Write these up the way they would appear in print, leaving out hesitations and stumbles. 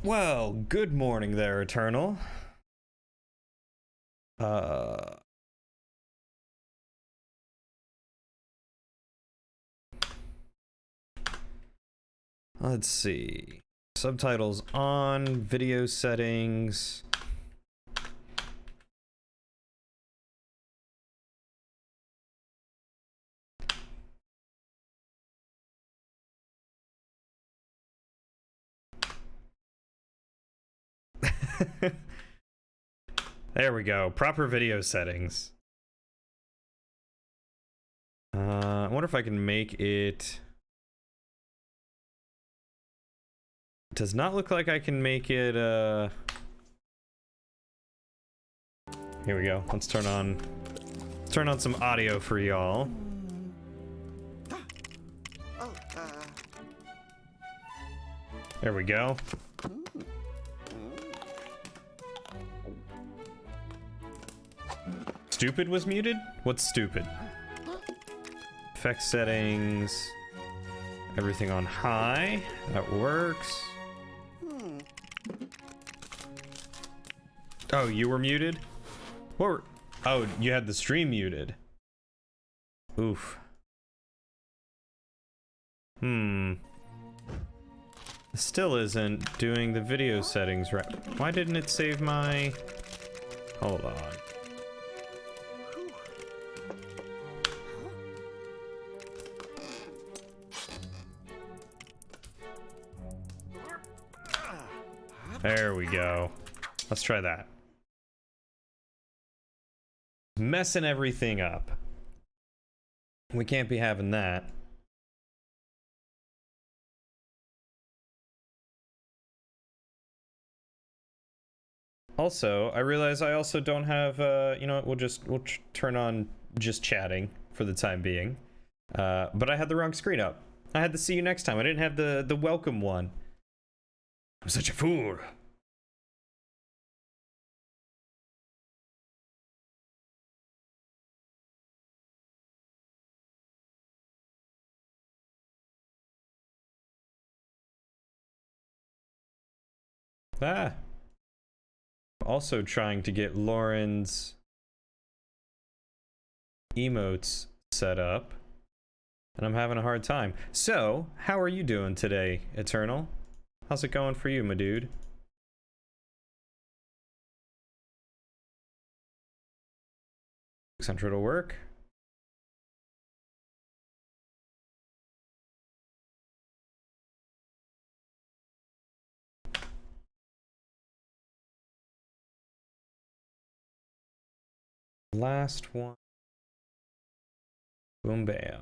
Well, good morning there, Eternal. Let's see. Subtitles on, video settings. There we go. Proper video settings. I wonder if I can make it... Does not look like I can make it, Here we go. Let's turn on some audio for y'all. There we go. Stupid was muted? What's stupid? Effect settings. Everything on high. That works. Oh, you were muted? Or oh, you had the stream muted. Oof. Still isn't doing the video settings right. Why didn't it save my... Hold on. There we go. Let's try that. Messing everything up. We can't be having that. Also, I realize I also don't have, you know what, we'll turn on just chatting for the time being. But I had the wrong screen up. I had the see you next time. I didn't have the welcome one. I'm such a fool. Ah. Also trying to get Lauren's emotes set up, and I'm having a hard time. So, how are you doing today, Eternal? How's it going for you, my dude? Central to work. Last one. Boom, bam.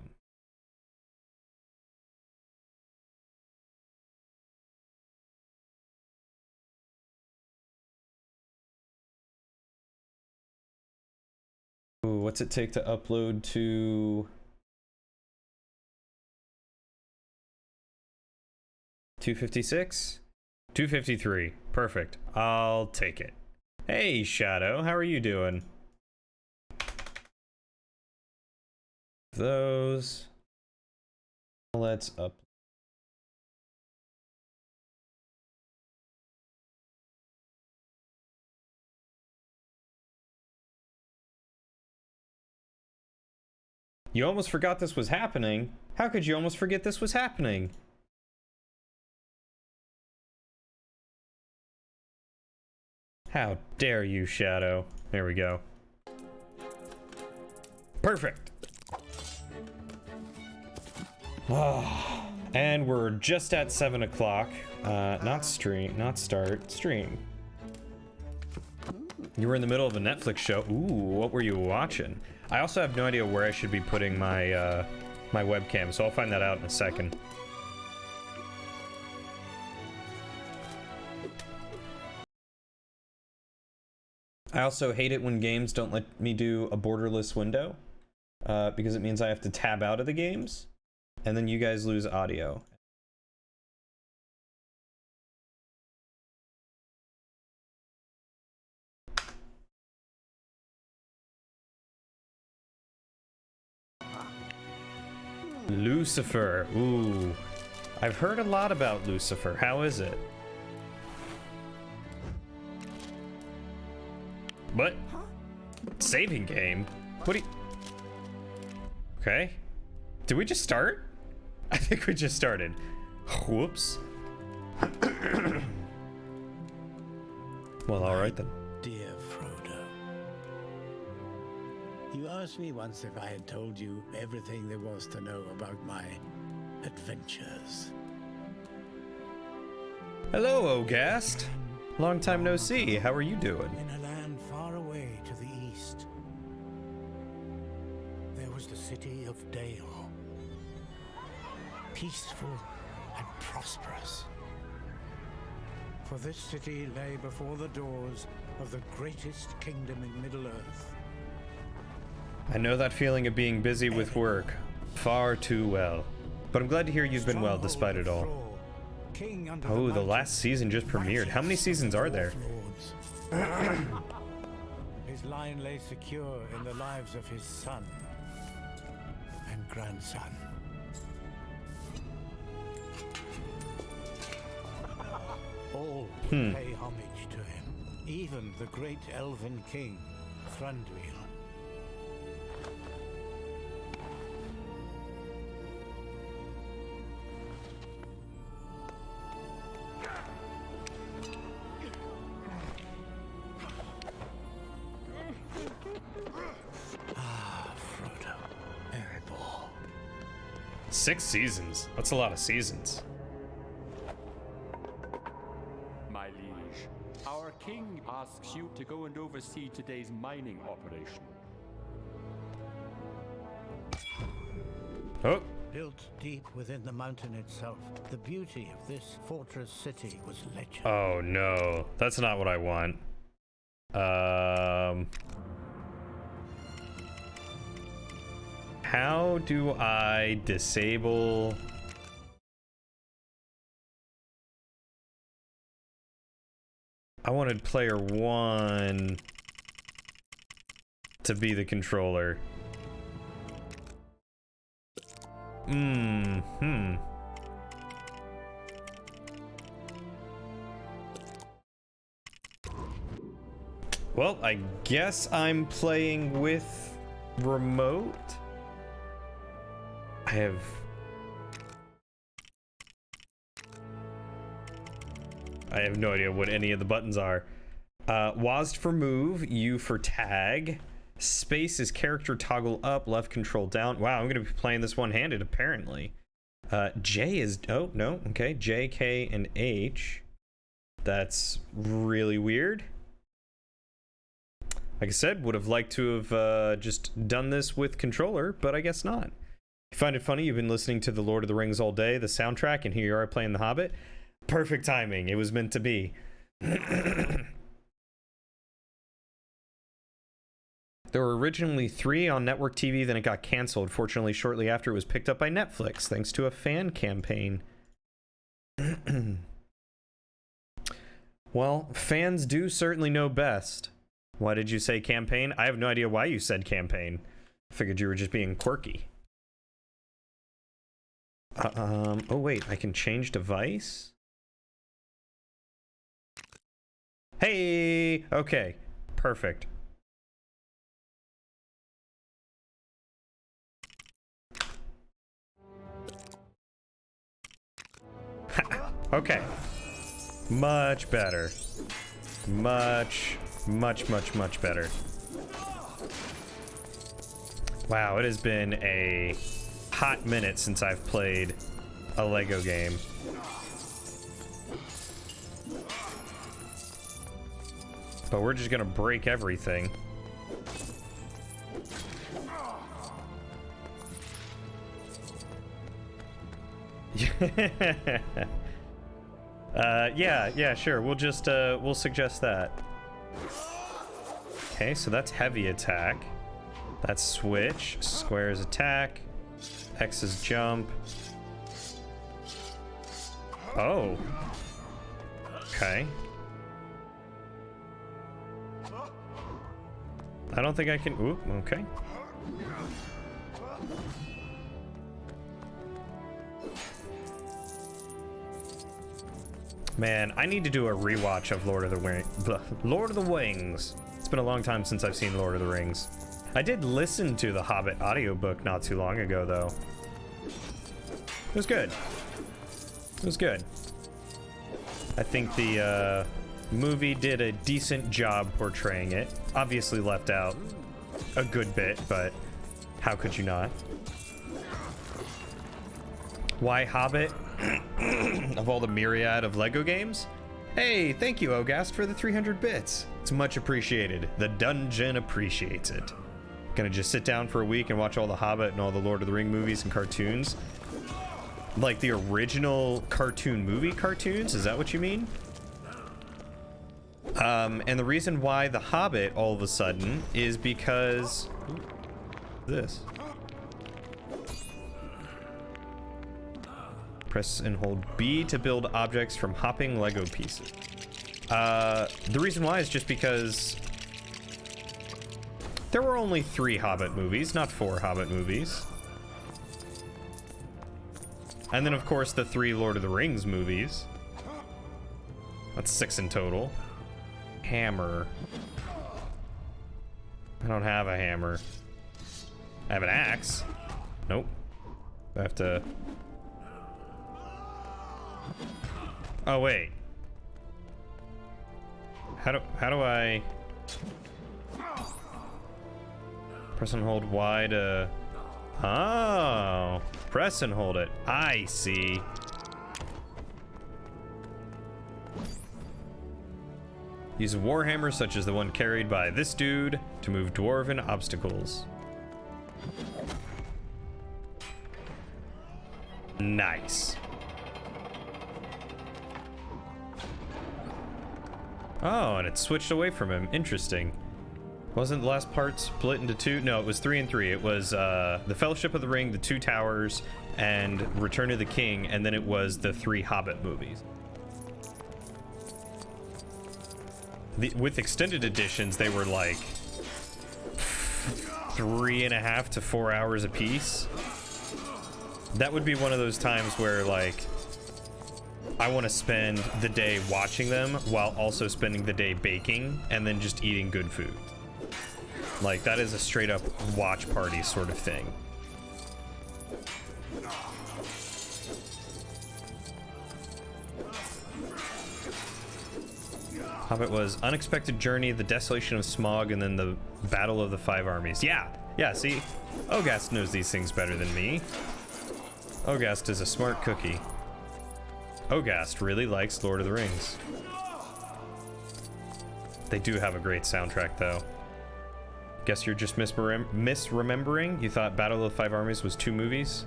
Ooh, what's it take to upload to 256? 253. Perfect. I'll take it. Hey, Shadow, how are you doing? Those. Let's up. You almost forgot this was happening? How could you almost forget this was happening? How dare you, Shadow? There we go. Perfect. Oh, and we're just at 7 o'clock. Not start, stream. You were in the middle of a Netflix show. Ooh, what were you watching? I also have no idea where I should be putting my my webcam, so I'll find that out in a second. I also hate it when games don't let me do a borderless window, because it means I have to tab out of the games, and then you guys lose audio. Lucifer. Ooh. I've heard a lot about Lucifer. How is it? What? Saving game? What do you... Okay. Did we just start? I think we just started. Whoops. Well, alright then. Dear Frodo, you asked me once if I had told you everything there was to know about my adventures. Hello, Ogast. Long time no see. How are you doing? In a land far away to the east, there was the city of Dale. Peaceful and prosperous. For this city lay before the doors of the greatest kingdom in Middle-earth. I know that feeling of being busy with work far too well. But I'm glad to hear you've been well despite it all. Oh, the last season just premiered. How many seasons are there? His line lay secure in the lives of his son and grandson. All pay homage to him, even the great elven king, Thranduil. Ah, Frodo, Erebor. 6 seasons. That's a lot of seasons. My liege, our king asks you to go and oversee today's mining operation. Oh. Built deep within the mountain itself, the beauty of this fortress city was legend. Oh no. That's not what I want. How do I disable... I wanted player 1 to be the controller. Well, I guess I'm playing with remote. I have no idea what any of the buttons are. WASD for move, U for tag. Space is character toggle up, left control down. Wow, I'm gonna be playing this one-handed apparently. J is, oh no, okay, J, K, and H. That's really weird. Like I said, would have liked to have just done this with controller, but I guess not. You find it funny you've been listening to The Lord of the Rings all day, the soundtrack, and here you are playing The Hobbit? Perfect timing, it was meant to be. There were originally 3 on network TV, then it got canceled. Fortunately, shortly after, it was picked up by Netflix, thanks to a fan campaign. Well, fans do certainly know best. Why did you say campaign? I have no idea why you said campaign. Figured you were just being quirky. Oh wait, I can change device? Hey! Okay, perfect. Okay. Much better. Much better. Wow, it has been a hot minute since I've played a Lego game. But we're just gonna break everything. Yeah, sure. We'll just, we'll suggest that. Okay, so that's heavy attack. That's switch. Square is attack. X is jump. Oh. Okay. I don't think I can, ooh, okay. Man, I need to do a rewatch of Lord of the Wings. It's been a long time since I've seen Lord of the Rings. I did listen to the Hobbit audiobook not too long ago, though. It was good. It was good. I think the movie did a decent job portraying it. Obviously left out a good bit, but how could you not? Why Hobbit? Of all the myriad of Lego games? Hey, thank you, Ogast, for the 300 bits. It's much appreciated. The dungeon appreciates it. Gonna just sit down for a week and watch all the Hobbit and all the Lord of the Ring movies and cartoons? Like the original cartoon movie cartoons? Is that what you mean? And the reason why the Hobbit all of a sudden is because... this. Press and hold B to build objects from hopping Lego pieces. The reason why is just because there were only 3 Hobbit movies, not 4 Hobbit movies. And then, of course, the 3 Lord of the Rings movies. That's 6 in total. Hammer. I don't have a hammer. I have an axe. Nope. I have to... oh, wait. How do I... press and hold Y to... oh. Press and hold it. I see. Use a warhammer such as the one carried by this dude to move dwarven obstacles. Nice. Oh, and it switched away from him. Interesting. Wasn't the last part split into 2? No, it was 3 and 3. It was the Fellowship of the Ring, the 2 Towers, and Return of the King, and then it was the 3 Hobbit movies. With extended editions, they were like 3.5 to 4 hours a piece. That would be one of those times where, like, I want to spend the day watching them while also spending the day baking and then just eating good food. Like, that is a straight up watch party sort of thing. Hobbit was Unexpected Journey, The Desolation of Smog, and then the Battle of the 5 Armies. Yeah, see? Ogast knows these things better than me. Ogast is a smart cookie. Ogast really likes Lord of the Rings. They do have a great soundtrack, though. Guess you're just misremembering? You thought Battle of the 5 Armies was 2 movies?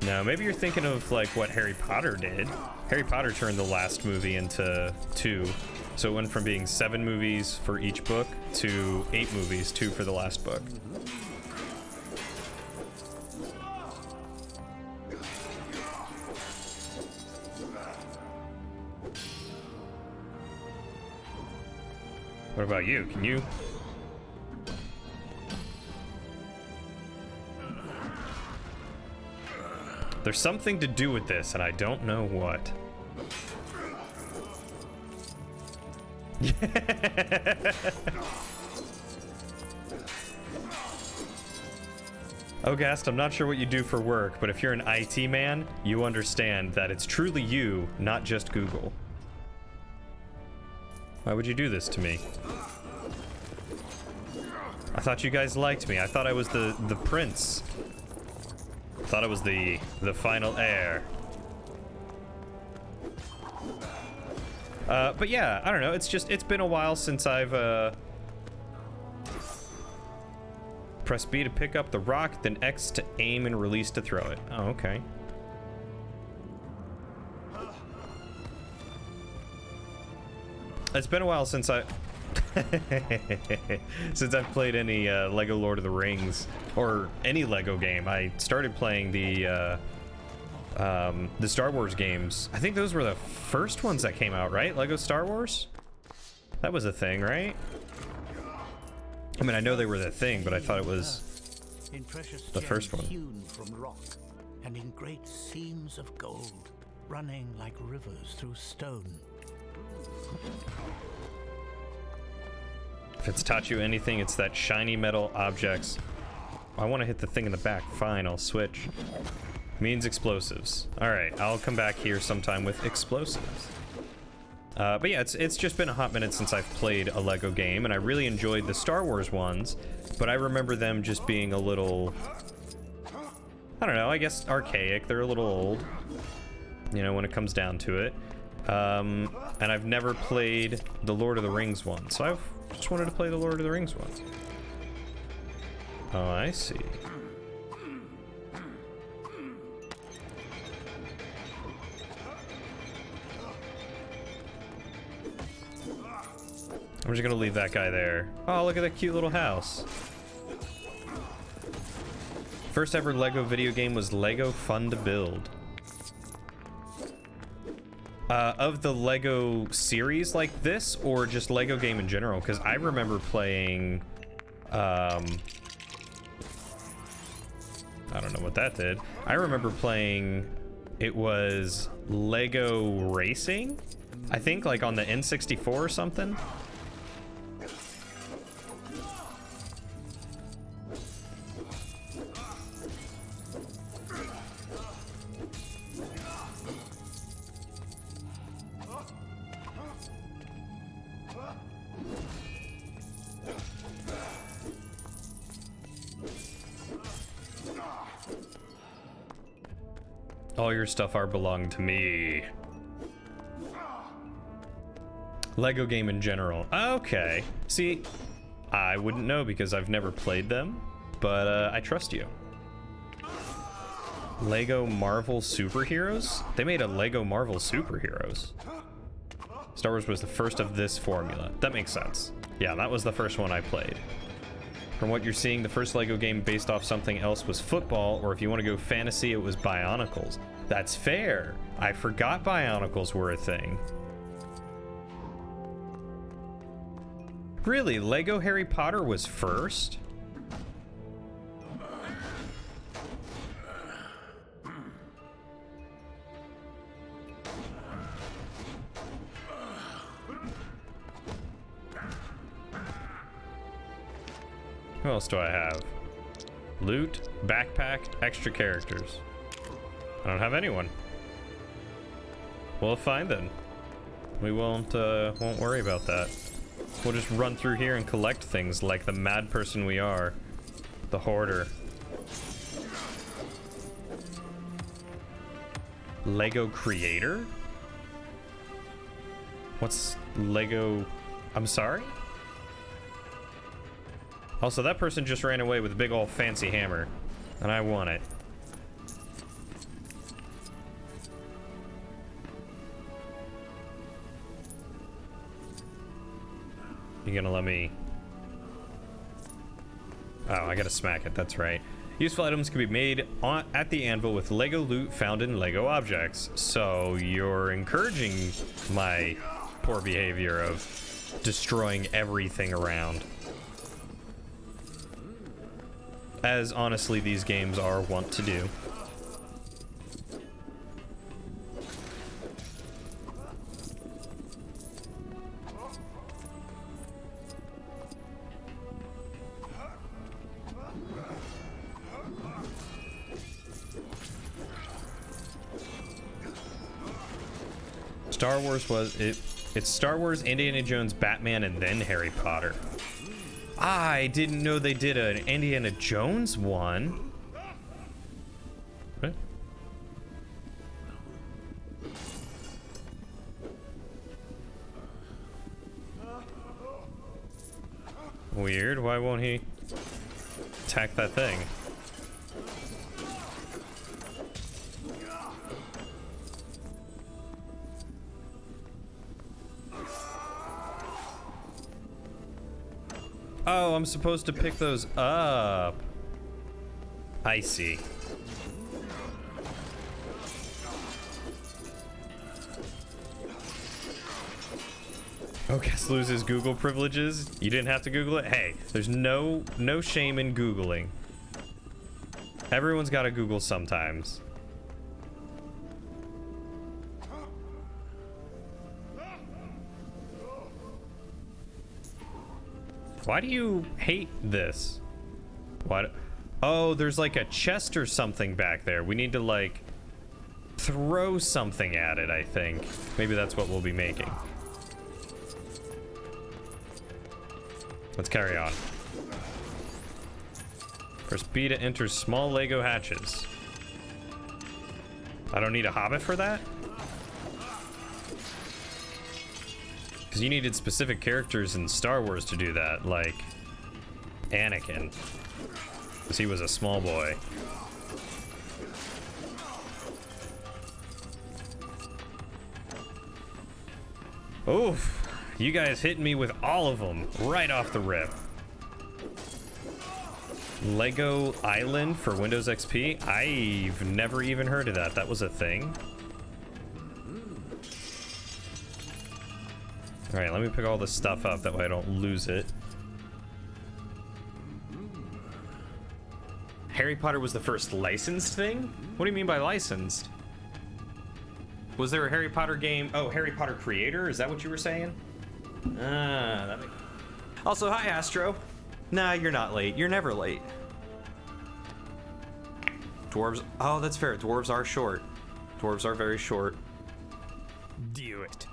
No, maybe you're thinking of, like, what Harry Potter did. Harry Potter turned the last movie into 2. So it went from being 7 movies for each book to 8 movies, 2 for the last book. What about you? Can you? There's something to do with this, and I don't know what. Ogast, I'm not sure what you do for work, but if you're an IT man, you understand that it's truly you, not just Google. Why would you do this to me? I thought you guys liked me. I thought I was the prince. I thought I was the final heir. But yeah, I don't know. It's been a while since I've press B to pick up the rock, then X to aim and release to throw it. Oh, okay. It's been a while since since I've played any Lego Lord of the Rings or any Lego game. I started playing the Star Wars games. I think those were the first ones that came out, right? Lego Star Wars? That was a thing, right? I mean, I know they were the thing, but I thought it was the first one. Hewn from rock, and in great seams of gold, running like rivers through stone. If it's taught you anything, it's that shiny metal objects. I want to hit the thing in the back. Fine, I'll switch. Means explosives. Alright, I'll come back here sometime with explosives. But yeah, it's just been a hot minute since I've played a Lego game, and I really enjoyed the Star Wars ones, but I remember them just being a little... I don't know, I guess archaic. They're a little old, you know, when it comes down to it. And I've never played the Lord of the Rings one, so I've just wanted to play the Lord of the Rings ones. Oh, I see. I'm just gonna leave that guy there. Oh, look at that cute little house. First ever Lego video game was Lego Fun to Build. Of the Lego series like this, or just Lego game in general? Because I remember playing, I don't know what that did. I remember playing, it was Lego Racing? I think like on the N64 or something. All your stuff are belong to me. Lego game in general. Okay. See, I wouldn't know because I've never played them, but I trust you. Lego Marvel Superheroes? They made a Lego Marvel Superheroes. Star Wars was the first of this formula. That makes sense. Yeah, that was the first one I played. From what you're seeing, the first Lego game based off something else was football, or if you want to go fantasy, it was Bionicles. That's fair. I forgot Bionicles were a thing. Really, Lego Harry Potter was first? Who else do I have? Loot, backpack, extra characters. I don't have anyone. Well, fine then. We won't worry about that. We'll just run through here and collect things like the mad person we are. The hoarder. Lego creator? What's Lego? I'm sorry? Also, that person just ran away with a big old fancy hammer, and I want it. You gonna let me... Oh, I gotta smack it, that's right. Useful items can be made at the anvil with Lego loot found in Lego objects. So you're encouraging my poor behavior of destroying everything around. As honestly these games are wont to do. Star Wars was it. It's Star Wars, Indiana Jones, Batman, and then Harry Potter. I didn't know they did an Indiana Jones one. What? Weird. Why won't he attack that thing? Oh, I'm supposed to pick those up. I see. Oh, Guess loses Google privileges? You didn't have to Google it? Hey, there's no shame in Googling. Everyone's got to Google sometimes. Why do you hate this? What? Oh, there's like a chest or something back there. We need to like throw something at it, I think. Maybe that's what we'll be making. Let's carry on. Press B to enter small Lego hatches. I don't need a Hobbit for that? Because you needed specific characters in Star Wars to do that, like Anakin. Because he was a small boy. Oof. You guys hit me with all of them right off the rip. Lego Island for Windows XP? I've never even heard of that. That was a thing? Alright, let me pick all this stuff up, that way I don't lose it. Harry Potter was the first licensed thing? What do you mean by licensed? Was there a Harry Potter game? Oh, Harry Potter creator? Is that what you were saying? Ah, that makes... Also, hi, Astro. Nah, you're not late. You're never late. Dwarves... Oh, that's fair. Dwarves are short. Dwarves are very short. Do it.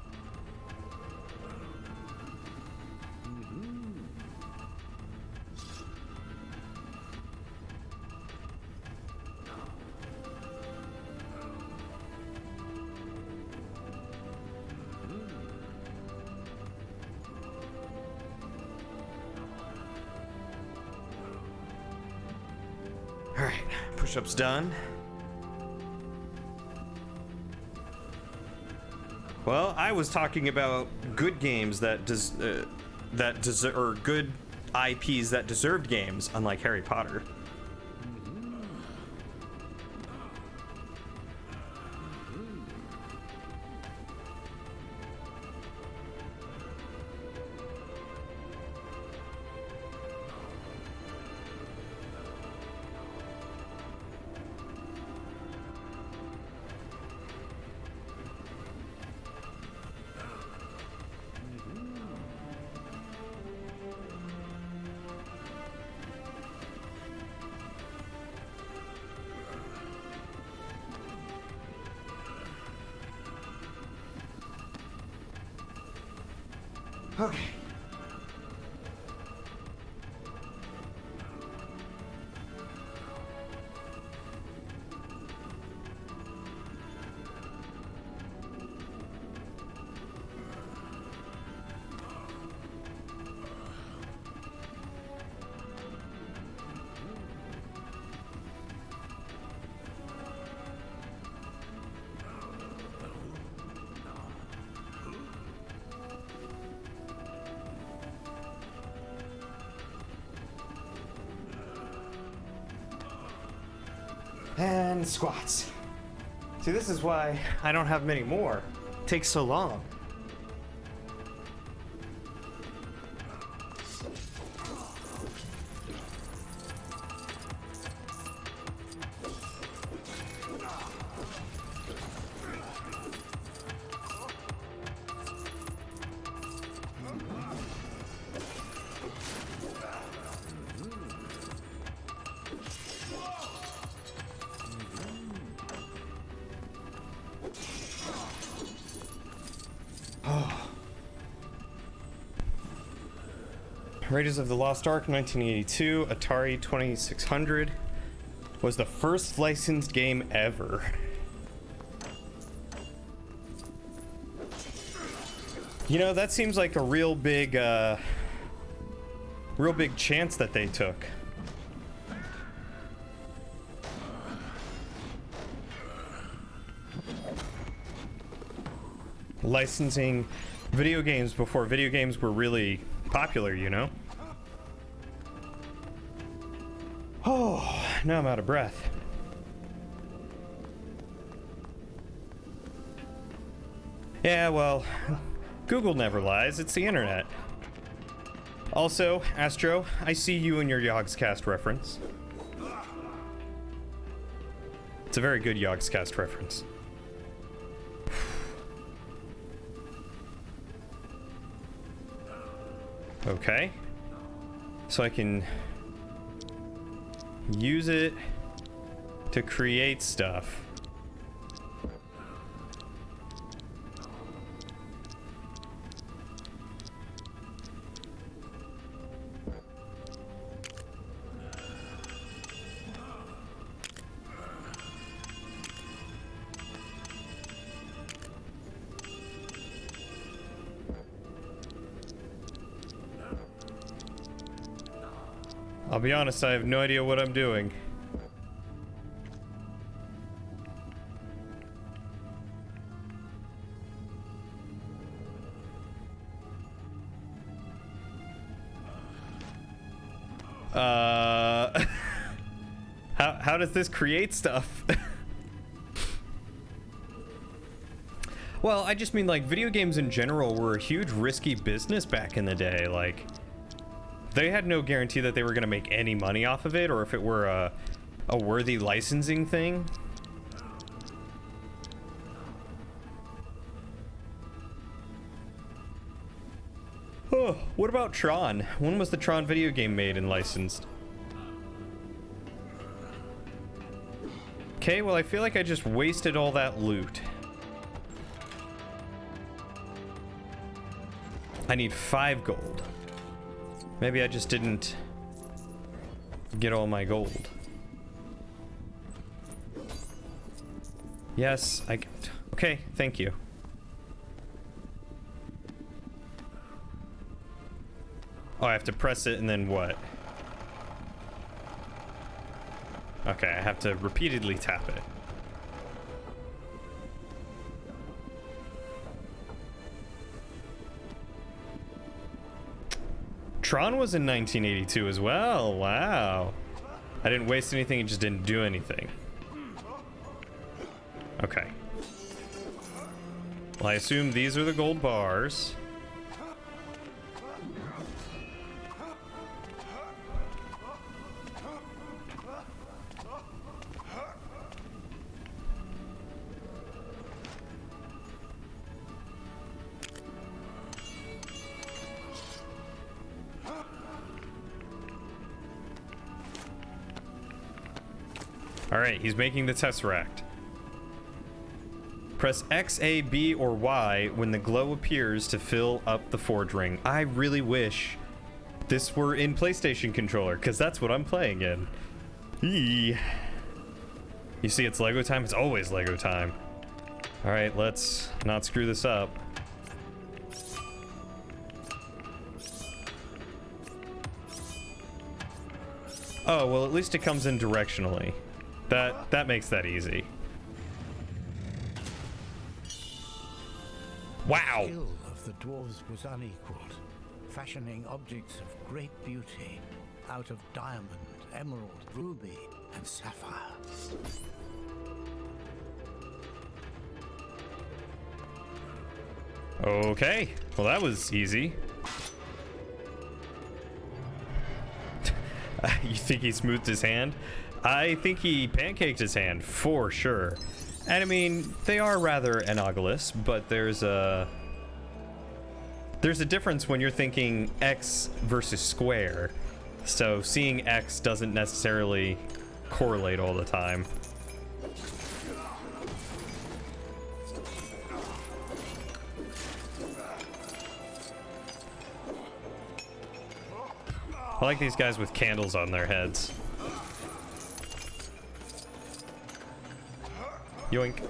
Alright, push-ups done. Well, I was talking about good games that or good IPs that deserved games, unlike Harry Potter. Okay. And squats. See, this is why I don't have many more. It takes so long. Raiders of the Lost Ark 1982, Atari 2600 was the first licensed game ever. You know, that seems like a real big chance that they took. Licensing video games before video games were really popular, you know? Oh, now I'm out of breath. Yeah, well, Google never lies. It's the internet. Also, Astro, I see you in your Yogscast reference. It's a very good Yogscast reference. Okay. so I can use it to create stuff. I'll be honest, I have no idea what I'm doing. How does this create stuff? Well, I just mean, like, video games in general were a huge risky business back in the day. Like, they had no guarantee that they were gonna make any money off of it, or if it were a worthy licensing thing. Oh, what about Tron? When was the Tron video game made and licensed? Okay, well, I feel like I just wasted all that loot. I need 5 gold. Maybe I just didn't get all my gold. Yes, okay, thank you. Oh, I have to press it and then what? Okay, I have to repeatedly tap it. Tron was in 1982 as well. Wow. I didn't waste anything, it just didn't do anything. Okay. Well, I assume these are the gold bars. Alright, he's making the Tesseract. Press X, A, B, or Y when the glow appears to fill up the forge ring. I really wish this were in PlayStation controller, because that's what I'm playing in. Eee. You see, it's Lego time? It's always Lego time. Alright, let's not screw this up. Oh, well, at least it comes in directionally. That makes that easy. Wow. The skill of the dwarves was unequaled, fashioning objects of great beauty out of diamond, emerald, ruby, and sapphire. Okay, well that was easy. You think he smoothed his hand? I think he pancaked his hand, for sure. And I mean, they are rather analogous, but there's a difference when you're thinking X versus square. So seeing X doesn't necessarily correlate all the time. I like these guys with candles on their heads. Yoink.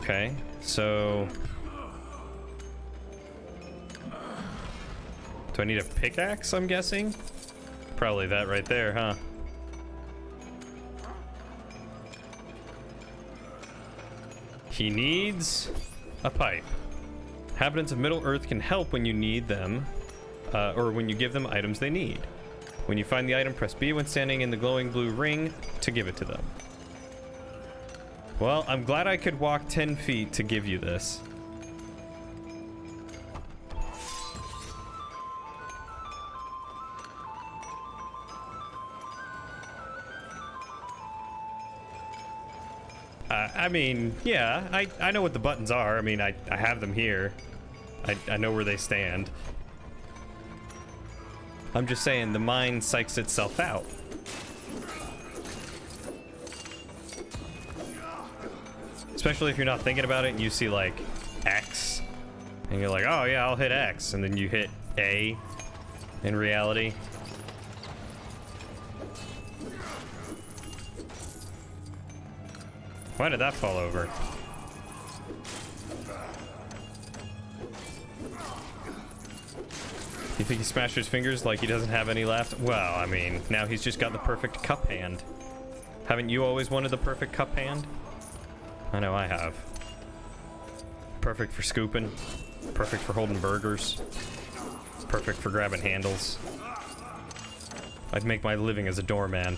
Okay, so... do I need a pickaxe, I'm guessing? Probably that right there, huh? He needs a pipe. Inhabitants of Middle-earth can help when you need them, or when you give them items they need. When you find the item, press B when standing in the glowing blue ring to give it to them. Well, I'm glad I could walk 10 feet to give you this. I mean, yeah, I know what the buttons are. I mean, I have them here. I know where they stand. I'm just saying the mind psychs itself out. Especially if you're not thinking about it and you see like X and you're like, oh yeah, I'll hit X, and then you hit A in reality. Why did that fall over? You think he smashed his fingers like he doesn't have any left? Well, I mean, now he's just got the perfect cup hand. Haven't you always wanted the perfect cup hand? I know I have. Perfect for scooping. Perfect for holding burgers. Perfect for grabbing handles. I'd make my living as a doorman.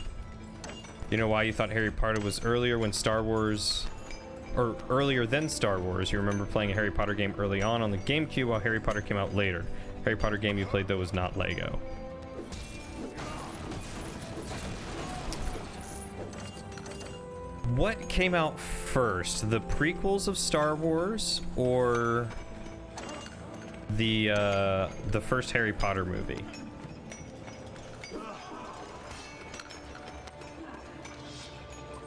You know why you thought Harry Potter was earlier when Star Wars... or earlier than Star Wars? You remember playing a Harry Potter game early on the GameCube while Harry Potter came out later. Harry Potter game you played though was not Lego. What came out first? The prequels of Star Wars or the first Harry Potter movie?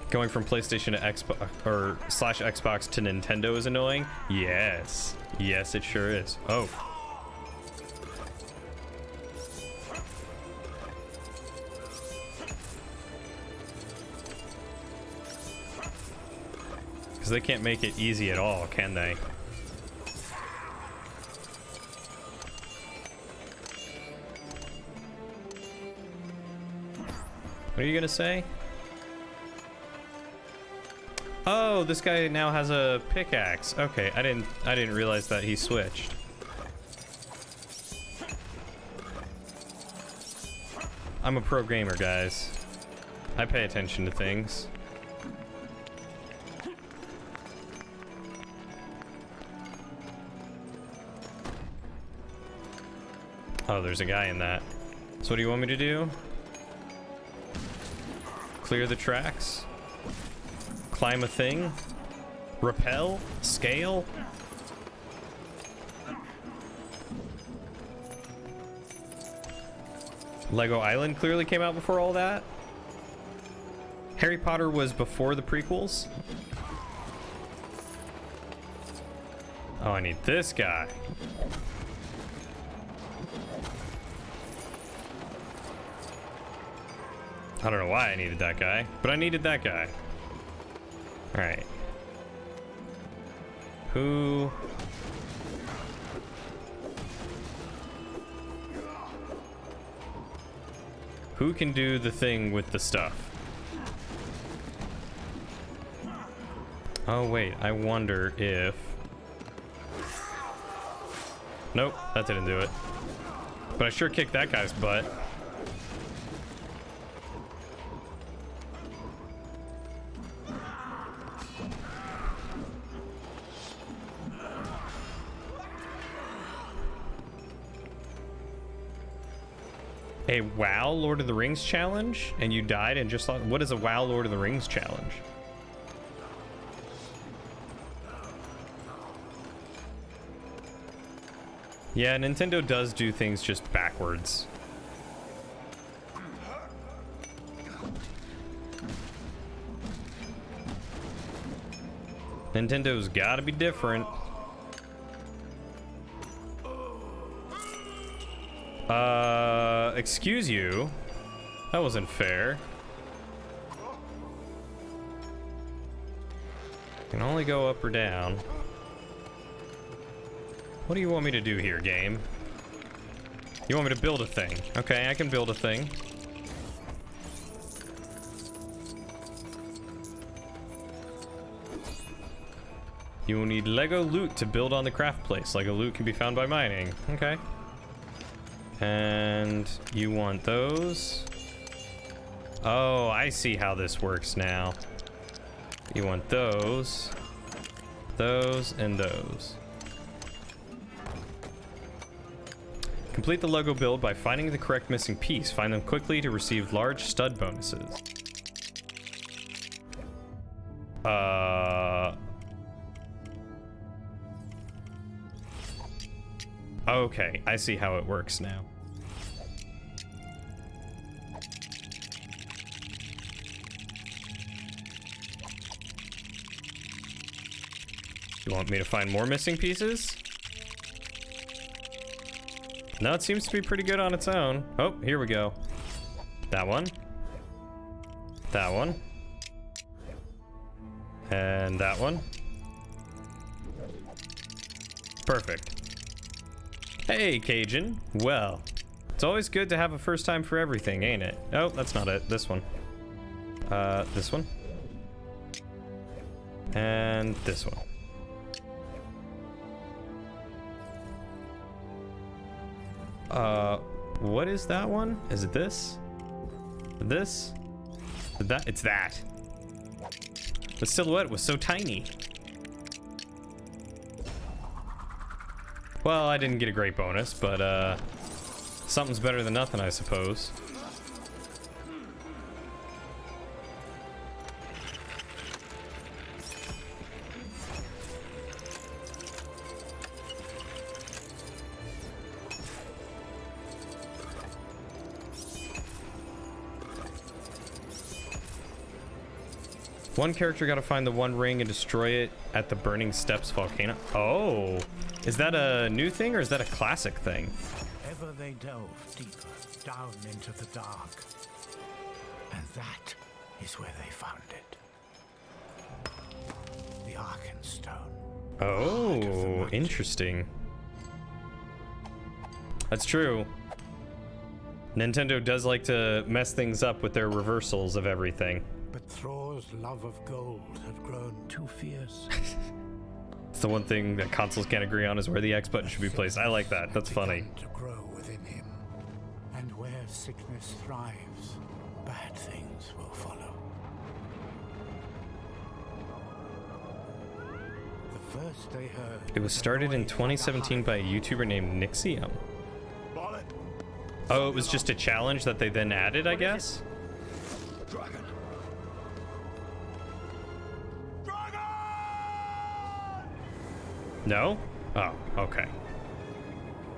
Going from PlayStation to Xbox or /Xbox to Nintendo is annoying? Yes. Yes, it sure is. Oh. Because they can't make it easy at all, can they? What are you gonna say? Oh, this guy now has a pickaxe. Okay, I didn't realize that he switched. I'm a pro gamer, guys. I pay attention to things. Oh, there's a guy in that. So what do you want me to do? Clear the tracks? Climb a thing? Rappel? Scale? Lego Island clearly came out before all that. Harry Potter was before the prequels. Oh, I need this guy. I don't know why I needed that guy, but I needed that guy. All right. Who can do the thing with the stuff? Oh wait, I wonder if... Nope, that didn't do it. But I sure kicked that guy's butt. A WoW Lord of the Rings challenge? And you died and just lost? What is a WoW Lord of the Rings challenge? Yeah, Nintendo does do things just backwards. Nintendo's gotta be different. Excuse you? That wasn't fair. Can only go up or down. What do you want me to do here, game? You want me to build a thing? Okay, I can build a thing. You will need Lego loot to build on the craft place. Lego loot can be found by mining. Okay. And you want those? Oh, I see how this works now. You want those, and those. Complete the Lego build by finding the correct missing piece. Find them quickly to receive large stud bonuses. Okay, I see how it works now. You want me to find more missing pieces? No, it seems to be pretty good on its own. Oh, here we go. That one. That one. And that one. Perfect. Hey, Cajun. Well, it's always good to have a first time for everything, ain't it? Oh, that's not it. This one. This one. And this one. What is that one? Is it this? This? That? It's that. The silhouette was so tiny. Well, I didn't get a great bonus, but, something's better than nothing, I suppose. One character got to find the one ring and destroy it at the Burning Steps volcano. Oh, is that a new thing or is that a classic thing? Ever they delve deeper down into the dark, and that is where they found it. The Arkenstone. Oh, interesting. That's true. Nintendo does like to mess things up with their reversals of everything. But Thror's love of gold had grown too fierce. It's the one thing that consoles can't agree on is where the X button should be placed. I like that. That's funny. To grow within him, and where sickness thrives, bad things will follow. The first they heard. It was started in 2017 by a YouTuber named Nixium. Oh, it was just a challenge that they then added, I guess? Dragon. No? Oh, okay.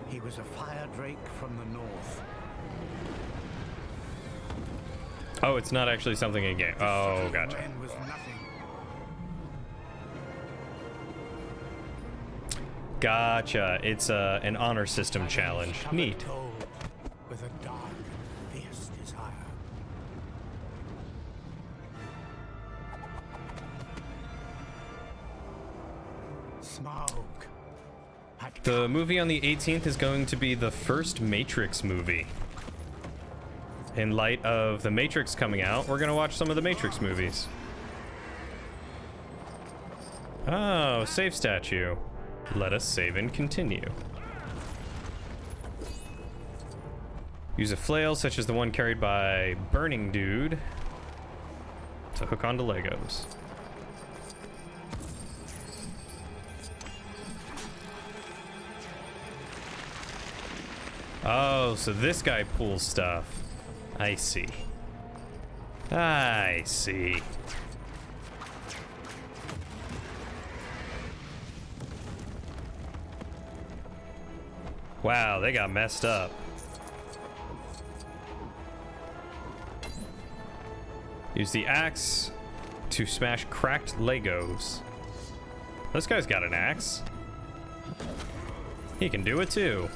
He was a fire drake from the north. Oh, it's not actually something in game. Oh, gotcha. When was nothing. Gotcha. It's an honor system challenge. Neat. Gold with a dark, fierce desire. Smoke. The movie on the 18th is going to be the first Matrix movie. In light of The Matrix coming out, we're going to watch some of the Matrix movies. Oh, save statue. Let us save and continue. Use a flail such as the one carried by Burning Dude to hook onto Legos. Oh, so this guy pulls stuff. I see. I see. Wow, they got messed up. Use the axe to smash cracked Legos. This guy's got an axe. He can do it too.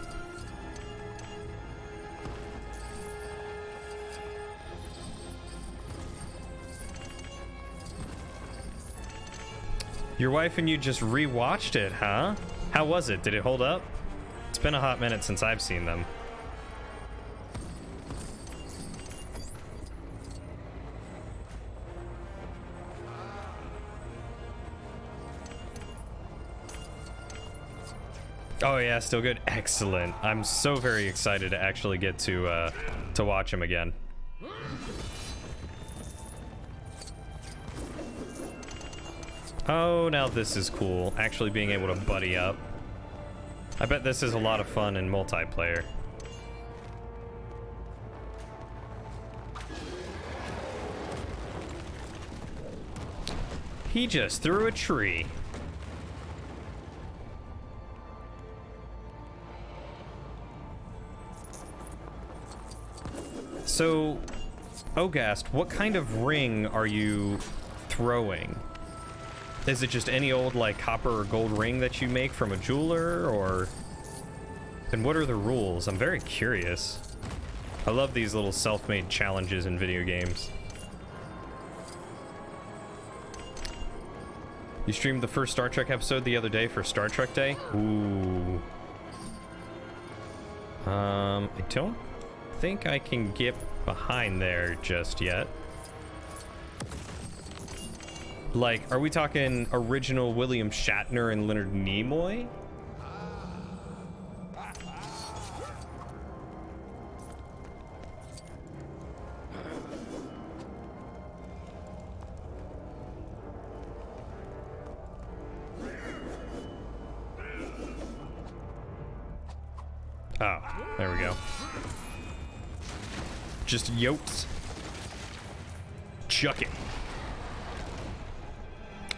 Your wife and you just rewatched it, huh? How was it? Did it hold up? It's been a hot minute since I've seen them. Oh yeah, still good. Excellent. I'm so very excited to actually get to watch him again. Oh, now this is cool. Actually being able to buddy up. I bet this is a lot of fun in multiplayer. He just threw a tree. So, Ogast, what kind of ring are you throwing? Is it just any old like copper or gold ring that you make from a jeweler, or? And what are the rules? I'm very curious. I love these little self-made challenges in video games. You streamed the first Star Trek episode the other day for Star Trek Day? Ooh. I don't think I can get behind there just yet. Like, are we talking original William Shatner and Leonard Nimoy? Oh, there we go. Just yotes. Chuck it.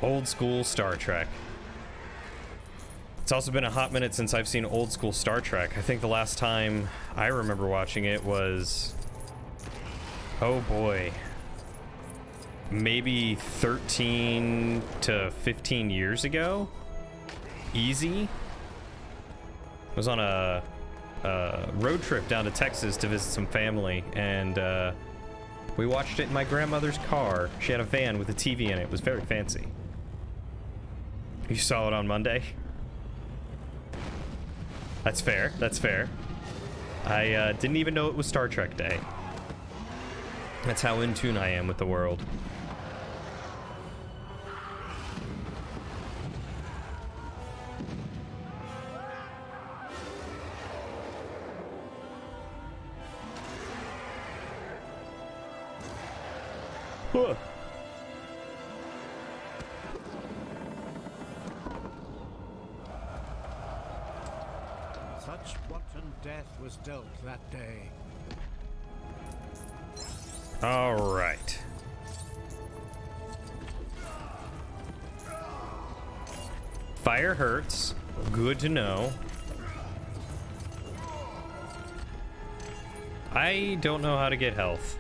Old school Star Trek. It's also been a hot minute since I've seen old school Star Trek. I think the last time I remember watching it was... oh boy. Maybe 13 to 15 years ago? Easy. I was on a road trip down to Texas to visit some family, and we watched it in my grandmother's car. She had a van with a TV in it. It was very fancy. You saw it on Monday? That's fair. That's fair. I didn't even know it was Star Trek Day. That's how in tune I am with the world. Huh. Such wanton death was dealt that day. All right. Fire hurts. Good to know. I don't know how to get health.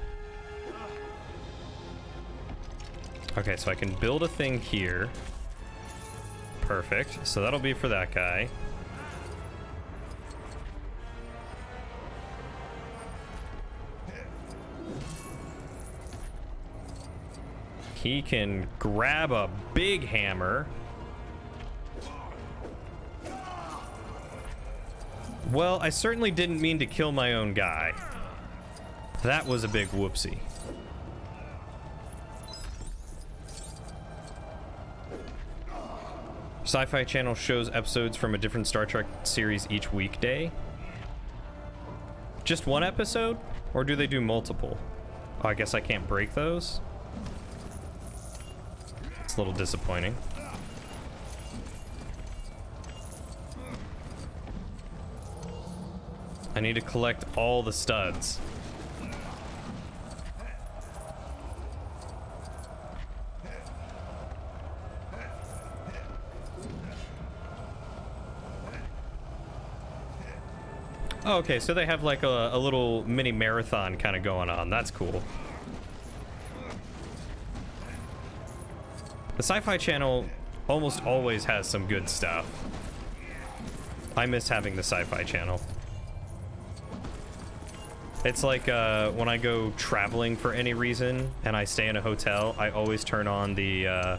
Okay, so I can build a thing here. Perfect. So that'll be for that guy. He can grab a big hammer. Well, I certainly didn't mean to kill my own guy. That was a big whoopsie. Sci-Fi Channel shows episodes from a different Star Trek series each weekday. Just one episode? Or do they do multiple? Oh, I guess I can't break those. It's a little disappointing. I need to collect all the studs. Oh, okay, so they have like a little mini marathon kind of going on. That's cool. The Sci-Fi Channel almost always has some good stuff. I miss having the Sci-Fi Channel. It's like when I go traveling for any reason and I stay in a hotel, I always turn on the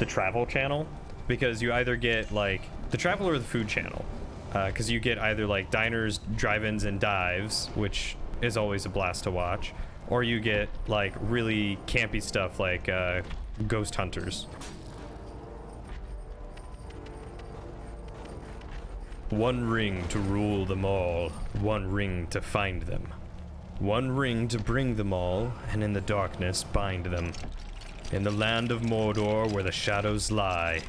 travel channel, because you either get like the travel or the food channel. Because you get either like diners, drive-ins, and dives, which is always a blast to watch, or you get like really campy stuff like Ghost Hunters. One ring to rule them all, one ring to find them. One ring to bring them all, and in the darkness bind them. In the land of Mordor where the shadows lie.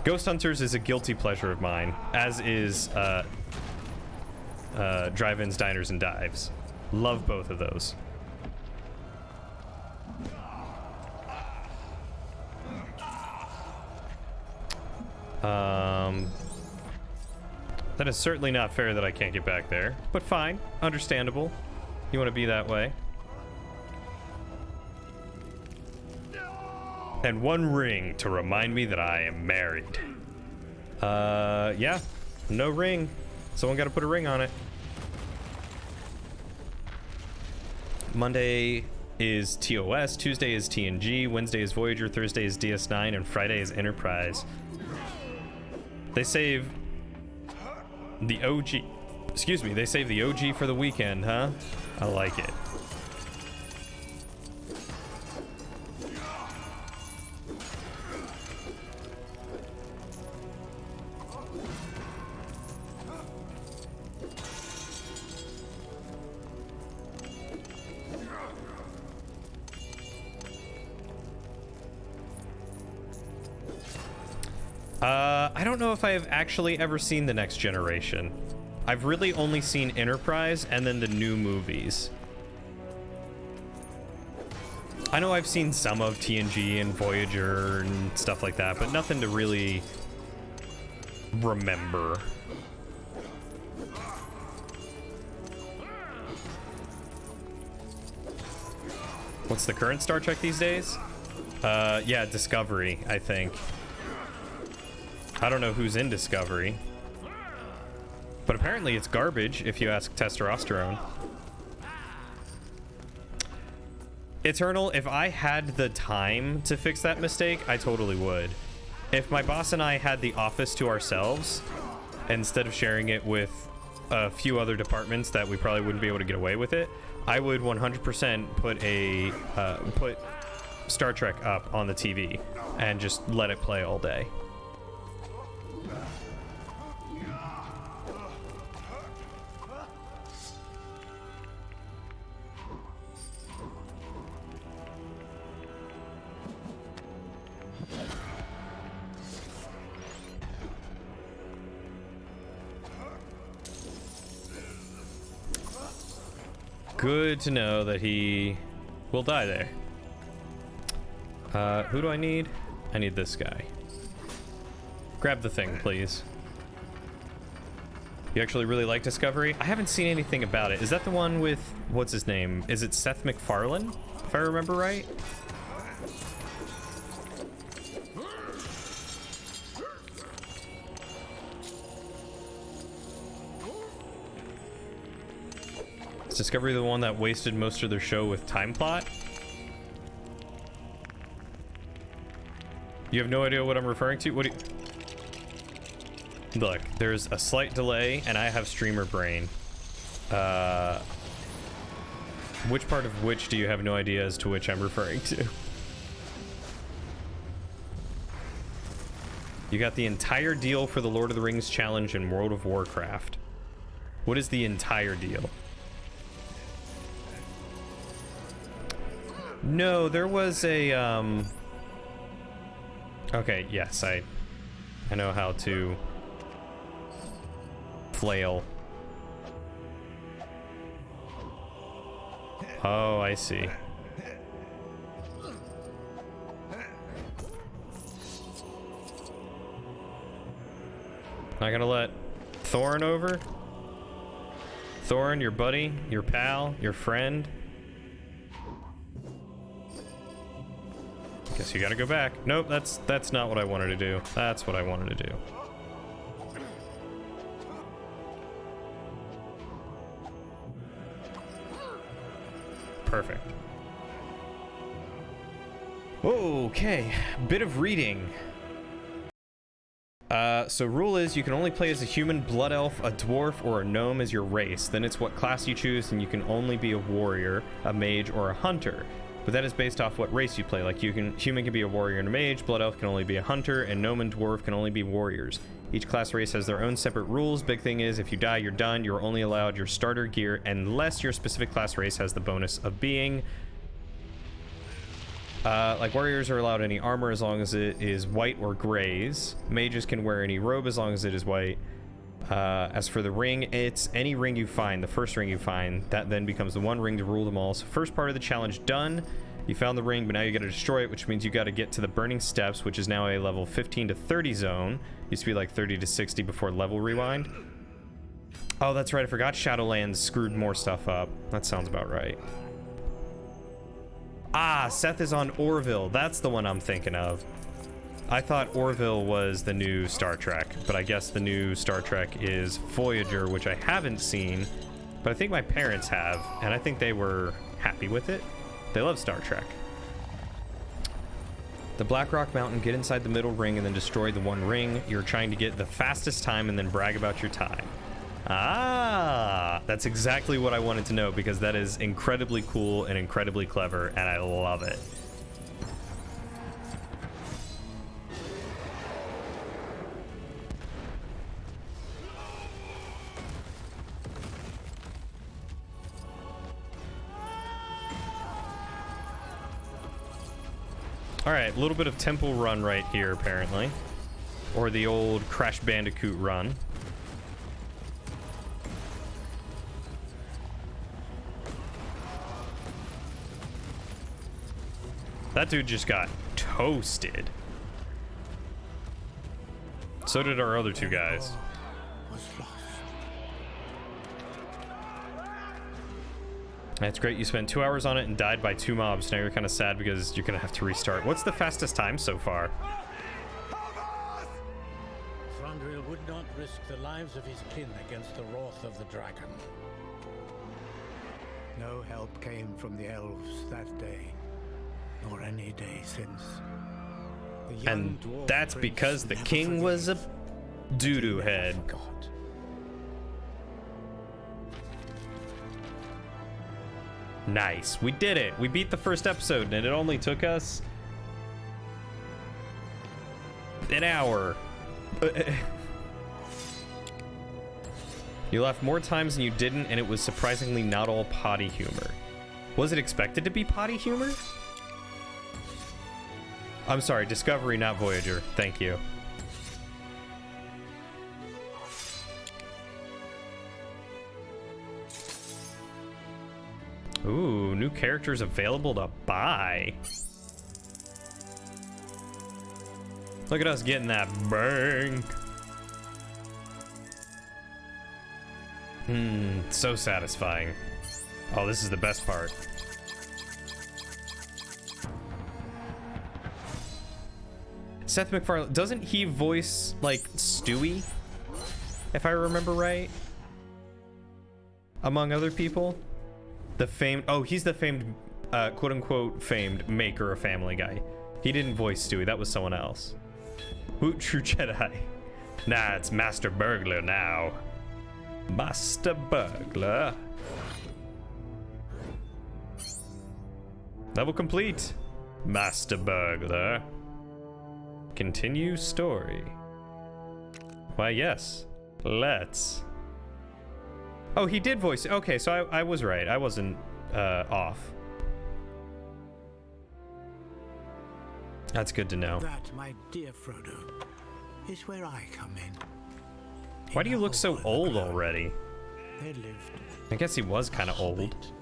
Ghost Hunters is a guilty pleasure of mine, as is Drive-Ins, Diners, and Dives. Love both of those. That is certainly not fair that I can't get back there, but fine, understandable. You want to be that way. And one ring to remind me that I am married. Yeah. No ring. Someone got to put a ring on it. Monday is TOS, Tuesday is TNG, Wednesday is Voyager, Thursday is DS9, and Friday is Enterprise. They save the OG. Excuse me, they save the OG for the weekend, huh? I like it. I don't know if I have actually ever seen The Next Generation. I've really only seen Enterprise and then the new movies. I know I've seen some of TNG and Voyager and stuff like that, but nothing to really remember. What's the current Star Trek these days? Yeah, Discovery, I think. I don't know who's in Discovery. But apparently it's garbage, if you ask Testosterone. Eternal, if I had the time to fix that mistake, I totally would. If my boss and I had the office to ourselves, instead of sharing it with a few other departments that we probably wouldn't be able to get away with it, I would 100% put Star Trek up on the TV and just let it play all day. Good to know that he will die there. Who do I need? I need this guy. Grab the thing, please. You actually really like Discovery? I haven't seen anything about it. Is that the one with, what's his name? Is it Seth MacFarlane, if I remember right? Is Discovery the one that wasted most of their show with time plot? You have no idea what I'm referring to? What do you... Look, there's a slight delay, and I have streamer brain. Which part of which do you have no idea as to which I'm referring to? You got the entire deal for the Lord of the Rings challenge in World of Warcraft. What is the entire deal? No, there was a, Okay, yes, I know how to flail. Oh, I see. Not gonna let Thorin over? Thorin, your buddy, your pal, your friend. Guess you gotta go back. Nope, that's not what I wanted to do. That's what I wanted to do. Perfect. Okay, bit of reading. So rule is you can only play as a human, blood elf, a dwarf, or a gnome as your race. Then it's what class you choose, and you can only be a warrior, a mage, or a hunter. But that is based off what race you play. Like human can be a warrior and a mage, blood elf can only be a hunter, and gnome and dwarf can only be warriors. Each class race has their own separate rules. Big thing is if you die, you're done. You're only allowed your starter gear unless your specific class race has the bonus of being. Like warriors are allowed any armor as long as it is white or grays. Mages can wear any robe as long as it is white. As for the ring, it's any ring you find, the first ring you find, that then becomes the one ring to rule them all. So first part of the challenge done. You found the ring, but now you gotta destroy it, which means you gotta get to the Burning Steps, which is now a level 15 to 30 zone. Used to be like 30 to 60 before level rewind. Oh, that's right, I forgot Shadowlands screwed more stuff up. That sounds about right. Ah, Seth is on Orville. That's the one I'm thinking of. I thought Orville was the new Star Trek, but I guess the new Star Trek is Voyager, which I haven't seen, but I think my parents have, and I think they were happy with it. They love Star Trek. The Black Rock Mountain, get inside the middle ring and then destroy the one ring. You're trying to get the fastest time and then brag about your time. Ah, that's exactly what I wanted to know, because that is incredibly cool and incredibly clever, and I love it. All right, a little bit of Temple Run right here, apparently. Or the old Crash Bandicoot run. That dude just got toasted. So did our other two guys. That's great. You spent 2 hours on it and died by 2 mobs. Now you're kind of sad because you're going to have to restart. What's the fastest time so far? Thranduil would not risk the lives of his kin against the wrath of the dragon. No help came from the elves that day, nor any day since. The young And dwarf that's prince because the never king was a forgave. doo-doo Never head. forgot. Nice. We did it. We beat the first episode, and it only took us an hour. You laughed more times than you didn't, and it was surprisingly not all potty humor. Was it expected to be potty humor? I'm sorry, Discovery, not Voyager. Thank you. Ooh, new characters available to buy. Look at us getting that bank. So satisfying. Oh, this is the best part. Seth MacFarlane, doesn't he voice, like, Stewie? If I remember right? Among other people? The famed, oh, he's the famed, quote-unquote famed maker of Family Guy. He didn't voice Stewie, that was someone else. Who, True Jedi? Nah, it's Master Burglar now. Master Burglar. Level complete. Master Burglar. Continue story. Why, yes. Let's. Oh, he did voice. Okay, so I was right. I wasn't off. That's good to know. That, my dear Frodo, is where I come in. Why do you look so old Below, already? There lived I guess he was kind of old. Hobbit.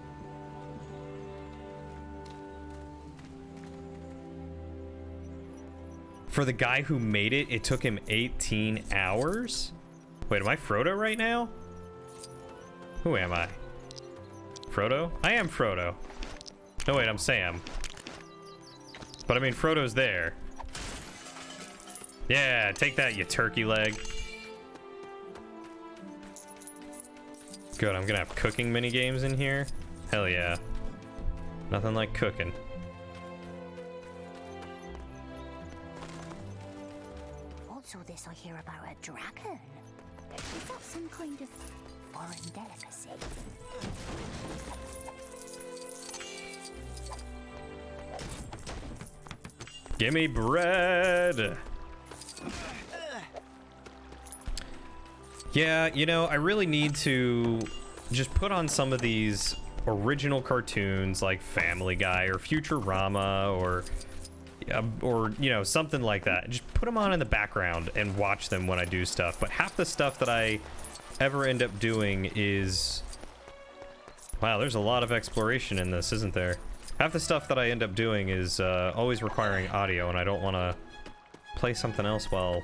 For the guy who made it, it took him 18 hours? Wait, am I Frodo right now? Who am I? Frodo? I am Frodo. No, wait, I'm Sam. But I mean, Frodo's there. Yeah, take that, you turkey leg. Good, I'm gonna have cooking mini games in here. Hell yeah. Nothing like cooking. What's all this I hear about a dragon? Is that some kind of foreign delicacy? Gimme bread! Yeah, you know, I really need to just put on some of these original cartoons like Family Guy or Futurama or you know, something like that. Just put them on in the background and watch them when I do stuff. But half the stuff that I ever end up doing is... Wow, there's a lot of exploration in this, isn't there? Half the stuff that I end up doing is always requiring audio, and I don't want to play something else while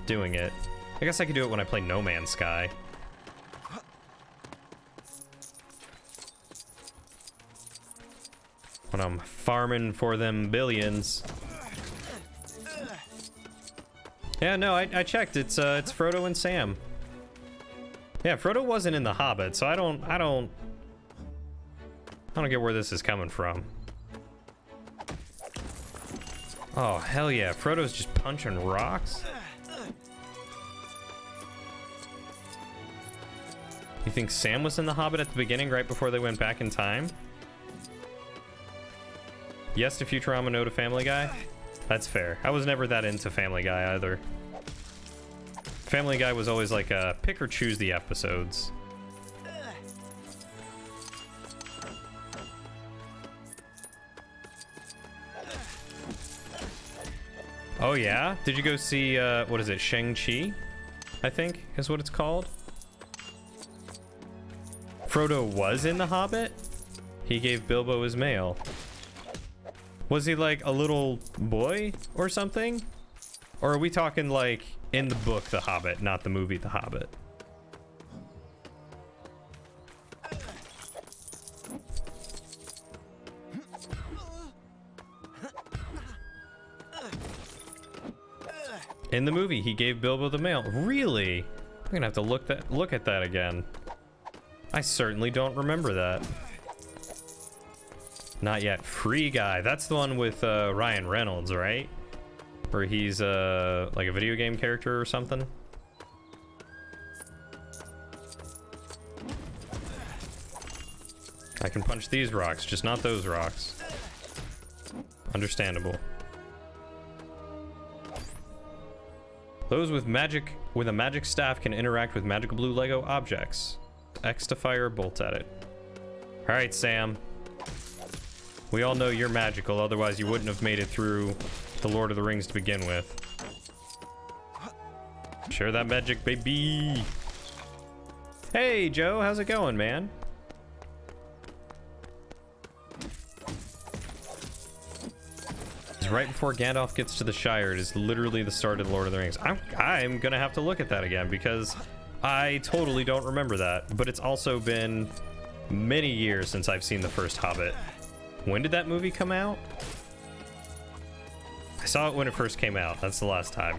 doing it. I guess I could do it when I play No Man's Sky. when I'm farming for them billions. Yeah, no, I checked. It's Frodo and Sam. Yeah, Frodo wasn't in the Hobbit, so I don't get where this is coming from. Oh, hell yeah. Frodo's just punching rocks. You think Sam was in the Hobbit at the beginning, right before they went back in time? Yes to Futurama, no to Family Guy? That's fair. I was never that into Family Guy either. Family Guy was always like a pick or choose the episodes. Oh yeah? Did you go see, what is it, Shang-Chi? I think is what it's called. Frodo was in The Hobbit? He gave Bilbo his mail. Was he like a little boy or something? Or are we talking like in the book The Hobbit, not the movie The Hobbit? In the movie, he gave Bilbo the mail. Really? I'm gonna have to look at that again. I certainly don't remember that. Not yet. Free Guy. That's the one with Ryan Reynolds, right? Where he's like a video game character or something. I can punch these rocks, just not those rocks. Understandable. Those with a magic staff can interact with magical blue Lego objects. X to fire a bolt at it. All right, Sam. We all know you're magical, otherwise you wouldn't have made it through the Lord of the Rings to begin with. Share that magic, baby. Hey, Joe, how's it going, man? It's right before Gandalf gets to the Shire. It is literally the start of the Lord of the Rings. I'm gonna have to look at that again because I totally don't remember that, but it's also been many years since I've seen the first Hobbit. When did that movie come out? I saw it when it first came out. That's the last time.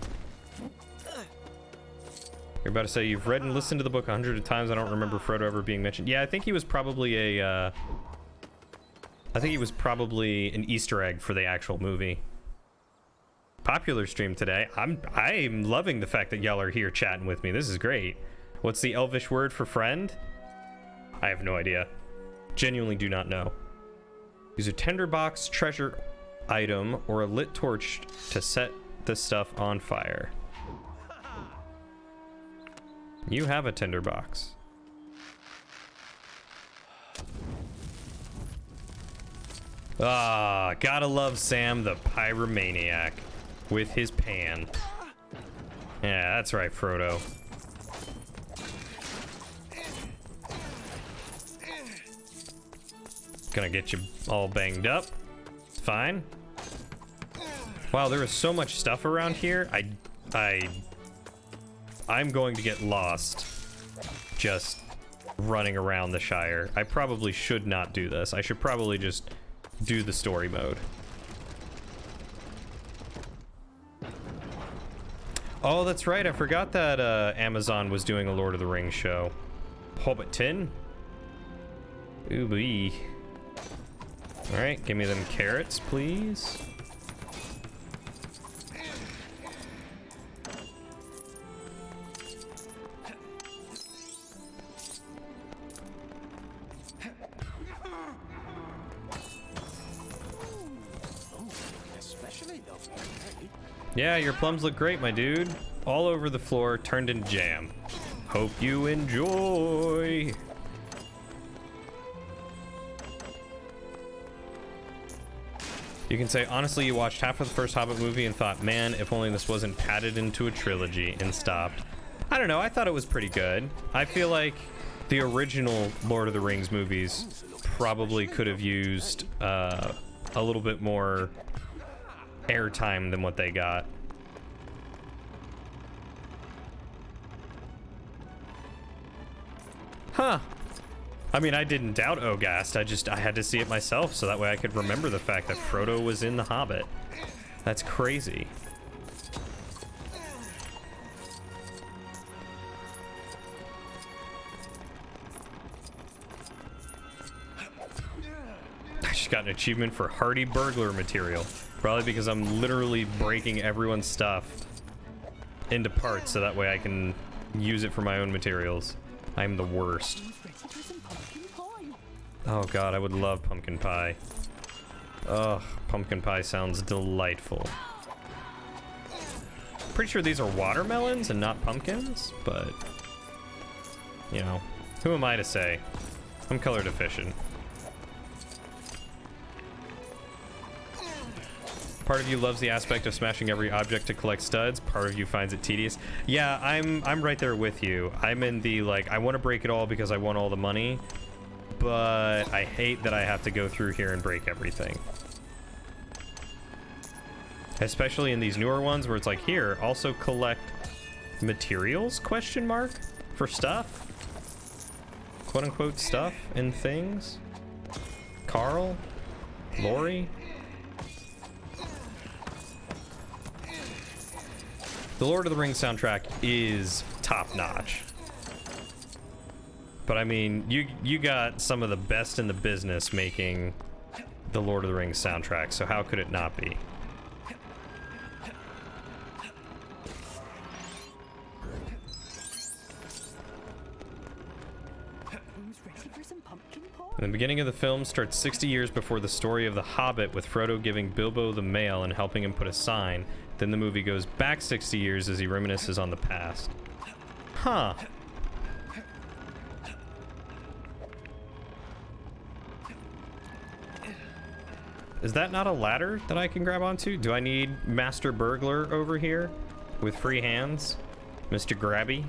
You're about to say you've read and listened to the book 100 times. I don't remember Frodo ever being mentioned. Yeah, I think he was probably a, I think he was probably an Easter egg for the actual movie. Popular stream today. I'm loving the fact that y'all are here chatting with me. This is great. What's the Elvish word for friend? I have no idea. Genuinely do not know. Use a tinderbox treasure item or a lit torch to set this stuff on fire. You have a tinderbox. Ah, gotta love Sam the pyromaniac with his pan. Yeah, that's right, Frodo. Gonna get you all banged up. It's fine. Wow, there is so much stuff around here. I'm going to get lost just running around the Shire. I probably should not do this. I should probably just do the story mode. Oh, that's right. I forgot that Amazon was doing a Lord of the Rings show. Hobbit. Ooh, wee. All right, give me them carrots, please. Yeah, your plums look great, my dude. All over the floor, turned into jam. Hope you enjoy. You can say, honestly, you watched half of the first Hobbit movie and thought, man, if only this wasn't padded into a trilogy, and stopped. I don't know, I thought it was pretty good. I feel like the original Lord of the Rings movies probably could have used a little bit more airtime than what they got. Huh. I mean, I didn't doubt Ogast. I had to see it myself so that way I could remember the fact that Frodo was in The Hobbit. That's crazy. I just got an achievement for hardy burglar material. Probably because I'm literally breaking everyone's stuff into parts so that way I can use it for my own materials. I'm the worst. Oh god, I would love pumpkin pie. Ugh, pumpkin pie sounds delightful. Pretty sure these are watermelons and not pumpkins, but you know, who am I to say? I'm color deficient. Part of you loves the aspect of smashing every object to collect studs. Part of you finds it tedious. Yeah, I'm right there with you. I'm in the, like, I want to break it all because I want all the money, but I hate that I have to go through here and break everything. Especially in these newer ones where it's like, here, also collect materials, question mark, for stuff? Quote unquote stuff and things? Carl? Lori? The Lord of the Rings soundtrack is top-notch. But I mean, you got some of the best in the business making the Lord of the Rings soundtrack, so how could it not be? And the beginning of the film starts 60 years before the story of the Hobbit, with Frodo giving Bilbo the mail and helping him put a sign. Then the movie goes back 60 years as he reminisces on the past. Huh. Is that not a ladder that I can grab onto? Do I need Master Burglar over here with free hands? Mr. Grabby?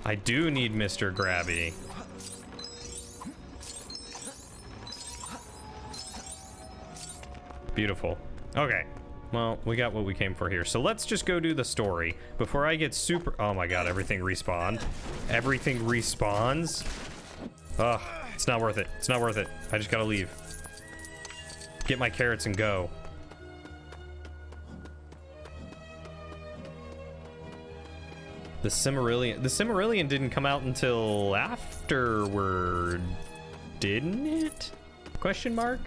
I do need Mr. Grabby. Beautiful. Okay. Well, we got what we came for here. So let's just go do the story. Before I get super... Oh my god, everything respawned. Everything respawns? Ugh, it's not worth it. It's not worth it. I just gotta leave. Get my carrots and go. The Silmarillion. The Silmarillion didn't come out until afterward, didn't it? Question mark?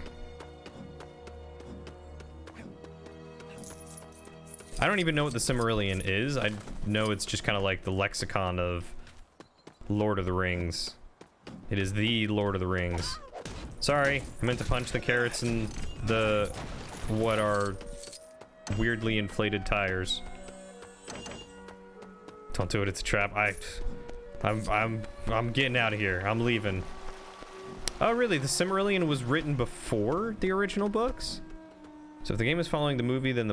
I don't even know what the Silmarillion is. I know it's just kind of like the lexicon of Lord of the Rings. It is the Lord of the Rings. Sorry, I meant to punch the carrots and the what are weirdly inflated tires. Don't do it, it's a trap. I'm getting out of here. I'm leaving. Oh really, the Silmarillion was written before the original books? So if the game is following the movie, then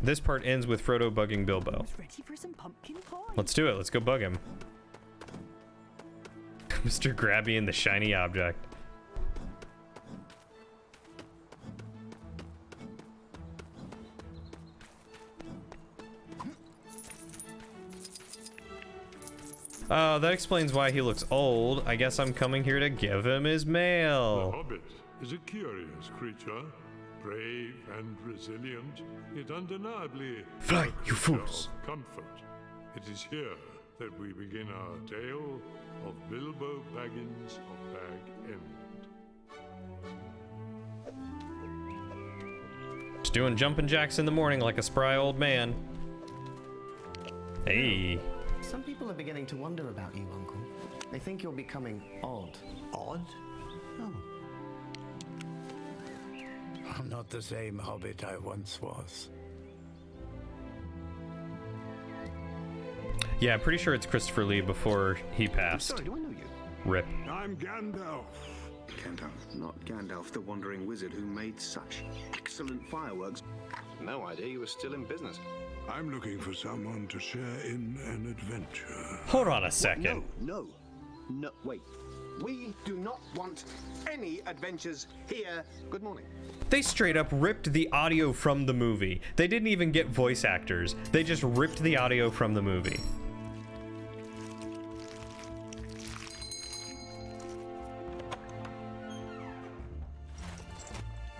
this part ends with Frodo bugging Bilbo. Let's do it, let's go bug him. Mr. Grabby and the shiny object. Oh, that explains why he looks old. I guess I'm coming here to give him his mail. The Hobbit is a curious creature, brave and resilient, yet undeniably Fly, a you creature fools. of comfort. It is here that we begin our tale of Bilbo Baggins of Bag End. Just doing jumping jacks in the morning like a spry old man. Hey. Some people are beginning to wonder about you, Uncle. They think you're becoming odd. Odd? Oh. I'm not the same hobbit I once was. Yeah, I'm pretty sure it's Christopher Lee before he passed. Sorry, do I know you? Rip. I'm Gandalf. Gandalf, not Gandalf the Wandering Wizard who made such excellent fireworks. No idea you were still in business. I'm looking for someone to share in an adventure. Hold on a second. No, wait. We do not want any adventures here. Good morning. They straight up ripped the audio from the movie. They didn't even get voice actors. They just ripped the audio from the movie.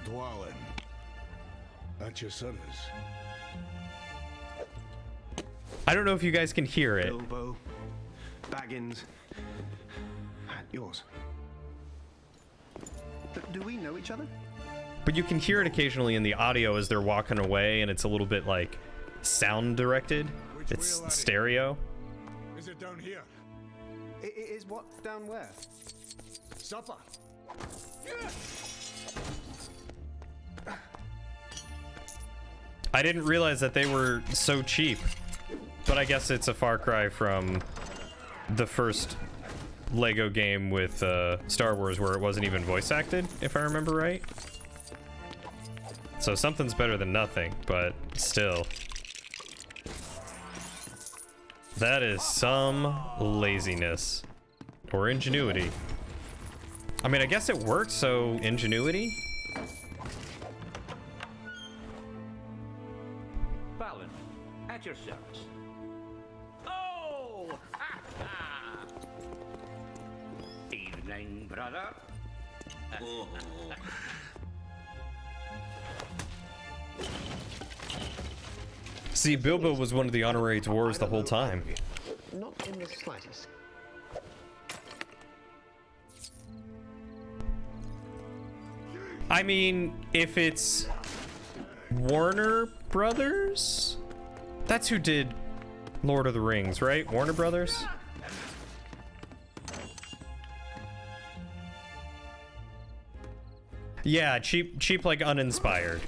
Dwalin, at your service. I don't know if you guys can hear it. Bilbo, Baggins, at yours. Do we know each other? But you can hear it occasionally in the audio as they're walking away, and it's a little bit like sound directed. It's stereo. Is it down here? Is what down where? Supper. I didn't realize that they were so cheap, but I guess it's a far cry from the first Lego game with Star Wars where it wasn't even voice acted, if I remember right. So something's better than nothing, but still. That is some laziness. Or ingenuity. I mean, I guess it worked, so ingenuity? Balin, at your service. Oh! Ha, ha. Evening, brother. See, Bilbo was one of the honorary dwarves the whole time. Not in the slightest. I mean, if it's Warner Brothers? That's who did Lord of the Rings, right? Warner Brothers? Yeah, cheap like uninspired.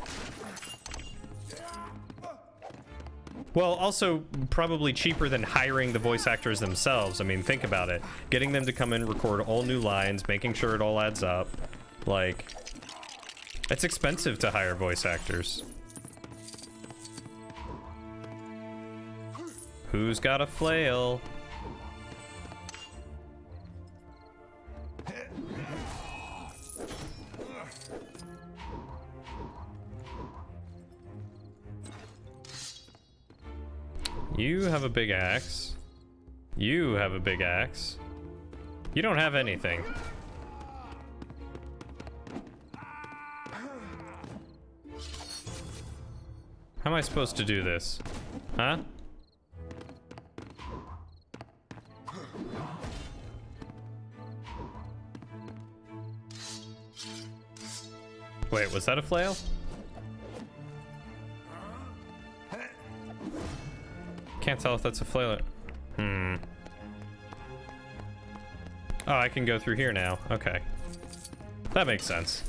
Well, also probably cheaper than hiring the voice actors themselves. I mean, think about it. Getting them to come in, record all new lines, making sure it all adds up. Like, it's expensive to hire voice actors. Who's got a flail? You have a big axe. You have a big axe. You don't have anything. How am I supposed to do this? Huh? Wait, was that a flail? Can't tell if that's a flail. Oh, I can go through here now. Okay. That makes sense.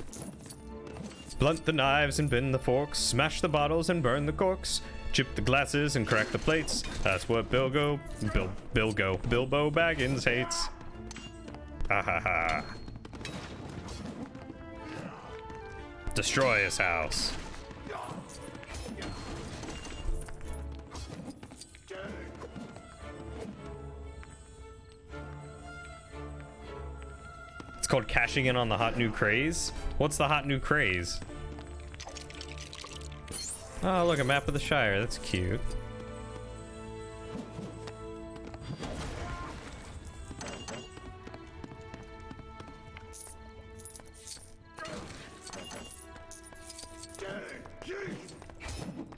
Blunt the knives and bend the forks, smash the bottles and burn the corks, chip the glasses and crack the plates. That's what Bilbo Baggins hates. Ha ha ha. Destroy his house. It's called cashing in on the hot new craze. What's the hot new craze? Oh, look, a map of the Shire. That's cute.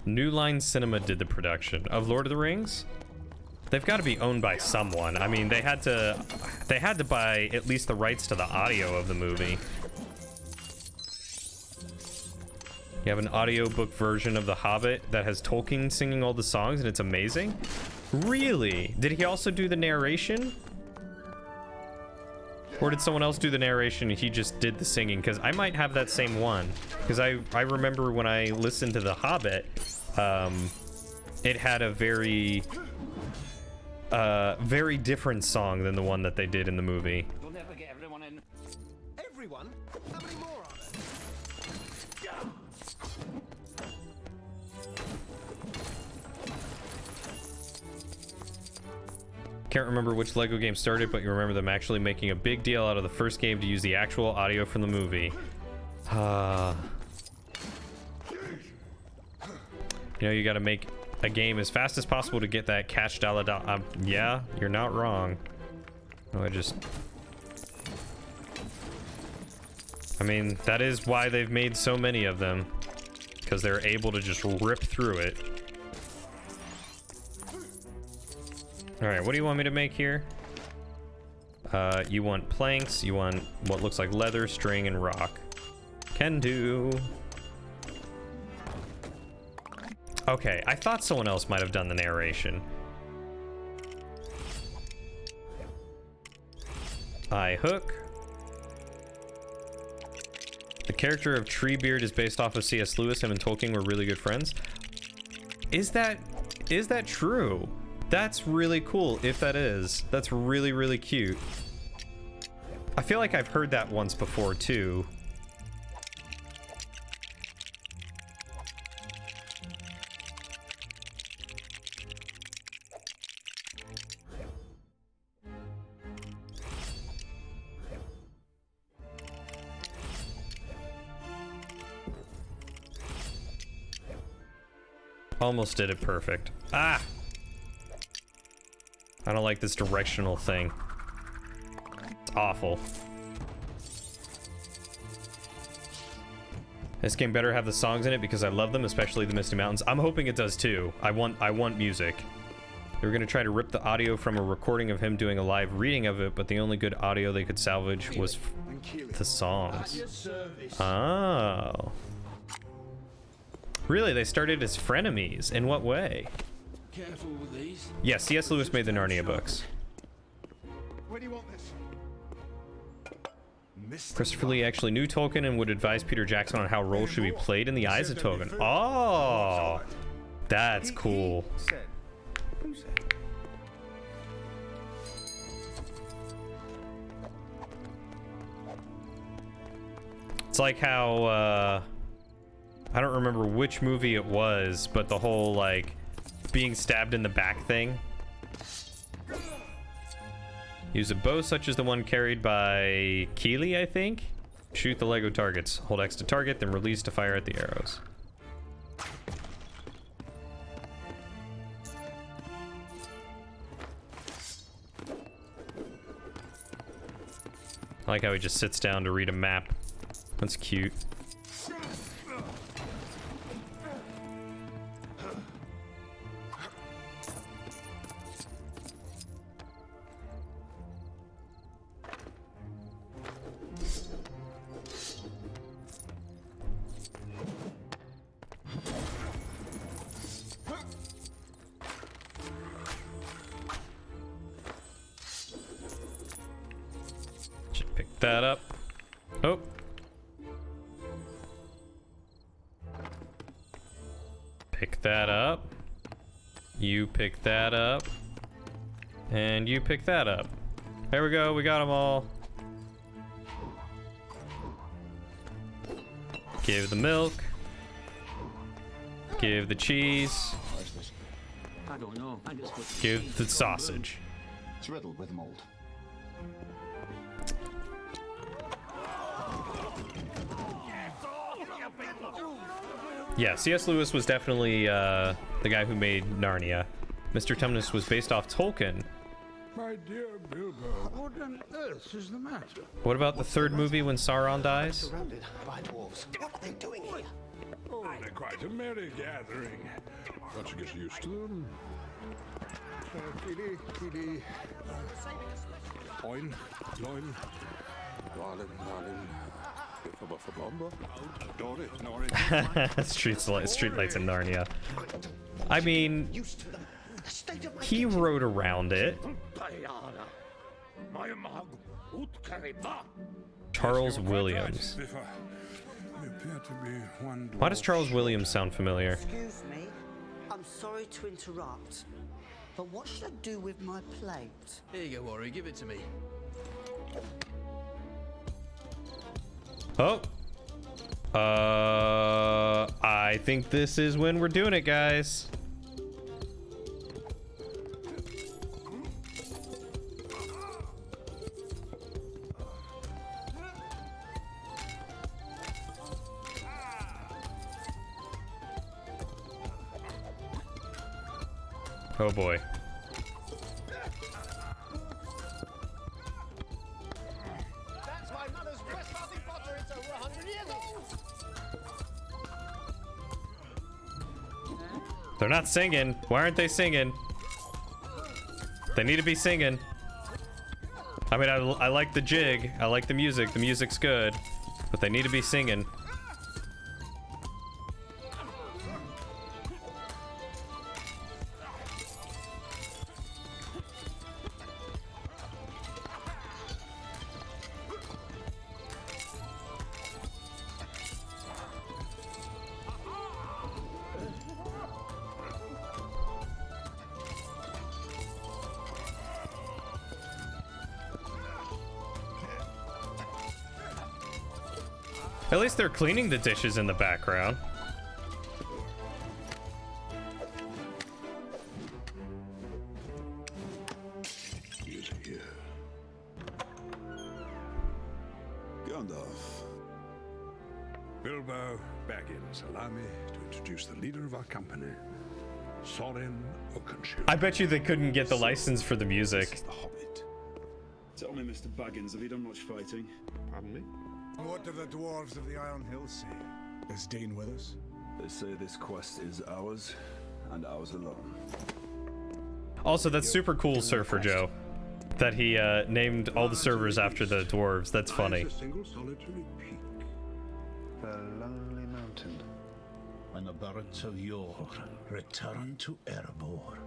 New Line Cinema did the production of Lord of the Rings. They've got to be owned by someone. I mean, they had to buy at least the rights to the audio of the movie. You have an audiobook version of The Hobbit that has Tolkien singing all the songs, and it's amazing. Really? Did he also do the narration? Or did someone else do the narration and he just did the singing? Because I might have that same one. Because I remember when I listened to The Hobbit, it had a very different song than the one that they did in the movie. We'll never get everyone in. Everyone? How many more are there? Can't remember which Lego game started, but you remember them actually making a big deal out of the first game to use the actual audio from the movie. You know, you gotta make a game as fast as possible to get that catch dollar. Yeah, you're not wrong. No, I mean, that is why they've made so many of them. Because they're able to just rip through it. Alright, what do you want me to make here? You want planks, you want what looks like leather, string, and rock. Can do. Okay, I thought someone else might have done the narration. I hook. The character of Treebeard is based off of C.S. Lewis. Him and Tolkien were really good friends. Is that true? That's really cool, if that is. That's really, really cute. I feel like I've heard that once before, too. Almost did it perfect. Ah! I don't like this directional thing. It's awful. This game better have the songs in it because I love them, especially the Misty Mountains. I'm hoping it does too. I want music. They were gonna try to rip the audio from a recording of him doing a live reading of it, but the only good audio they could salvage was the songs. Oh. Really? They started as frenemies? In what way? Careful with these. Yeah, C.S. Lewis made the Narnia books. Where do you want this? Christopher Lee actually knew Tolkien and would advise Peter Jackson on how roles should be played in the eyes of Tolkien. Oh! That's cool. Who said? It's like how, I don't remember which movie it was, but the whole, like, being stabbed in the back thing. Use a bow such as the one carried by Keeley, I think. Shoot the Lego targets. Hold X to target, then release to fire at the arrows. I like how he just sits down to read a map. That's cute. Should pick that up. Oh. Pick that up. You pick that up. And you pick that up. There we go, we got them all. Give the milk. Give the cheese. I don't know. I just put Give the sausage. It's riddled with mold. Yeah, C.S. Lewis was definitely the guy who made Narnia. Mr. Tumnus was based off Tolkien. My dear Bilbo, what on earth is the matter? What about the third movie when Sauron dies? Surrounded by dwarves. What are they doing here? Oh, they're quite a merry gathering. Once you get used to them. Kitty. Oin, loin, darling. Street lights in Narnia. I mean, he rode around it. Charles Williams. Why does Charles Williams sound familiar? Excuse me, I'm sorry to interrupt, but what should I do with my plate? Here you go, Warry, give it to me. Oh. I think this is when we're doing it, guys. Oh boy. That's my mother's West butter. It's over 100 years old. They're not singing. Why aren't they singing? They need to be singing. I mean, I like the jig. I like the music. The music's good. But they need to be singing. At least they're cleaning the dishes in the background. Is here. Gandalf. Bilbo Baggins, allow me to introduce the leader of our company, Sorin Oakenshield. I bet you they couldn't get the license for the music. This is the Hobbit. Tell me, Mr. Baggins, have you done much fighting? Pardon me? What do the dwarves of the Iron Hills say? Is Dean with us? They say this quest is ours, and ours alone. Also, that's super cool, Surfer Joe, that he named all the servers after the dwarves. That's funny. A single solitary peak. The lonely mountain. When the barons of yore return to Erebor,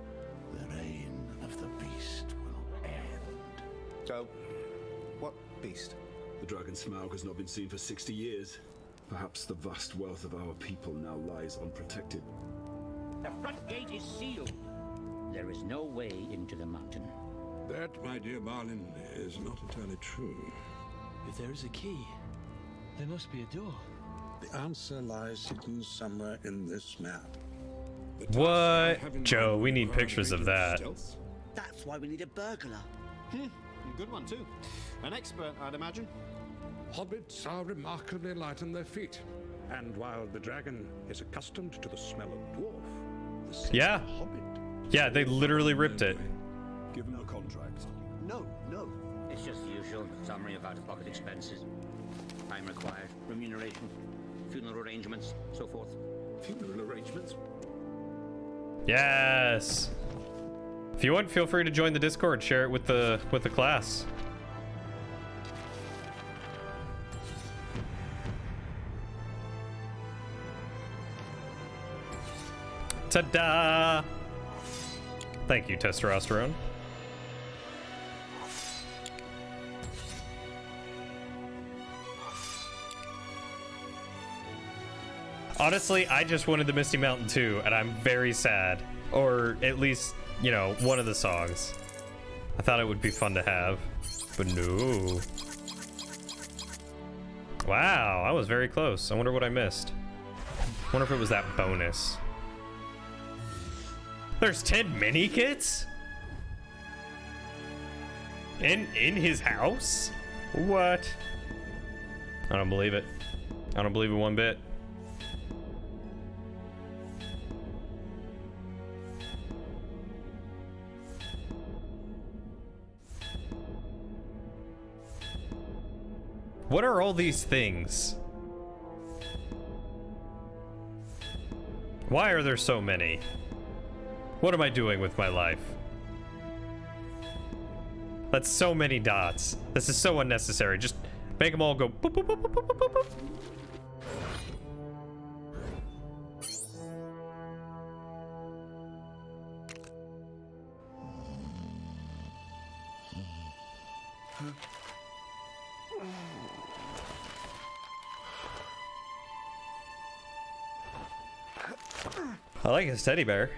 the reign of the beast will end. So, what beast? The dragon Smaug has not been seen for 60 years. Perhaps the vast wealth of our people now lies unprotected. The front gate is sealed. There is no way into the mountain. That, my dear Balin, is not entirely true. If there is a key, there must be a door. The answer lies hidden somewhere in this map. What? Joe, we need pictures of that. That's why we need a burglar. Good one, too. An expert, I'd imagine. Hobbits are remarkably light on their feet. And while the dragon is accustomed to the smell of dwarf, the scent Yeah. of hobbit. Yeah, they literally ripped it. Give him a contract. No, no. It's just the usual summary of out-of-pocket expenses. Time required, remuneration, funeral arrangements, so forth. Funeral arrangements? Yes. If you want, feel free to join the Discord. Share it with the class. Ta-da! Thank you, testosterone. Honestly, I just wanted the Misty Mountain too, and I'm very sad. Or at least, you know, one of the songs. I thought it would be fun to have, but no. Wow, I was very close. I wonder what I missed. I wonder if it was that bonus. There's 10 mini kits? In his house? What? I don't believe it. I don't believe it one bit. What are all these things? Why are there so many? What am I doing with my life? That's so many dots. This is so unnecessary. Just make them all go boop, boop, boop, boop, boop, boop, boop. I like his teddy bear.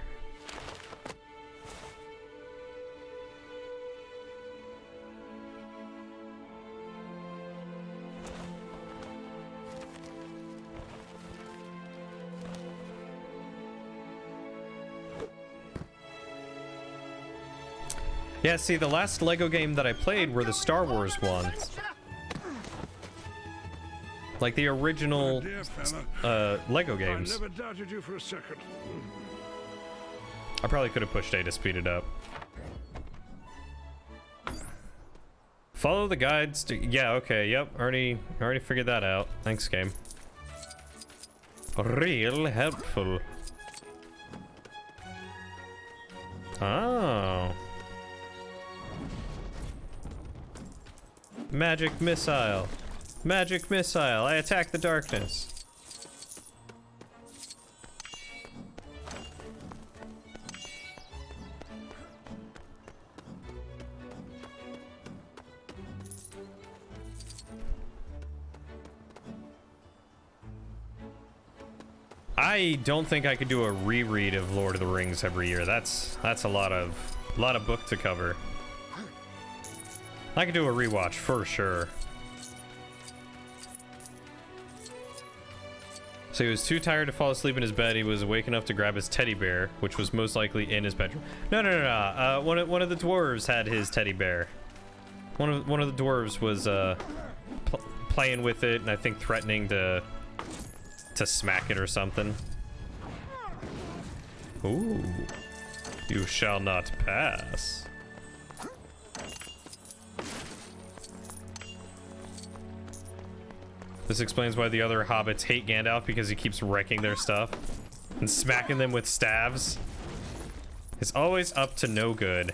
Yeah, see, the last Lego game that I played were the Star Wars ones. Like the original Lego games. I never doubted you for a second. I probably could have pushed A to speed it up. Follow the guides to... Yeah, okay, yep. Already figured that out. Thanks, game. Real helpful. Oh. Magic missile. Magic missile. I attack the darkness. I don't think I could do a reread of Lord of the Rings every year. That's a lot of book to cover. I could do a rewatch for sure. So he was too tired to fall asleep in his bed. He was awake enough to grab his teddy bear, which was most likely in his bedroom. No. One of the dwarves had his teddy bear. One of the dwarves was playing with it, and I think threatening to smack it or something. Ooh. You shall not pass. This explains why the other hobbits hate Gandalf, because he keeps wrecking their stuff and smacking them with staves. It's always up to no good.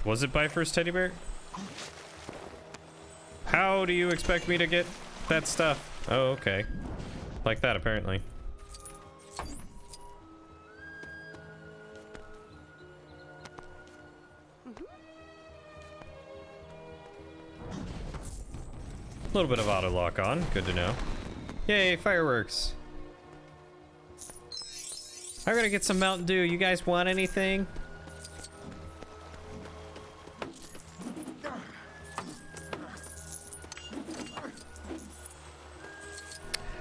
Was it Bifrost teddy bear? How do you expect me to get that stuff? Oh, okay. Like that, apparently. A little bit of auto lock on. Good to know. Yay, fireworks. I'm gonna get some Mountain Dew. You guys want anything?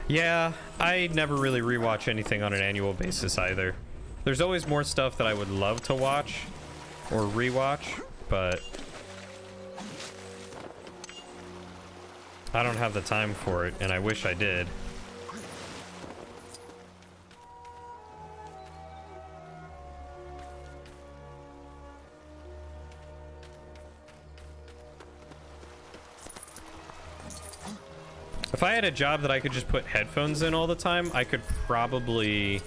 Yeah, I never really rewatch anything on an annual basis either. There's always more stuff that I would love to watch or rewatch, but I don't have the time for it, and I wish I did. If I had a job that I could just put headphones in all the time, I could probably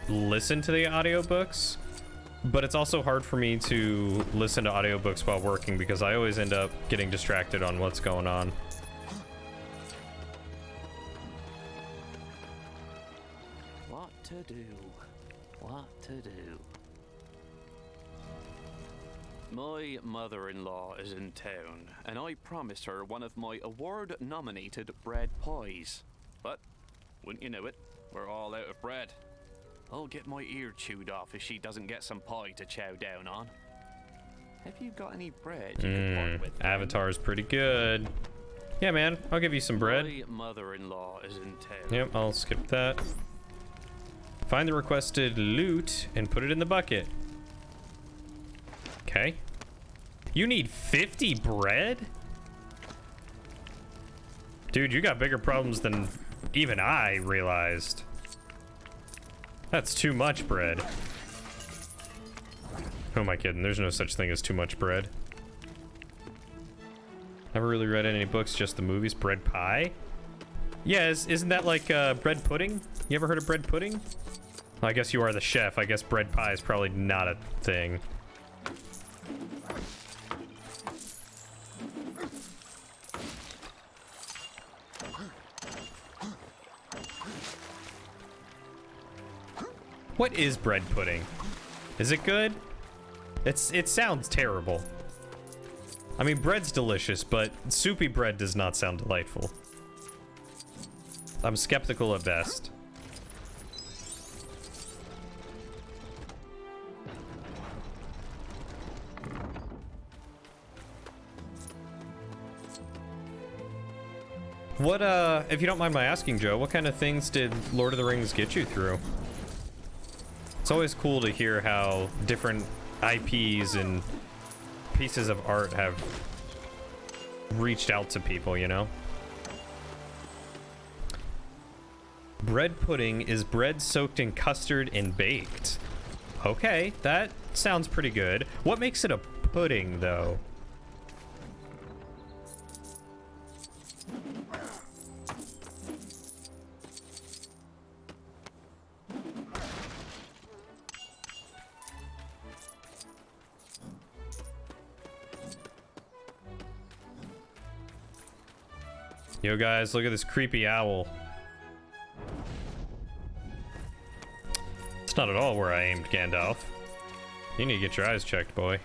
listen to the audiobooks, but it's also hard for me to listen to audiobooks while working because I always end up getting distracted on what's going on. What to do? What to do? My mother-in-law is in town, and I promised her one of my award-nominated bread pies. But, wouldn't you know it, we're all out of bread. I'll get my ear chewed off if she doesn't get some pie to chow down on. Have you got any bread you could part with? Avatar's pretty good. Yeah, man, I'll give you some bread. My mother-in-law is in town. Yep, I'll skip that. Find the requested loot and put it in the bucket. Okay. You need 50 bread? Dude, you got bigger problems than even I realized. That's too much bread. Who am I kidding? There's no such thing as too much bread. Never really read any books, just the movies. Bread pie? Yeah, isn't that like bread pudding? You ever heard of bread pudding? Well, I guess you are the chef. I guess bread pie is probably not a thing. What is bread pudding? Is it good? It sounds terrible. I mean, bread's delicious, but soupy bread does not sound delightful. I'm skeptical at best. What, if you don't mind my asking, Joe, what kind of things did Lord of the Rings get you through? It's always cool to hear how different IPs and pieces of art have reached out to people, you know? Bread pudding is bread soaked in custard and baked. Okay, that sounds pretty good. What makes it a pudding, though? Yo guys, look at this creepy owl. It's not at all where I aimed, Gandalf. You need to get your eyes checked, boy.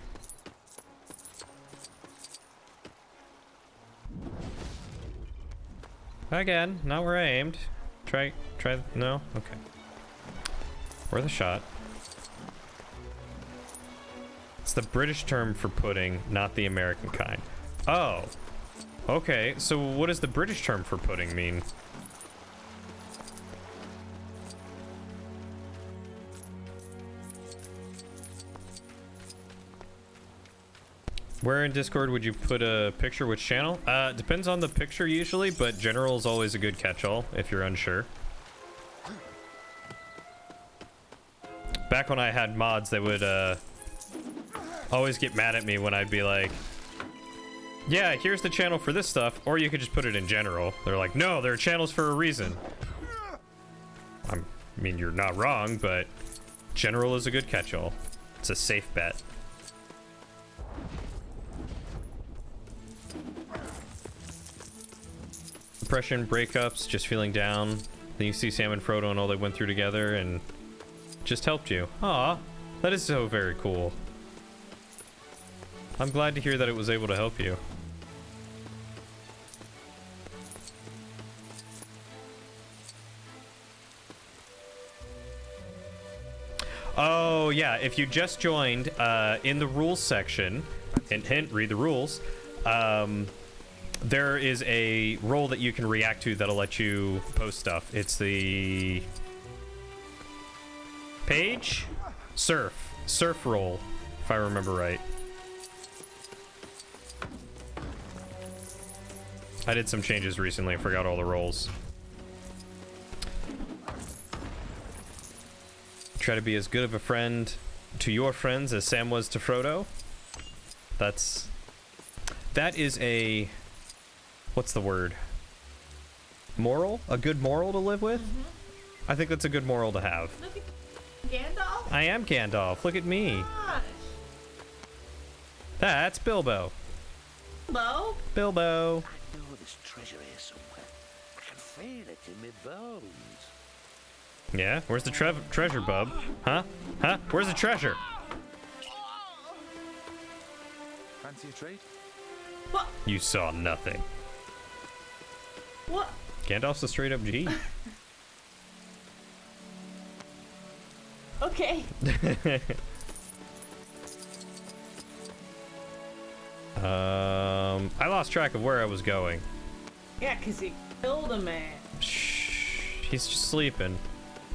Again, not where I aimed. Try, no? Okay. Worth a shot. It's the British term for pudding, not the American kind. Oh. Okay, so what does the British term for pudding mean? Where in Discord would you put a picture? Which channel? Depends on the picture usually, but general is always a good catch-all if you're unsure. Back when I had mods, they would always get mad at me when I'd be like, yeah, here's the channel for this stuff, or you could just put it in general. They're like, no, there are channels for a reason. I mean, you're not wrong, but general is a good catch-all. It's a safe bet. Depression, breakups, just feeling down. Then you see Sam and Frodo and all they went through together and just helped you. Aw, that is so very cool. I'm glad to hear that it was able to help you. Oh, yeah, if you just joined, in the rules section, hint, hint, read the rules, there is a role that you can react to that'll let you post stuff. It's the... page? Surf role, if I remember right. I did some changes recently, I forgot all the roles. Try to be as good of a friend to your friends as Sam was to Frodo. That is a, what's the word? Moral? A good moral to live with? I think that's a good moral to have. Look at Gandalf. I am Gandalf. Look at me. Gosh. That's Bilbo. Bilbo? Bilbo. I know this treasure here somewhere. I can feel it in my bones. Yeah, where's the treasure, bub? Huh? Huh? Where's the treasure? Fancy a trade? What? You saw nothing. What? Gandalf's a straight up G. Okay. I lost track of where I was going. Yeah, 'cause he killed a man. Shh, he's just sleeping.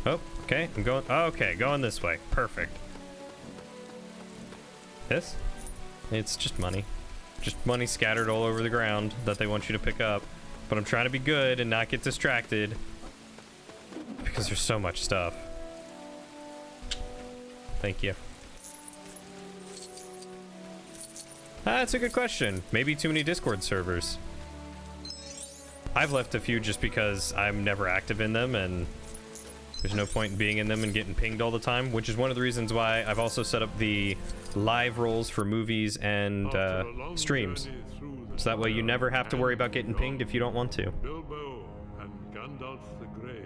Oh, okay, I'm going, okay, going this way. Perfect. This? It's just money. Just money scattered all over the ground that they want you to pick up. But I'm trying to be good and not get distracted because there's so much stuff. Thank you. That's a good question. Maybe too many Discord servers. I've left a few just because I'm never active in them and there's no point in being in them and getting pinged all the time, which is one of the reasons why I've also set up the live roles for movies and streams. So that way you never have to worry about getting pinged if you don't want to. Bilbo and Gandalf the Grey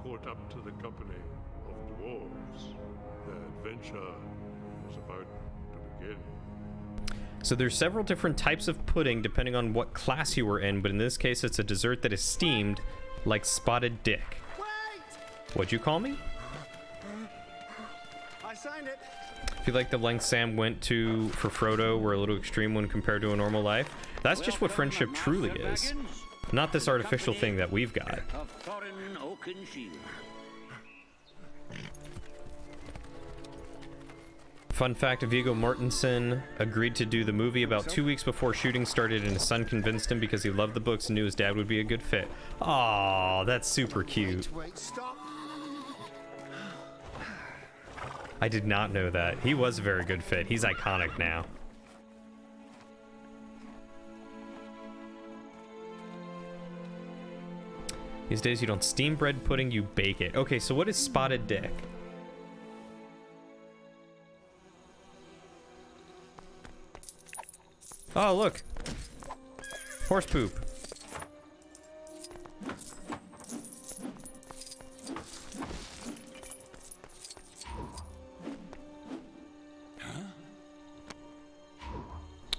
caught up to the company of dwarves. Their adventure is about to begin. So there's several different types of pudding depending on what class you were in, but in this case it's a dessert that is steamed like spotted dick. What'd you call me? I signed it. I feel like the lengths Sam went to for Frodo were a little extreme when compared to a normal life. That's just what friendship truly is. Not this artificial thing that we've got. Fun fact, Viggo Mortensen agreed to do the movie about 2 weeks before shooting started, and his son convinced him because he loved the books and knew his dad would be a good fit. Aw, that's super cute. Wait, stop. I did not know that. He was a very good fit. He's iconic now. These days you don't steam bread pudding, you bake it. Okay, so what is spotted dick? Oh, look. Horse poop.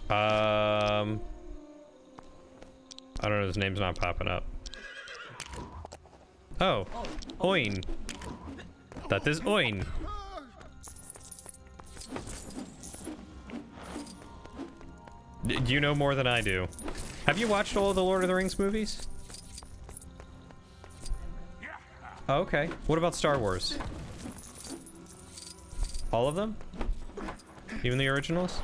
I don't know, his name's not popping up. Oh, Oin. That is Oin. You know more than I do. Have you watched all of the Lord of the Rings movies? Oh, okay. What about Star Wars? All of them? Even the originals?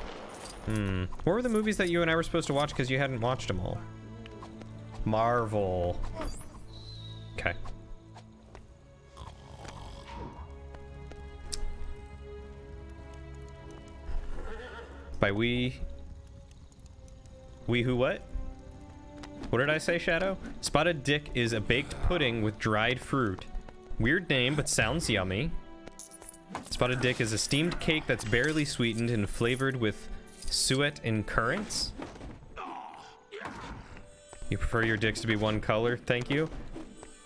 What were the movies that you and I were supposed to watch because you hadn't watched them all? Marvel. Okay. By we who what? What did I say, Shadow? Spotted dick is a baked pudding with dried fruit. Weird name, but sounds yummy. Spotted dick is a steamed cake that's barely sweetened and flavored with suet and currants. You prefer your dicks to be one color? Thank you.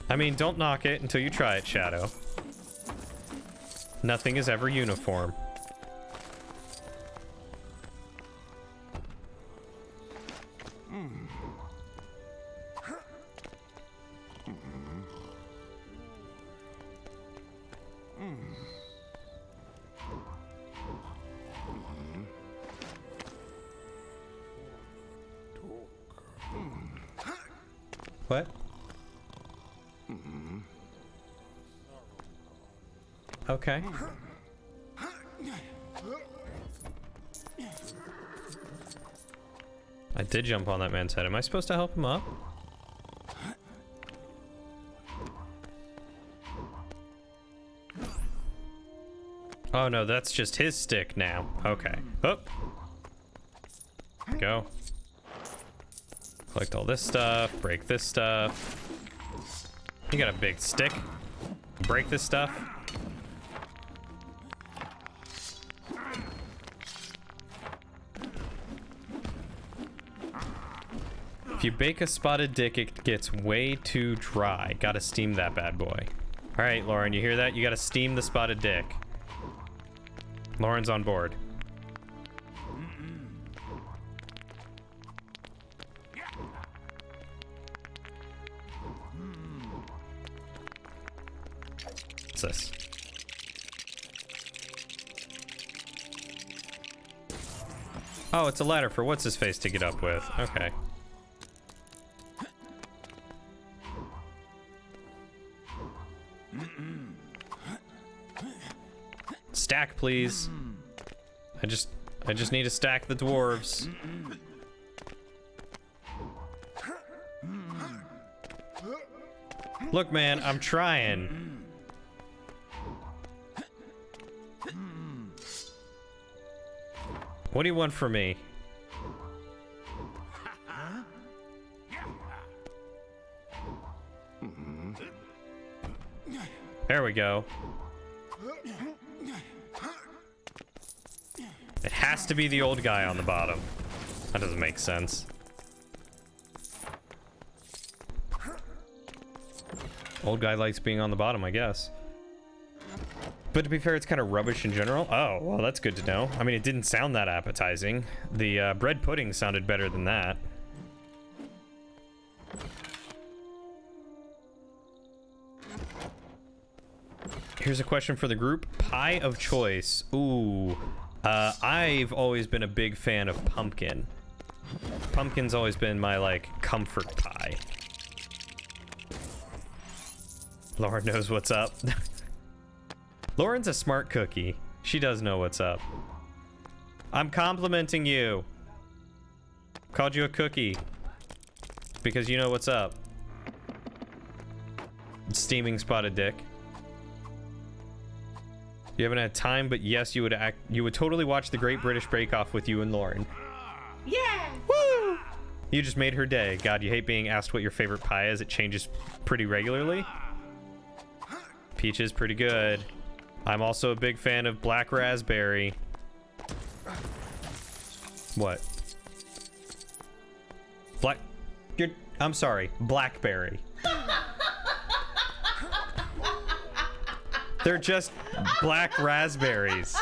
I mean, don't knock it until you try it, Shadow. Nothing is ever uniform. What? Okay. I did jump on that man's head. Am I supposed to help him up? Oh no, that's just his stick now. Okay. Up. Go. Collect all this stuff, break this stuff. You got a big stick. Break this stuff. If you bake a spotted dick, it gets way too dry. Gotta steam that bad boy. All right, Lauren, you hear that? You gotta steam the spotted dick. Lauren's on board. What's this? Oh, it's a ladder for what's-his-face to get up with. Okay. Stack, please. I just need to stack the dwarves. Look, man, I'm trying. What do you want from me? There we go. It has to be the old guy on the bottom. That doesn't make sense. Old guy likes being on the bottom, I guess. But to be fair, it's kind of rubbish in general. Oh, well, that's good to know. I mean, it didn't sound that appetizing. The bread pudding sounded better than that. Here's a question for the group. Pie of choice. Ooh. I've always been a big fan of pumpkin. Pumpkin's always been my, like, comfort pie. Lauren knows what's up. Lauren's a smart cookie. She does know what's up. I'm complimenting you. Called you a cookie. Because you know what's up. Steaming spotted dick. You haven't had time, but yes, you would totally watch the Great British Bake Off with you and Lauren. Yeah! Woo! You just made her day. God, you hate being asked what your favorite pie is. It changes pretty regularly. Peach is pretty good. I'm also a big fan of black raspberry. What? I'm sorry, blackberry. They're just black raspberries.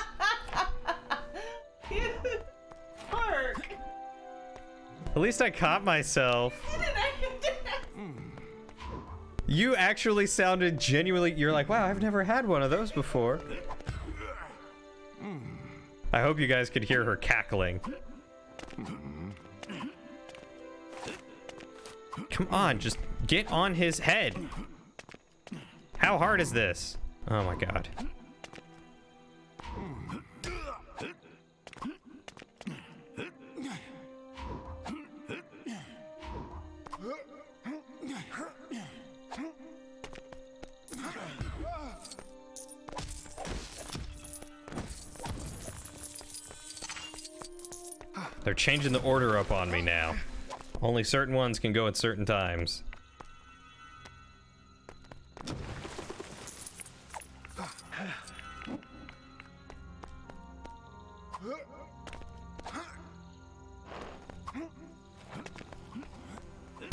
Mark. At least I caught myself. You actually sounded genuinely, you're like, wow, I've never had one of those before. I hope you guys could hear her cackling. Come on, just get on his head. How hard is this? Oh my god. They're changing the order up on me now. Only certain ones can go at certain times.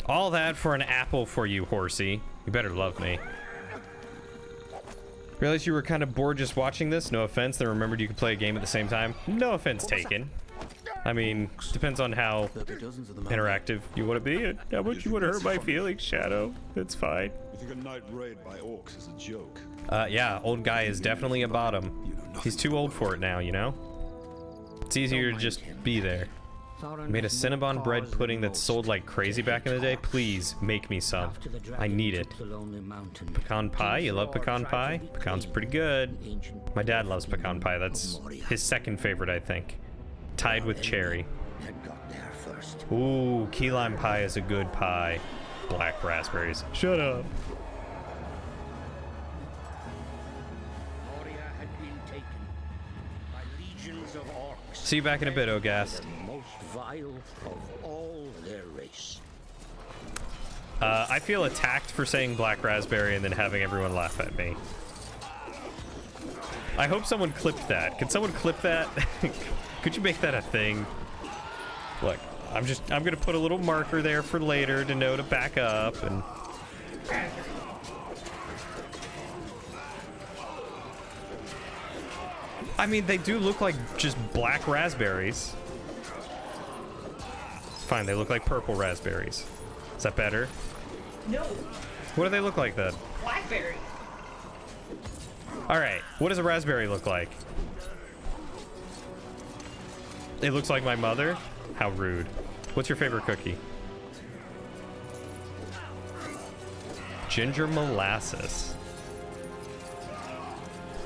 All that for an apple for you, horsey. You better love me. Realized you were kind of bored just watching this? No offense, then remembered you could play a game at the same time? No offense taken. I mean, depends on how interactive you want to be and how much you want to hurt my feelings, Shadow. It's fine. You think a night raid by orcs is a joke? Yeah, old guy is definitely a bottom. He's too old for it now, you know? It's easier to just be there. Made a Cinnabon bread pudding that sold like crazy back in the day. Please make me some. I need it. Pecan pie? You love pecan pie? Pecan's pretty good. My dad loves pecan pie. That's his second favorite, I think. Tied with cherry. Ooh, key lime pie is a good pie. Black raspberries. Shut up. See you back in a bit, Ogast. I feel attacked for saying black raspberry and then having everyone laugh at me. I hope someone clipped that. Can someone clip that? Could you make that a thing? Look, I'm gonna put a little marker there for later to know to back up and... I mean, they do look like just black raspberries. Fine, they look like purple raspberries. Is that better? No. What do they look like then? Blackberry. Alright, what does a raspberry look like? It looks like my mother? How rude. What's your favorite cookie? Ginger molasses.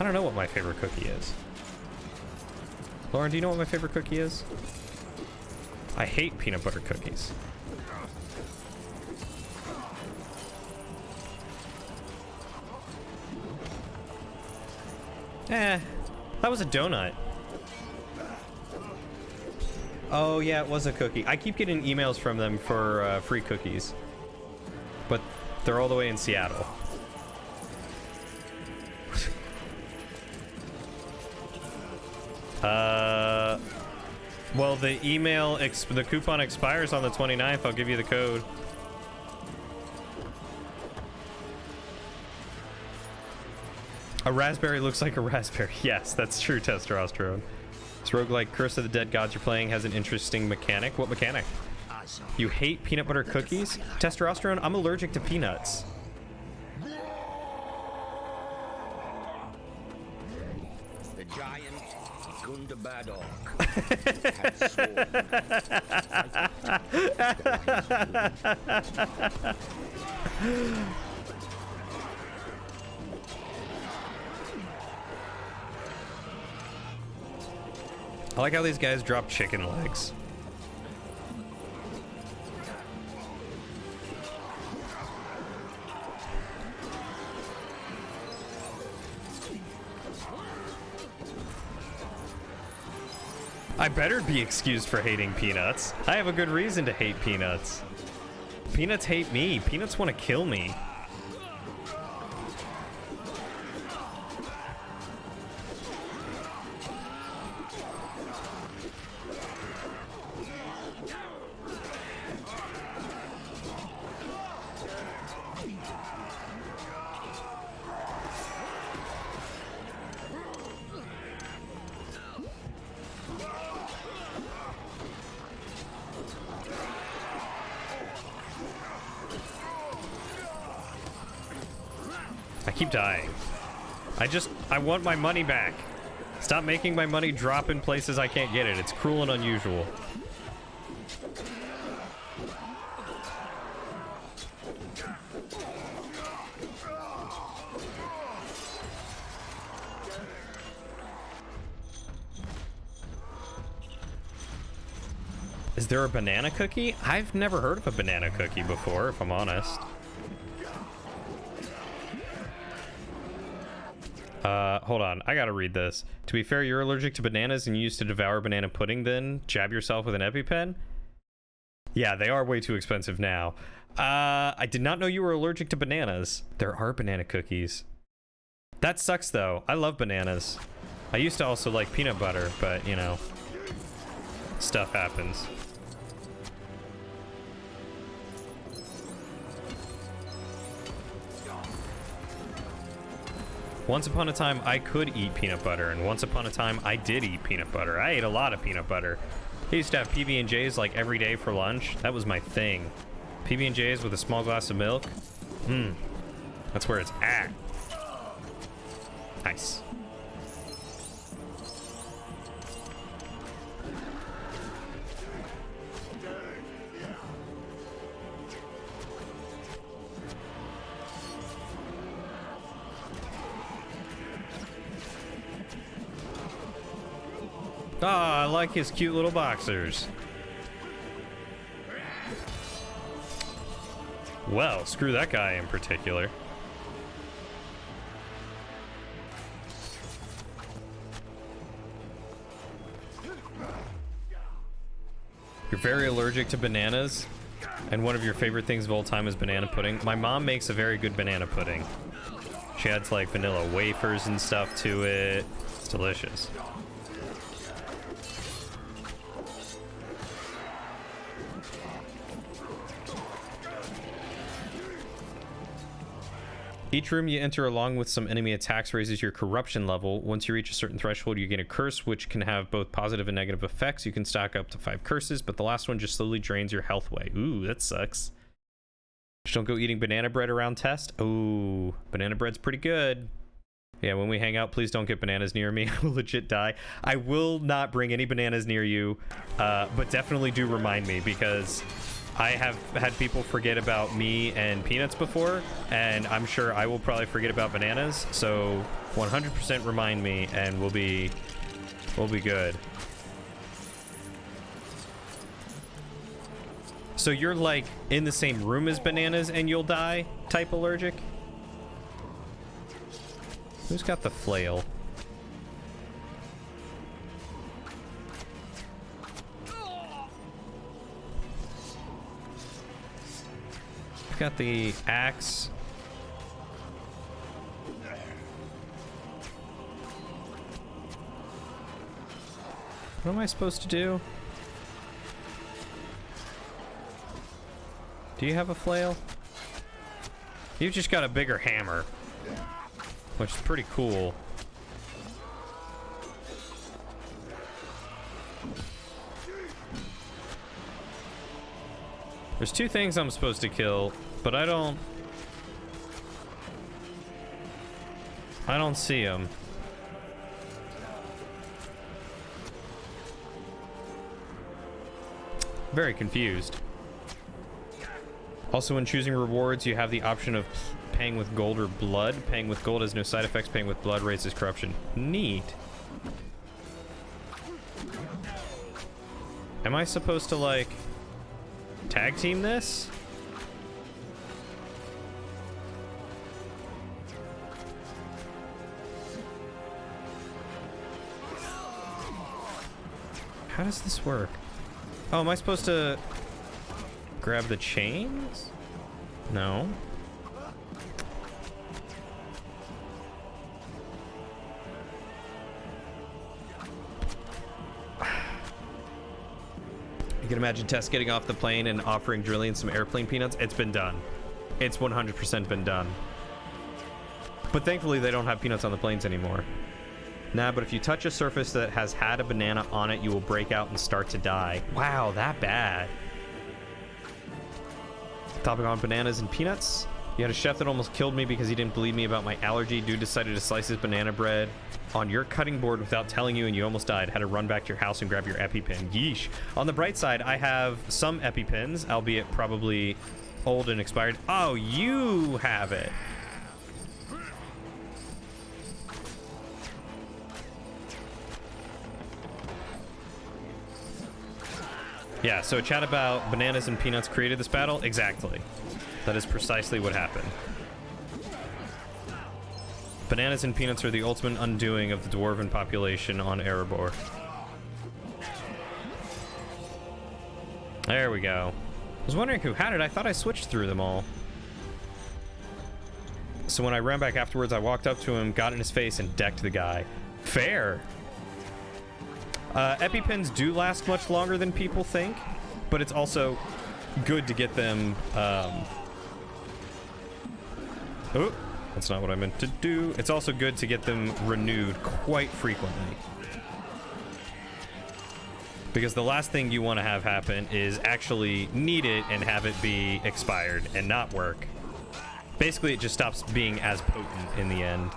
I don't know what my favorite cookie is. Lauren, do you know what my favorite cookie is? I hate peanut butter cookies. That was a donut. Oh yeah, it was a cookie. I keep getting emails from them for free cookies. But they're all the way in Seattle. Well, the the coupon expires on the 29th. I'll give you the code. A raspberry looks like a raspberry. Yes, that's true, Testosterone. This roguelike Curse of the Dead Gods you're playing has an interesting mechanic. What mechanic? You hate peanut butter cookies? Testosterone, I'm allergic to peanuts. The giant Gundabad I like how these guys drop chicken legs. I better be excused for hating Peanuts. I have a good reason to hate Peanuts. Peanuts hate me. Peanuts want to kill me. I keep dying. I want my money back. Stop making my money drop in places I can't get it. It's cruel and unusual. Is there a banana cookie? I've never heard of a banana cookie before, if I'm honest. Hold on. I gotta read this. To be fair, you're allergic to bananas and you used to devour banana pudding then? Jab yourself with an EpiPen? Yeah, they are way too expensive now. I did not know you were allergic to bananas. There are banana cookies. That sucks, though. I love bananas. I used to also like peanut butter, but, you know, stuff happens. Once upon a time, I could eat peanut butter, and once upon a time, I did eat peanut butter. I ate a lot of peanut butter. I used to have PB&Js like every day for lunch. That was my thing. PB&Js with a small glass of milk. That's where it's at. Nice. Ah, I like his cute little boxers. Well, screw that guy in particular. You're very allergic to bananas, and one of your favorite things of all time is banana pudding. My mom makes a very good banana pudding. She adds like vanilla wafers and stuff to it. It's delicious. Each room you enter along with some enemy attacks raises your corruption level. Once you reach a certain threshold, you gain a curse, which can have both positive and negative effects. You can stack up to 5 curses, but the last one just slowly drains your health away. Ooh, that sucks. Just don't go eating banana bread around Test. Ooh, banana bread's pretty good. Yeah, when we hang out, please don't get bananas near me. I will legit die. I will not bring any bananas near you, but definitely do remind me, because I have had people forget about me and peanuts before, and I'm sure I will probably forget about bananas. So 100% remind me, and we'll be good. So you're like in the same room as bananas and you'll die type allergic? Who's got the flail? Got the axe. What am I supposed to do? Do you have a flail? You've just got a bigger hammer, which is pretty cool. There's 2 things I'm supposed to kill, but I don't see them. Very confused. Also, when choosing rewards, you have the option of paying with gold or blood. Paying with gold has no side effects. Paying with blood raises corruption. Neat. Am I supposed to, like, tag team this? How does this work? Oh, am I supposed to grab the chains? No. You can imagine Tess getting off the plane and offering Drillian some airplane peanuts. It's been done. It's 100% been done. But thankfully they don't have peanuts on the planes anymore. Nah, but if you touch a surface that has had a banana on it, you will break out and start to die. Wow, that bad. Topic on bananas and peanuts. You had a chef that almost killed me because he didn't believe me about my allergy. Dude decided to slice his banana bread on your cutting board without telling you, and you almost died. Had to run back to your house and grab your EpiPen. Yeesh. On the bright side, I have some EpiPens, albeit probably old and expired. Oh, you have it. Yeah, so a chat about bananas and peanuts created this battle? Exactly. That is precisely what happened. Bananas and peanuts are the ultimate undoing of the dwarven population on Erebor. There we go. I was wondering who had it. I thought I switched through them all. So when I ran back afterwards, I walked up to him, got in his face, and decked the guy. Fair. EpiPens do last much longer than people think, but it's also good to get them... Oh, that's not what I meant to do. It's also good to get them renewed quite frequently. Because the last thing you want to have happen is actually need it and have it be expired and not work. Basically, it just stops being as potent in the end.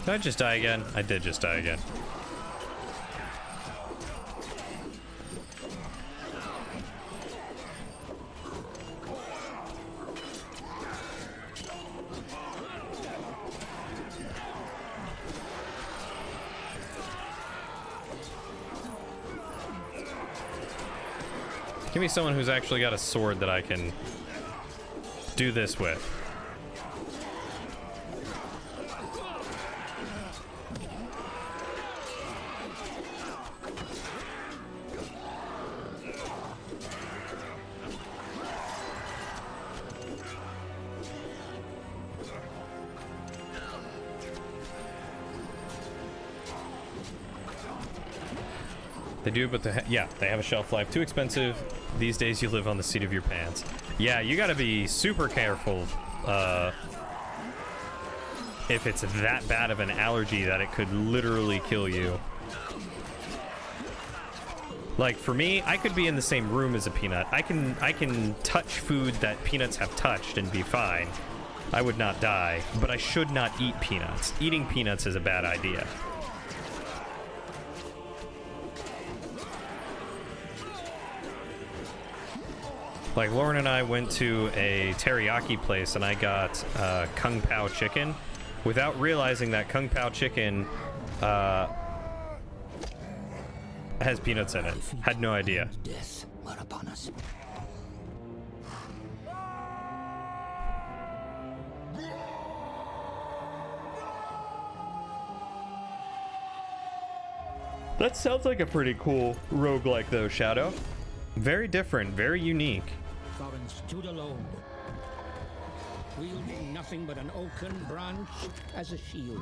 Did I just die again? I did just die again. Give me someone who's actually got a sword that I can do this with. They do, but yeah, they have a shelf life. Too expensive. These days you live on the seat of your pants. Yeah, you gotta be super careful if it's that bad of an allergy that it could literally kill you. Like, for me, I could be in the same room as a peanut. I can touch food that peanuts have touched and be fine. I would not die, but I should not eat peanuts. Eating peanuts is a bad idea. Like, Lauren and I went to a teriyaki place and I got Kung Pao chicken without realizing that Kung Pao chicken has peanuts in it. Had no idea. Death were upon us. That sounds like a pretty cool roguelike though, Shadow. Very different, very unique. Thorin stood alone, wielding nothing but an oaken branch as a shield.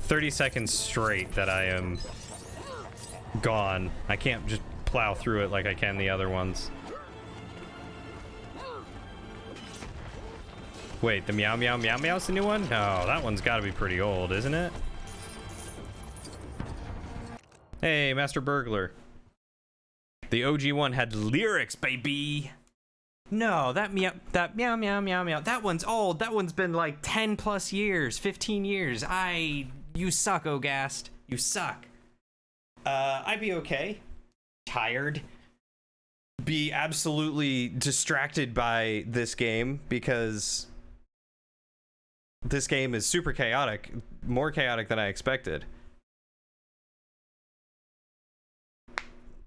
30 seconds straight that I am gone. I can't just plow through it like I can the other ones. Wait, the Meow Meow Meow Meow's the new one? No, that one's gotta be pretty old, isn't it? Hey, Master Burglar. The OG one had lyrics, baby. No, that meow meow meow meow. That one's old. That one's been like 10 plus years, 15 years. You suck, Ogast. You suck. I'd be okay. Tired. Be absolutely distracted by this game because this game is super chaotic, more chaotic than I expected.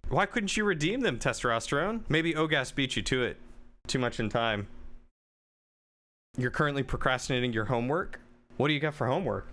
Why couldn't you redeem them, Testosterone? Maybe Ogast beat you to it too much in time. You're currently procrastinating your homework? What do you got for homework?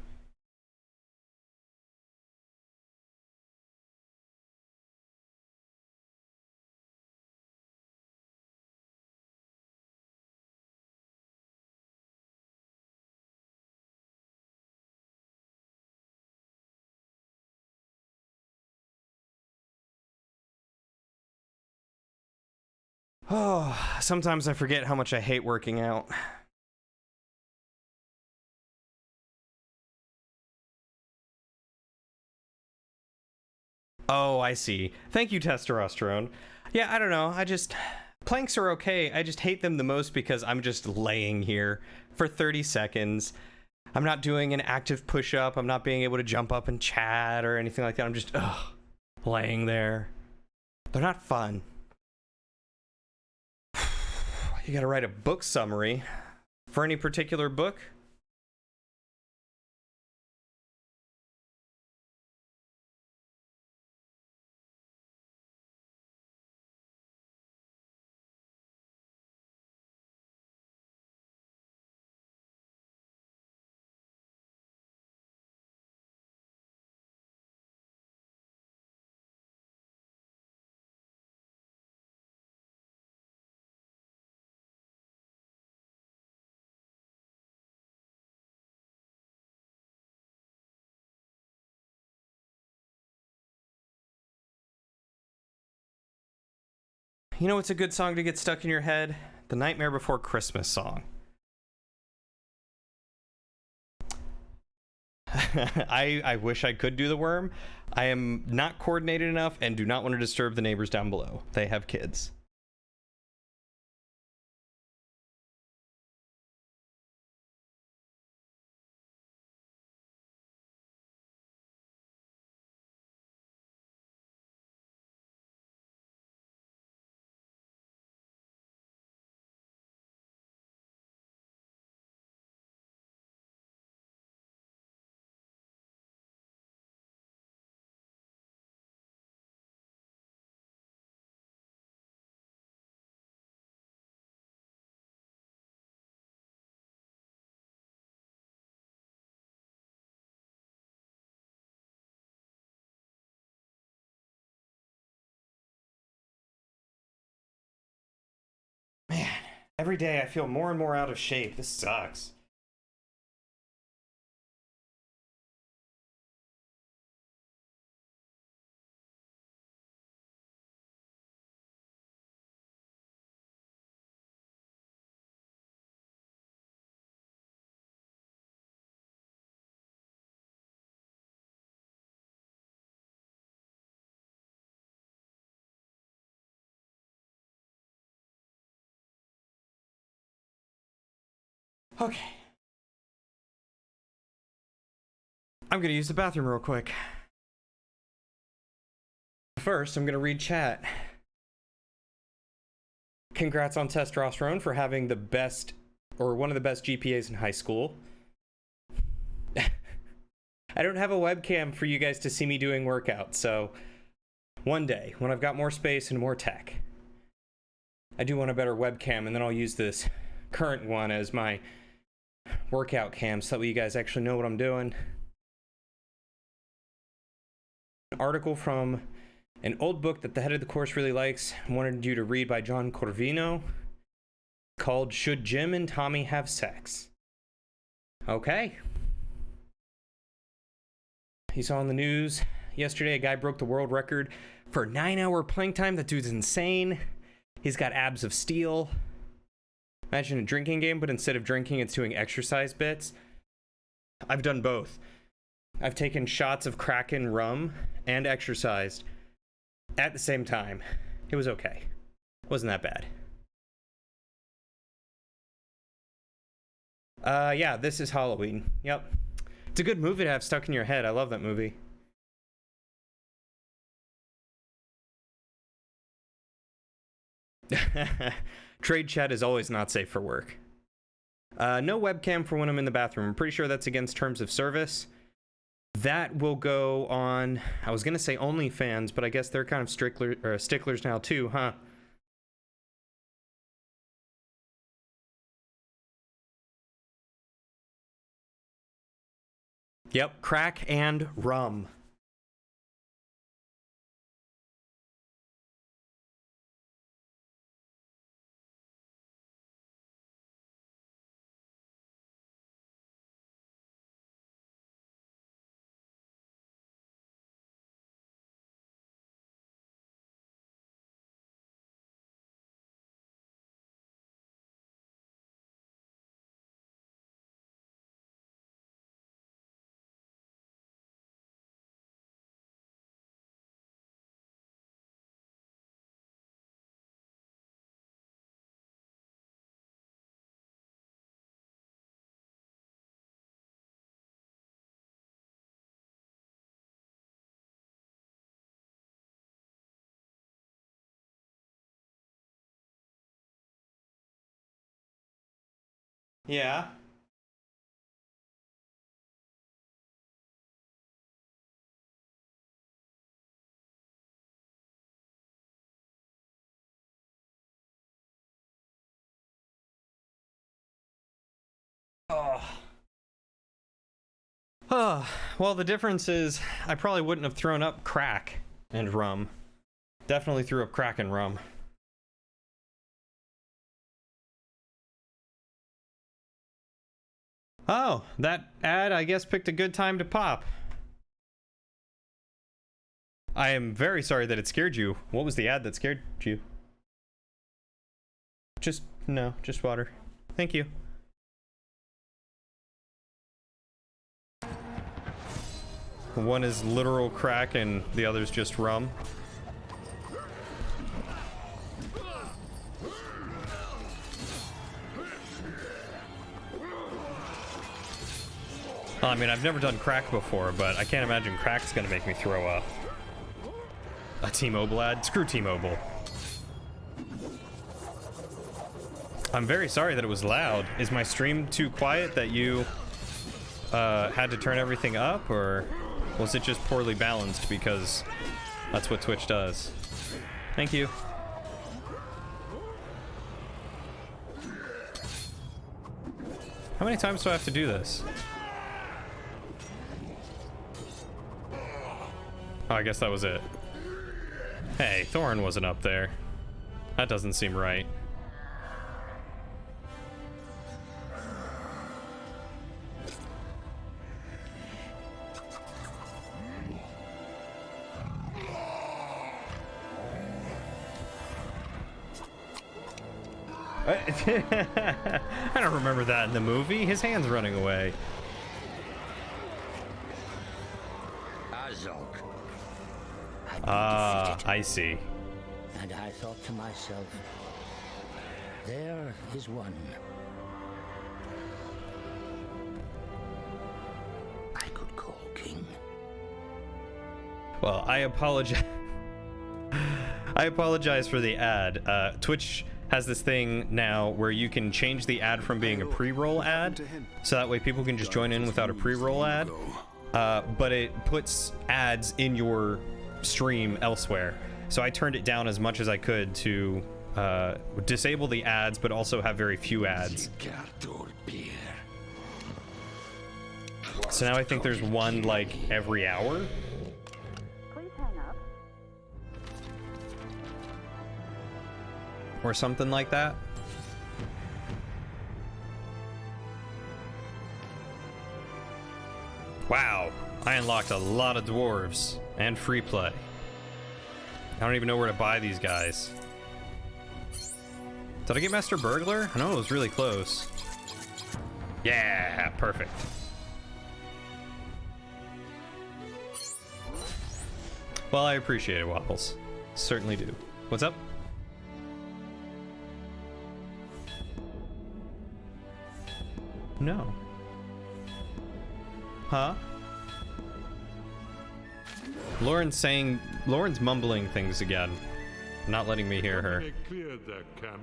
Oh, sometimes I forget how much I hate working out. Oh, I see. Thank you, Testosterone. Yeah, I don't know. Planks are okay. I just hate them the most because I'm just laying here for 30 seconds. I'm not doing an active push-up. I'm not being able to jump up and chat or anything like that. I'm just, laying there. They're not fun. You gotta write a book summary. For any particular book? You know what's a good song to get stuck in your head? The Nightmare Before Christmas song. I wish I could do the worm. I am not coordinated enough and do not want to disturb the neighbors down below. They have kids. Every day I feel more and more out of shape. This sucks. Okay. I'm gonna use the bathroom real quick. First, I'm gonna read chat. Congrats on Testosterone for having the best, or one of the best GPAs in high school. I don't have a webcam for you guys to see me doing workouts, so one day, when I've got more space and more tech, I do want a better webcam, and then I'll use this current one as my workout cam so that way you guys actually know what I'm doing. An article from an old book that the head of the course really likes, wanted you to read, by John Corvino, called Should Jim and Tommy Have Sex? Okay. You saw on the news yesterday a guy broke the world record for 9-hour playing time. That dude's insane. He's got abs of steel. Imagine a drinking game, but instead of drinking, it's doing exercise bits. I've done both. I've taken shots of Kraken rum and exercised at the same time. It was okay. Wasn't that bad. Yeah, this is Halloween. Yep. It's a good movie to have stuck in your head. I love that movie. Trade chat is always not safe for work. No webcam for when I'm in the bathroom. I'm pretty sure that's against terms of service. That will go on, I was going to say OnlyFans, but I guess they're kind of sticklers now too, huh? Yep, crack and rum. Yeah. Oh. Well, the difference is I probably wouldn't have thrown up crack and rum. Definitely threw up crack and rum. Oh, that ad, I guess, picked a good time to pop. I am very sorry that it scared you. What was the ad that scared you? Just water. Thank you. One is literal crack and the other's just rum. I mean, I've never done crack before, but I can't imagine crack's gonna make me throw up. A T-Mobile ad? Screw T-Mobile. I'm very sorry that it was loud. Is my stream too quiet that you had to turn everything up, or was it just poorly balanced because that's what Twitch does? Thank you. How many times do I have to do this? Oh, I guess that was it. Hey, Thorin wasn't up there. That doesn't seem right. I don't remember that in the movie. His hand's running away. Ah, I see. And I thought to myself, there is one I could call king. Well, I apologize. I apologize for the ad. Twitch has this thing now where you can change the ad from being a pre-roll ad, so that way people can just join in without a pre-roll ad. But it puts ads in your stream elsewhere. So I turned it down as much as I could to disable the ads, but also have very few ads. So now I think there's one like every hour. Or something like that. Wow, I unlocked a lot of dwarves and free play. I don't even know where to buy these guys. Did I get Master Burglar? I know it was really close. Yeah, perfect. Well, I appreciate it, Waffles. Certainly do. What's up? No. Huh? Lauren's mumbling things again, not letting me hear her. They cleared their camp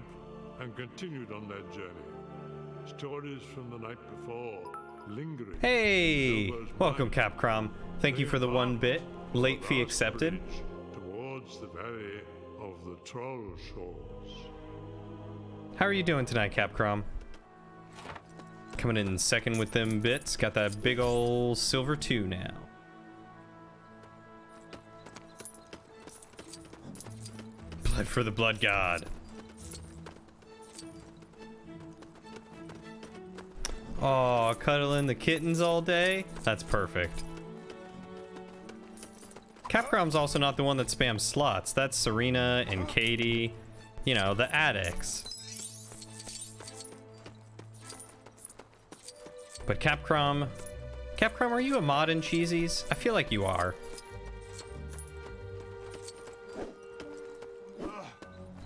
and continued on their journey. Stories from the night before, lingering. Hey! Welcome, Capcom. Thank you for the 1 bit. Late fee accepted. Towards the valley of the Troll Shores. How are you doing tonight, Capcom? Coming in second with them bits. Got that big ol' silver 2 now. Blood for the Blood God. Aw, cuddling the kittens all day? That's perfect. Capcom's also not the one that spams slots. That's Serena and Katie. You know, the addicts. But Capcom, are you a mod in Cheesies? I feel like you are.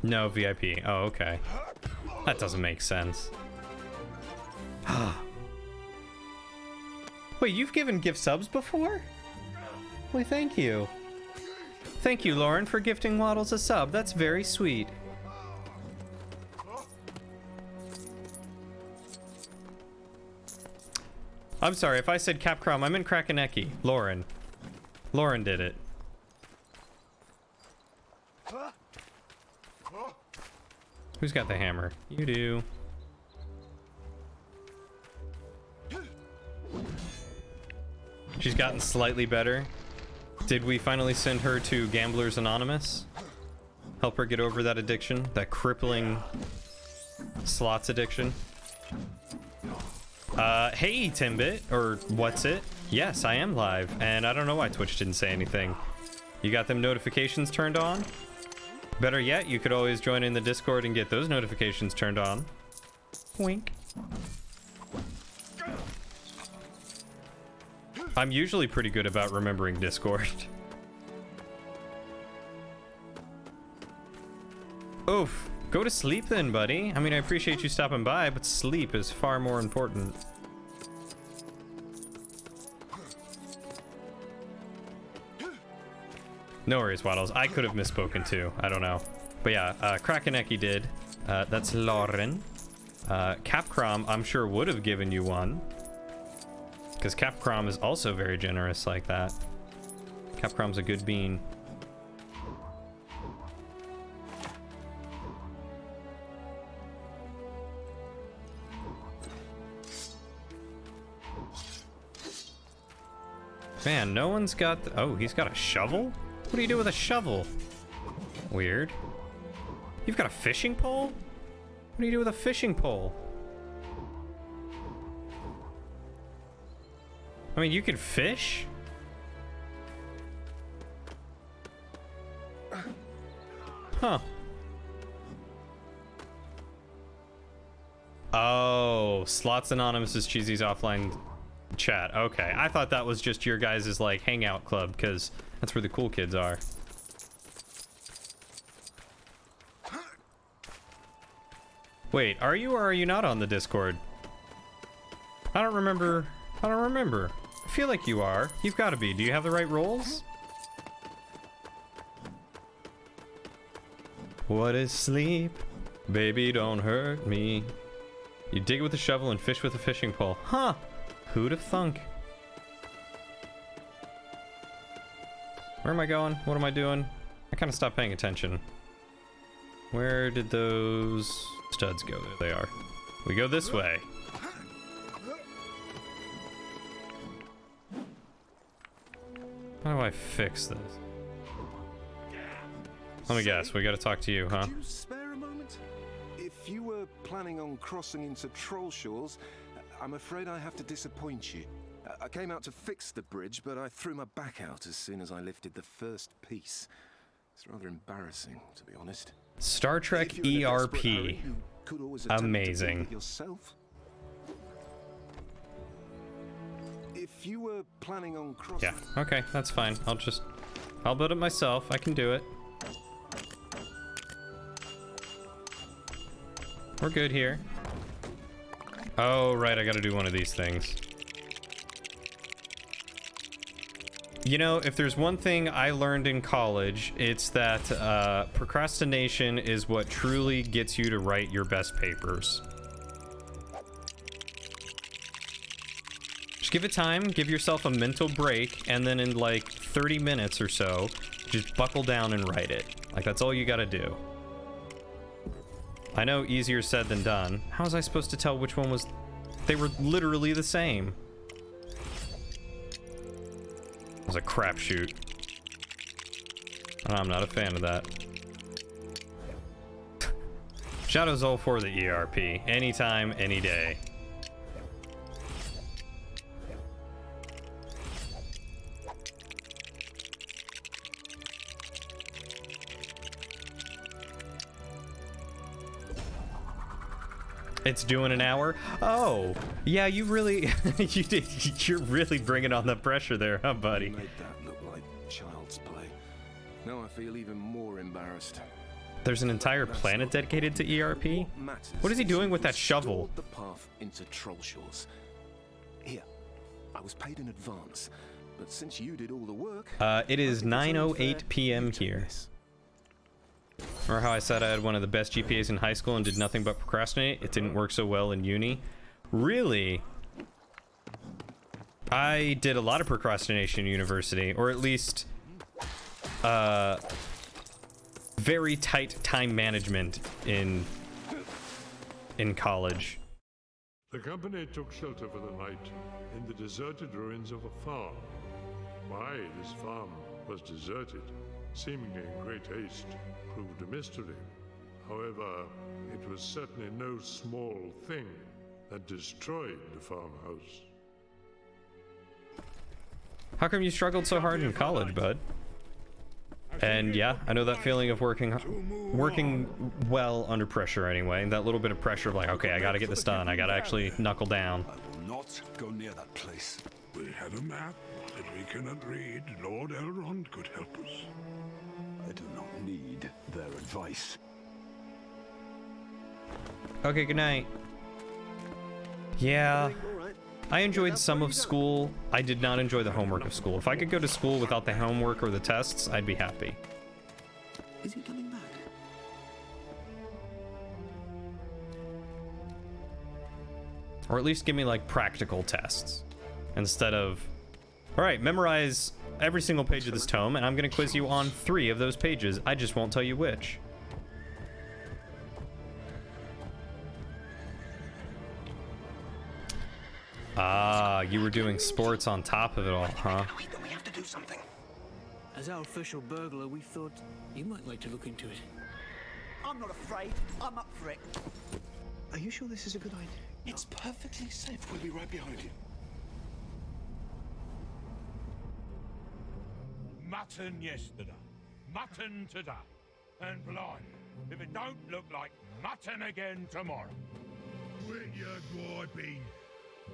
No VIP. Oh, okay. That doesn't make sense. Wait, you've given gift subs before? Wait, thank you. Thank you, Lauren, for gifting Waddles a sub. That's very sweet. I'm sorry, if I said Capcom, I meant Krakenecki. Lauren. Lauren did it. Who's got the hammer? You do. She's gotten slightly better. Did we finally send her to Gamblers Anonymous? Help her get over that addiction? That crippling slots addiction? Hey, Timbit, or what's it? Yes, I am live, and I don't know why Twitch didn't say anything. You got them notifications turned on? Better yet, you could always join in the Discord and get those notifications turned on. Wink. I'm usually pretty good about remembering Discord. Oof. Go to sleep then, buddy. I mean, I appreciate you stopping by, but sleep is far more important. No worries, Waddles. I could have misspoken too. I don't know. But yeah, Krakenecki did. That's Lauren. Capcom, I'm sure, would have given you one. Because Capcom is also very generous like that. Capcom's a good bean. Man, no one's got... Oh, he's got a shovel? What do you do with a shovel? Weird. You've got a fishing pole? What do you do with a fishing pole? I mean, you can fish? Huh. Oh, Slots Anonymous is Cheesy's offline chat. Okay, I thought that was just your guys' like hangout club, because that's where the cool kids are. Wait, are you or are you not on the Discord? I don't remember. I feel like you are. You've got to be. Do you have the right roles? What is sleep? Baby, don't hurt me. You dig with a shovel and fish with a fishing pole. Huh. Who'd have thunk? Where am I going? What am I doing? I kind of stopped paying attention. Where did those studs go? There they are. We go this way. How do I fix this? Let me guess, we gotta talk to you, huh? Could you spare a moment? If you were planning on crossing into Troll Shores, I'm afraid I have to disappoint you. I came out to fix the bridge, but I threw my back out as soon as I lifted the first piece. It's rather embarrassing, to be honest. Star Trek ERP. Amazing. Yourself. If you were planning on crossing... Yeah, okay, that's fine. I'll build it myself. I can do it. We're good here. Oh, right, I gotta do one of these things. You know, if there's one thing I learned in college, it's that procrastination is what truly gets you to write your best papers. Just give it time, give yourself a mental break, and then in like 30 minutes or so, just buckle down and write it. Like, that's all you gotta do. I know, easier said than done. How was I supposed to tell which one was... They were literally the same. It was a crapshoot. I'm not a fan of that. Shadow's all for the ERP. Anytime, any day. It's doing an hour? Oh, yeah, you really, you're really bringing on the pressure there, huh, buddy? You made that look like child's play. Now I feel even more embarrassed. There's an entire planet dedicated to ERP? What is he doing with that shovel? The path into Trollshaws. Here, I was paid in advance, but since you did all the work... It is 9:08 p.m. here. Remember how I said I had one of the best GPAs in high school and did nothing but procrastinate? It didn't work so well in uni. Really? I did a lot of procrastination in university, or at least very tight time management in college. The company took shelter for the night in the deserted ruins of a farm. Why this farm was deserted, seemingly in great haste, proved a mystery. However, it was certainly no small thing that destroyed the farmhouse. How come you struggled so hard in college, bud? And yeah, I know that feeling of working well under pressure anyway. That little bit of pressure of like, okay, I gotta get this done. I gotta actually knuckle down. I will not go near that place. We have a map that we cannot read. Lord Elrond could help us. I do not need their advice. Okay, good night. Yeah, I enjoyed some of school. I did not enjoy the homework of school. If I could go to school without the homework or the tests, I'd be happy. Is he coming back? Or at least give me like practical tests instead of, all right, memorize every single page of this tome and I'm gonna quiz you on 3 of those pages. I just won't tell you which. Ah, you were doing sports on top of it all, huh? We have to do something. As our official burglar, we thought you might like to look into it. I'm not afraid. I'm up for it. Are you sure this is a good idea? It's perfectly safe. We'll be right behind you. Mutton yesterday, mutton today, and blind, if it don't look like mutton again tomorrow. Quit your griping.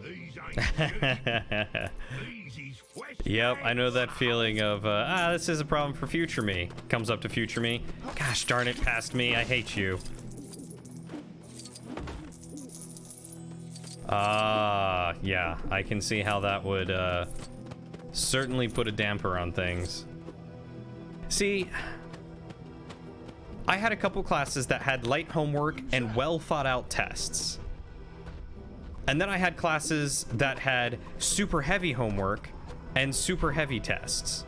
These ain't These is West. Yep, I know that feeling of, this is a problem for future me. Comes up to future me. Gosh darn it, past me, I hate you. Yeah, I can see how that would, certainly put a damper on things. See, I had a couple classes that had light homework and well thought out tests. And then I had classes that had super heavy homework and super heavy tests.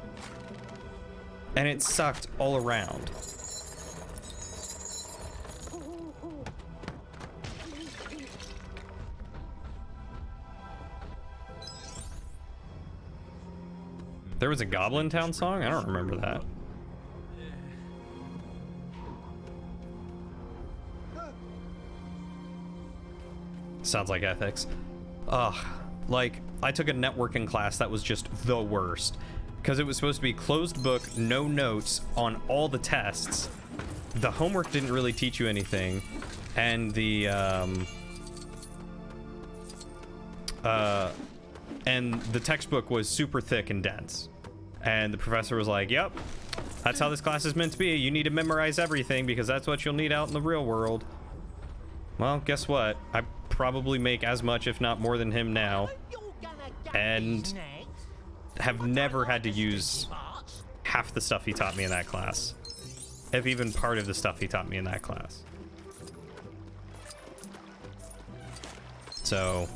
And it sucked all around. There was a Goblin Town song? I don't remember that. Sounds like ethics. Ugh. like, I took a networking class that was just the worst. Because it was supposed to be closed book, no notes on all the tests. The homework didn't really teach you anything. And the, and the textbook was super thick and dense. And the professor was like, yep, that's how this class is meant to be. You need to memorize everything because that's what you'll need out in the real world. Well, guess what? I probably make as much, if not more than him now. And have never had to use half the stuff he taught me in that class. If even part of the stuff he taught me in that class. So...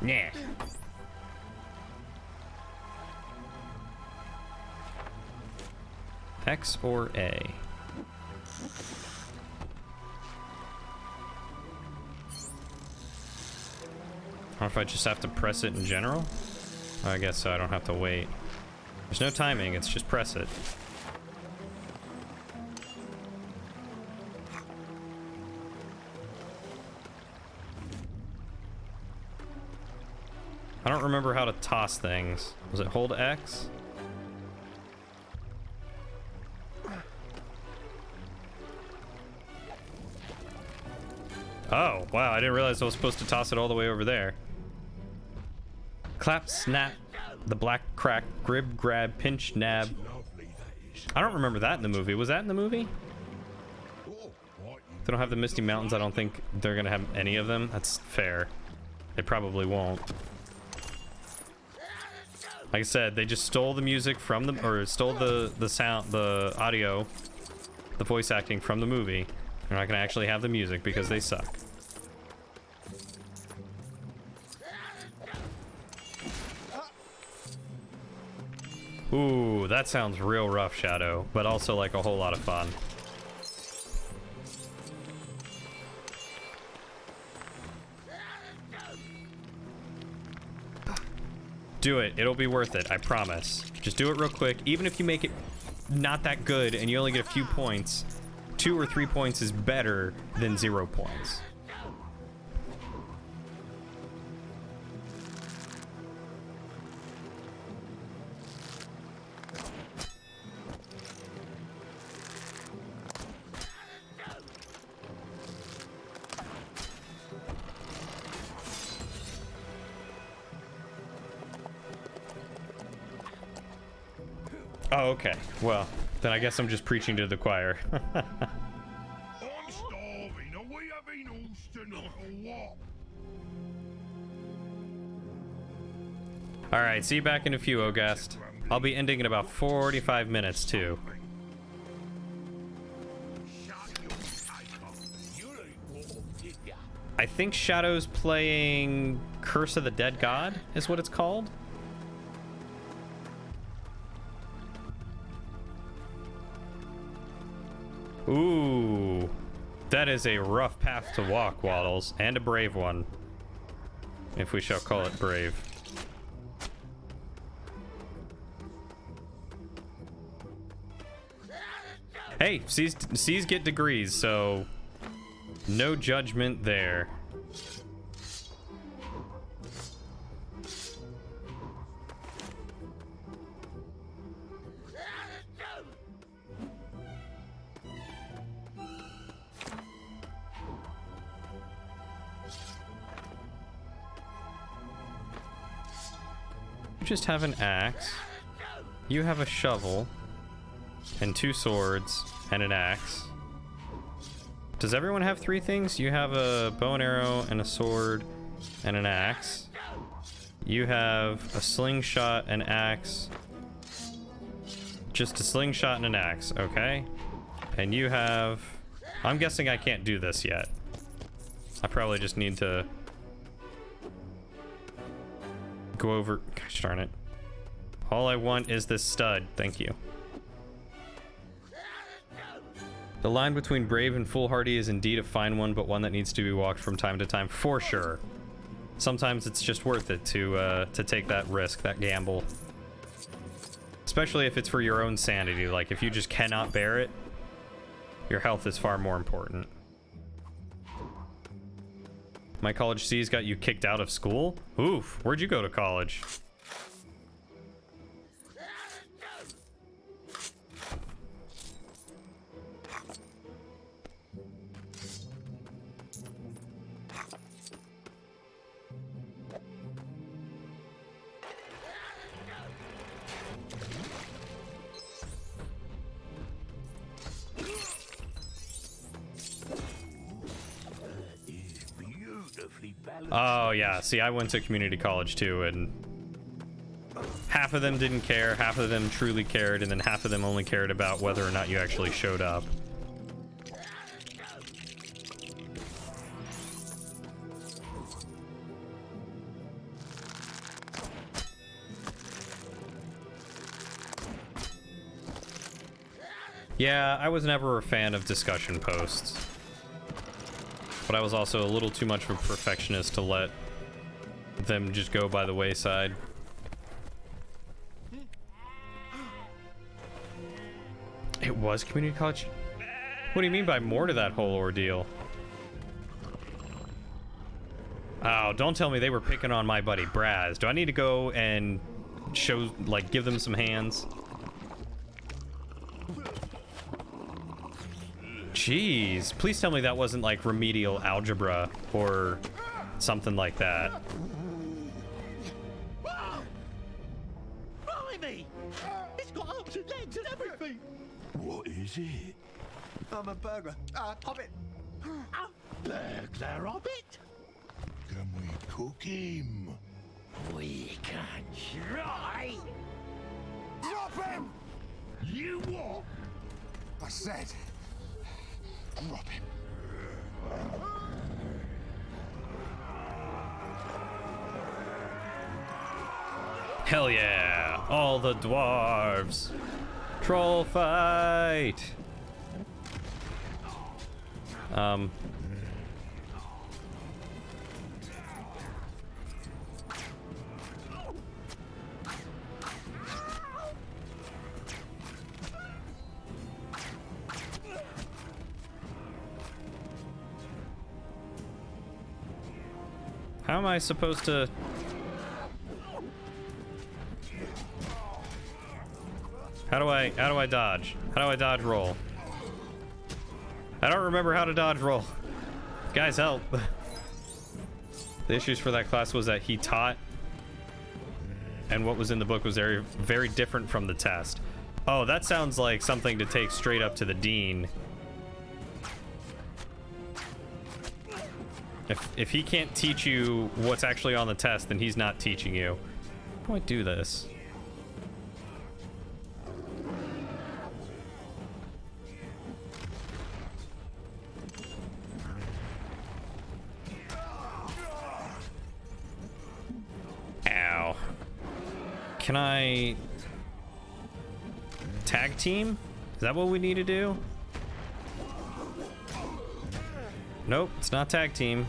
yeah. X or A? I don't know if I just have to press it in general. I guess so, I don't have to wait. There's no timing, it's just press it. I don't remember how to toss things. Was it hold X? Oh, wow, I didn't realize I was supposed to toss it all the way over there. Clap, snap, the black crack, grib, grab, pinch, nab. I don't remember that in the movie. Was that in the movie? They don't have the Misty Mountains. I don't think they're gonna have any of them. That's fair. They probably won't. Like I said, they just stole the music from the, or stole the sound, the audio, the voice acting from the movie. They're not gonna actually have the music because they suck. Ooh, that sounds real rough, Shadow, but also like a whole lot of fun. Do it. It'll be worth it. I promise. Just do it real quick. Even if you make it not that good and you only get a few points, 2 or 3 points is better than 0 points. Oh, okay. Well, then I guess I'm just preaching to the choir. I'm starving. Are we having horse tonight or what? Alright, see you back in a few, Ogast. I'll be ending in about 45 minutes, too. I think Shadow's playing Curse of the Dead God, is what it's called. Ooh, that is a rough path to walk, Waddles, and a brave one, if we shall call it brave. Hey, C's get degrees, so no judgment there. Just have an axe. You have a shovel and 2 swords and an axe. Does everyone have 3 things? You have a bow and arrow and a sword and an axe. You have a slingshot, an axe. Just a slingshot and an axe, okay? And you have... I'm guessing I can't do this yet. I probably just need to go over... Gosh darn it. All I want is this stud. Thank you. The line between brave and foolhardy is indeed a fine one, but one that needs to be walked from time to time, for sure. Sometimes it's just worth it to take that risk, that gamble. Especially if it's for your own sanity. Like, if you just cannot bear it, your health is far more important. My college C's got you kicked out of school? Oof, where'd you go to college? Oh yeah, see, I went to community college too, and half of them didn't care, half of them truly cared, and then half of them only cared about whether or not you actually showed up. Yeah, I was never a fan of discussion posts. But I was also a little too much of a perfectionist to let them just go by the wayside. It was community college? What do you mean by more to that whole ordeal? Oh, don't tell me they were picking on my buddy Braz. Do I need to go and show, like, give them some hands? Jeez, please tell me that wasn't like remedial algebra or something like that. Blimey! It's got arms and legs and everything! What is it? I'm a burglar. Hobbit. A burglar Hobbit? Can we cook him? We can try! Drop him! You what? I said, drop him. Hell yeah! All the dwarves! Troll fight! How am I supposed to... How do I dodge? How do I dodge roll? I don't remember how to dodge roll. Guys, help. The issues for that class was that he taught, and what was in the book was very, very different from the test. Oh, that sounds like something to take straight up to the dean. If he can't teach you what's actually on the test, then he's not teaching you. How do I do this? Ow. Can I... tag team? Is that what we need to do? Nope, it's not tag team.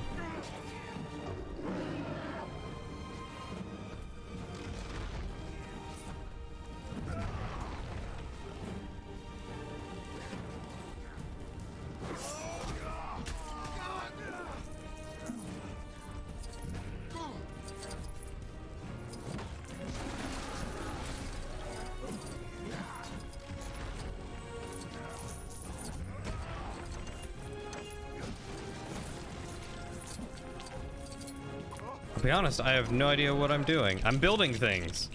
To be honest, I have no idea what I'm doing. I'm building things.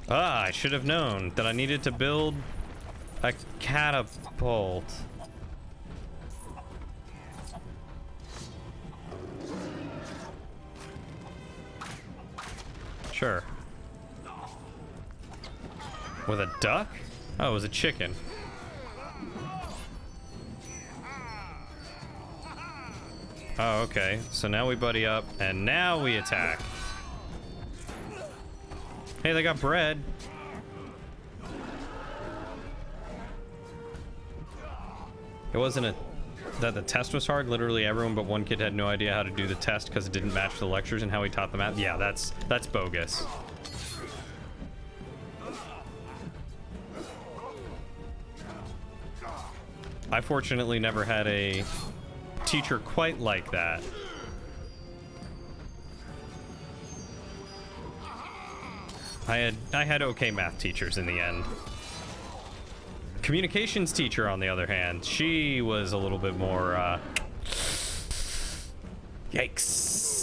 Ah, I should have known that I needed to build a catapult. Sure. With a duck? Oh, it was a chicken. Oh, okay. So now we buddy up, and now we attack. Hey, they got bread. It wasn't that the test was hard. Literally everyone but one kid had no idea how to do the test because it didn't match the lectures and how he taught the math. Yeah, that's bogus. I fortunately never had a teacher quite like that. I had okay math teachers in the end. Communications teacher, on the other hand, she was a little bit more, yikes.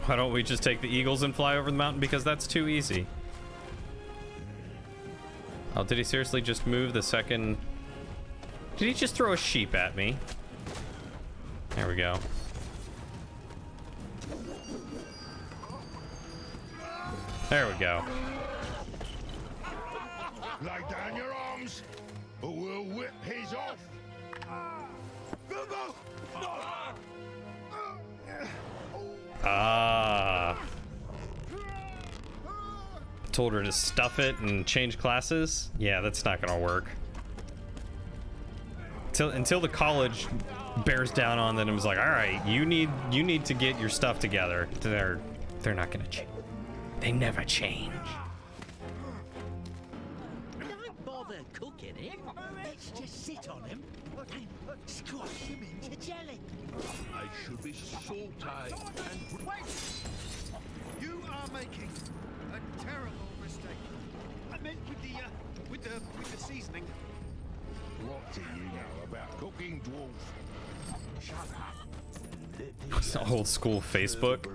Why don't we just take the eagles and fly over the mountain? Because that's too easy. Oh, did he seriously just move the second? Did he just throw a sheep at me? There we go. There we go. Lay down your arms, or we'll whip his off. Ah. Told her to stuff it and change classes. Yeah, that's not gonna work. Until the college bears down on them and was like, all right, you need to get your stuff together. They're not gonna change. They never change. Don't bother cooking him. Let's just sit on him and squash him into jelly. I should be sauteed and... Wait! You are making a terrible mistake. I meant with the seasoning. What do you know about cooking, dwarf? Shut up. It's old school Facebook.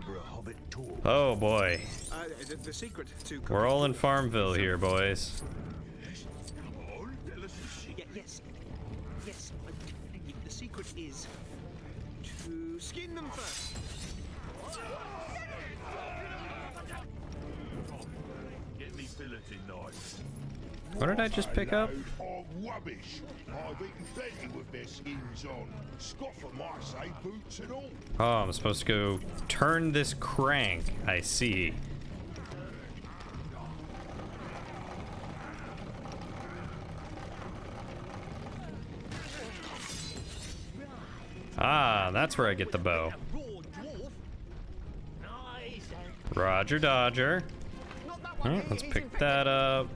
Oh boy. The secret to We're all in Farmville here, boys. Yes. The secret is to skin them first. Get me filleted knife. What did I just pick up? Of rubbish. I've eaten plenty with their skins on. Scoffer might say boots and all. Oh, I'm supposed to go turn this crank. I see. Ah, that's where I get the bow. Roger Dodger. Alright, let's pick that up.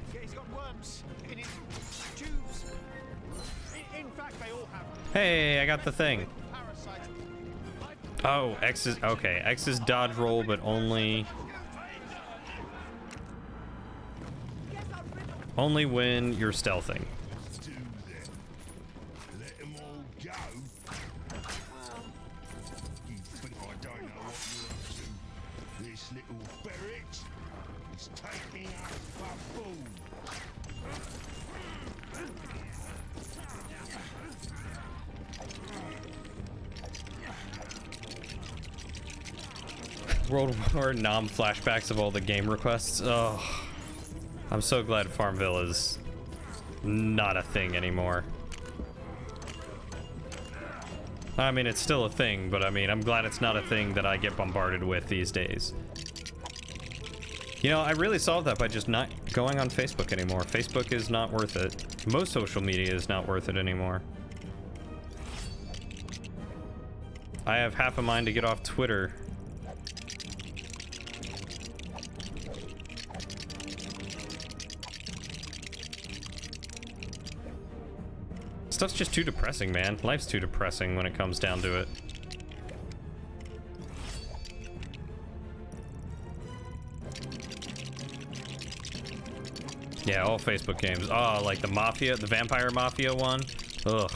Hey, I got the thing. Oh, X is okay. X is dodge roll, but only when you're stealthing. Let them all go. You think I don't know what you're up to? This little ferret is taking us for fools. World War Nom flashbacks of all the game requests. Oh, I'm so glad Farmville is not a thing anymore. I mean, it's still a thing, but I mean, I'm glad it's not a thing that I get bombarded with these days. You know, I really solved that by just not going on Facebook anymore. Facebook is not worth it. Most social media is not worth it anymore. I have half a mind to get off Twitter. Stuff's just too depressing, man. Life's too depressing when it comes down to it. Yeah, all Facebook games. Oh, like the Mafia, the Vampire Mafia one. Ugh.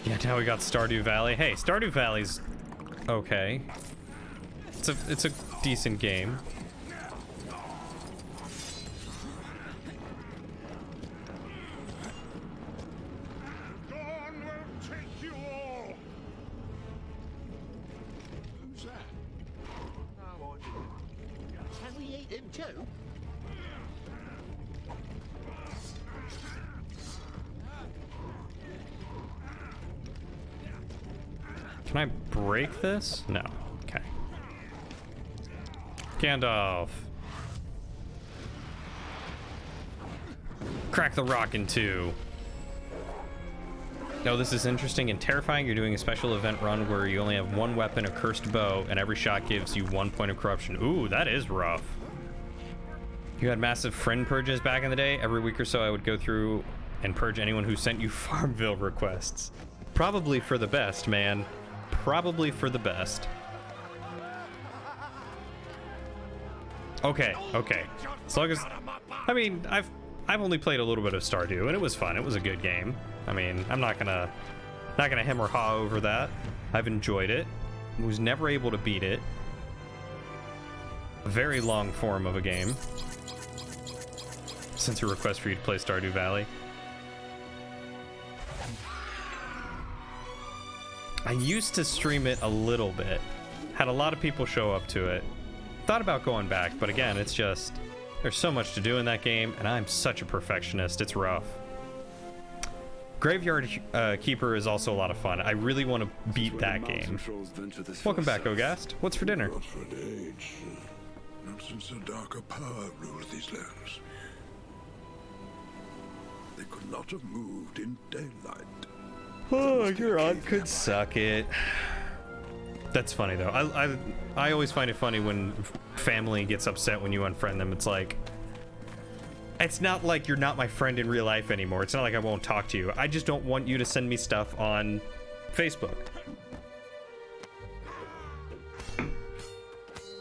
Yeah, now we got Stardew Valley. Hey, Stardew Valley's okay. It's a decent game. Dawn will take you all. Who's that? No idea. Can we eat him too? Can I break this? No. Okay. Gandalf. Crack the rock in two. No, this is interesting and terrifying. You're doing a special event run where you only have one weapon, a cursed bow, and every shot gives you 1 point of corruption. Ooh, that is rough. You had massive friend purges back in the day. Every week or so I would go through and purge anyone who sent you Farmville requests. Probably for the best, man. Probably for the best. Okay, okay. As long as, I mean, I've only played a little bit of Stardew and it was fun. It was a good game. I mean, I'm not gonna hem or haw over that. I've enjoyed it. Was never able to beat it. A very long form of a game. Since a request for you to play Stardew Valley. I used to stream it a little bit. Had a lot of people show up to it. Thought about going back, but again, it's just, there's so much to do in that game, and I'm such a perfectionist. It's rough. Graveyard Keeper is also a lot of fun. I really want to beat that game. Welcome back, Ogast. What's for dinner? Not for an age. Not since a darker power ruled these lands. They could not have moved in daylight. Oh, your aunt could suck it. That's funny though. I always find it funny when family gets upset when you unfriend them. It's like, it's not like you're not my friend in real life anymore. It's not like I won't talk to you. I just don't want you to send me stuff on Facebook.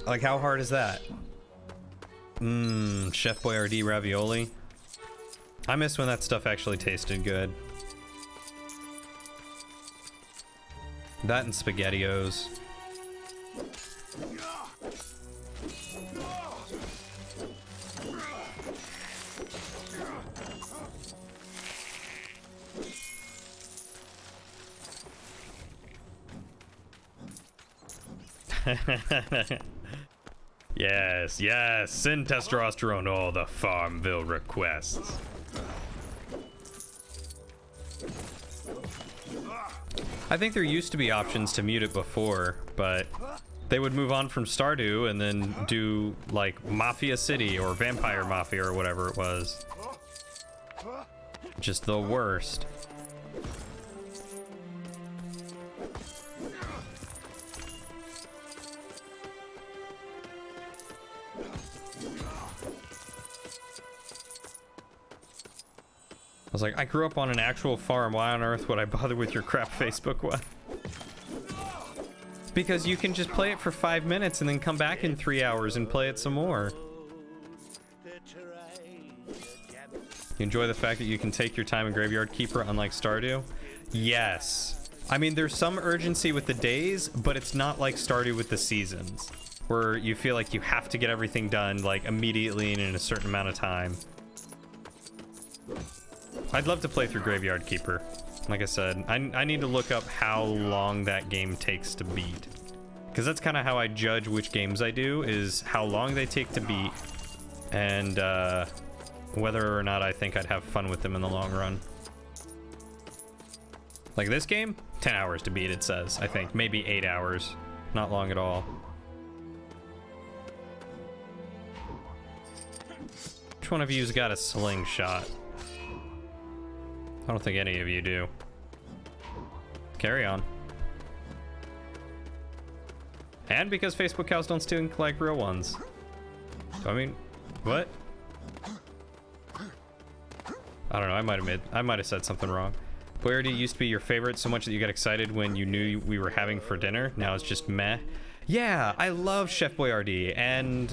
Like, how hard is that? Chef Boyardee ravioli. I miss when that stuff actually tasted good. That and SpaghettiOs. Yes, yes, send testosterone all the Farmville requests. I think there used to be options to mute it before, but they would move on from Stardew and then do like Mafia City or Vampire Mafia or whatever it was. Just the worst. I was like, I grew up on an actual farm. Why on earth would I bother with your crap Facebook one? Because you can just play it for 5 minutes and then come back in 3 hours and play it some more. You enjoy the fact that you can take your time in Graveyard Keeper, unlike Stardew? Yes. I mean, there's some urgency with the days, but it's not like Stardew with the seasons, where you feel like you have to get everything done like immediately and in a certain amount of time. I'd love to play through Graveyard Keeper. Like I said, I need to look up how long that game takes to beat. Because that's kind of how I judge which games I do, is how long they take to beat, and whether or not I think I'd have fun with them in the long run. Like this game, 10 hours to beat, it says. I think maybe 8 hours. Not long at all. Which one of you's got a slingshot? I don't think any of you do. Carry on. And because Facebook cows don't stink like real ones. I mean, what? I don't know, I might have said something wrong. Boyardee used to be your favorite so much that you got excited when you knew we were having for dinner. Now it's just meh. Yeah, I love Chef Boyardee and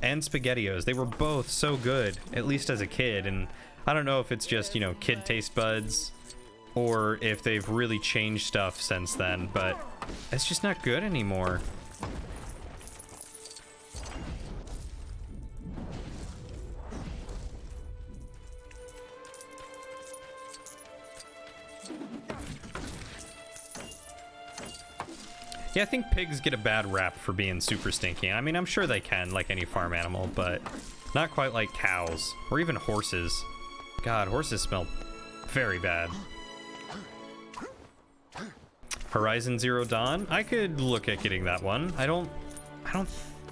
SpaghettiOs. They were both so good, at least as a kid, and I don't know if it's just, you know, kid taste buds or if they've really changed stuff since then, but it's just not good anymore. Yeah, I think pigs get a bad rap for being super stinky. I mean, I'm sure they can, like any farm animal, but not quite like cows or even horses. God, horses smell very bad. Horizon Zero Dawn? I could look at getting that one. I don't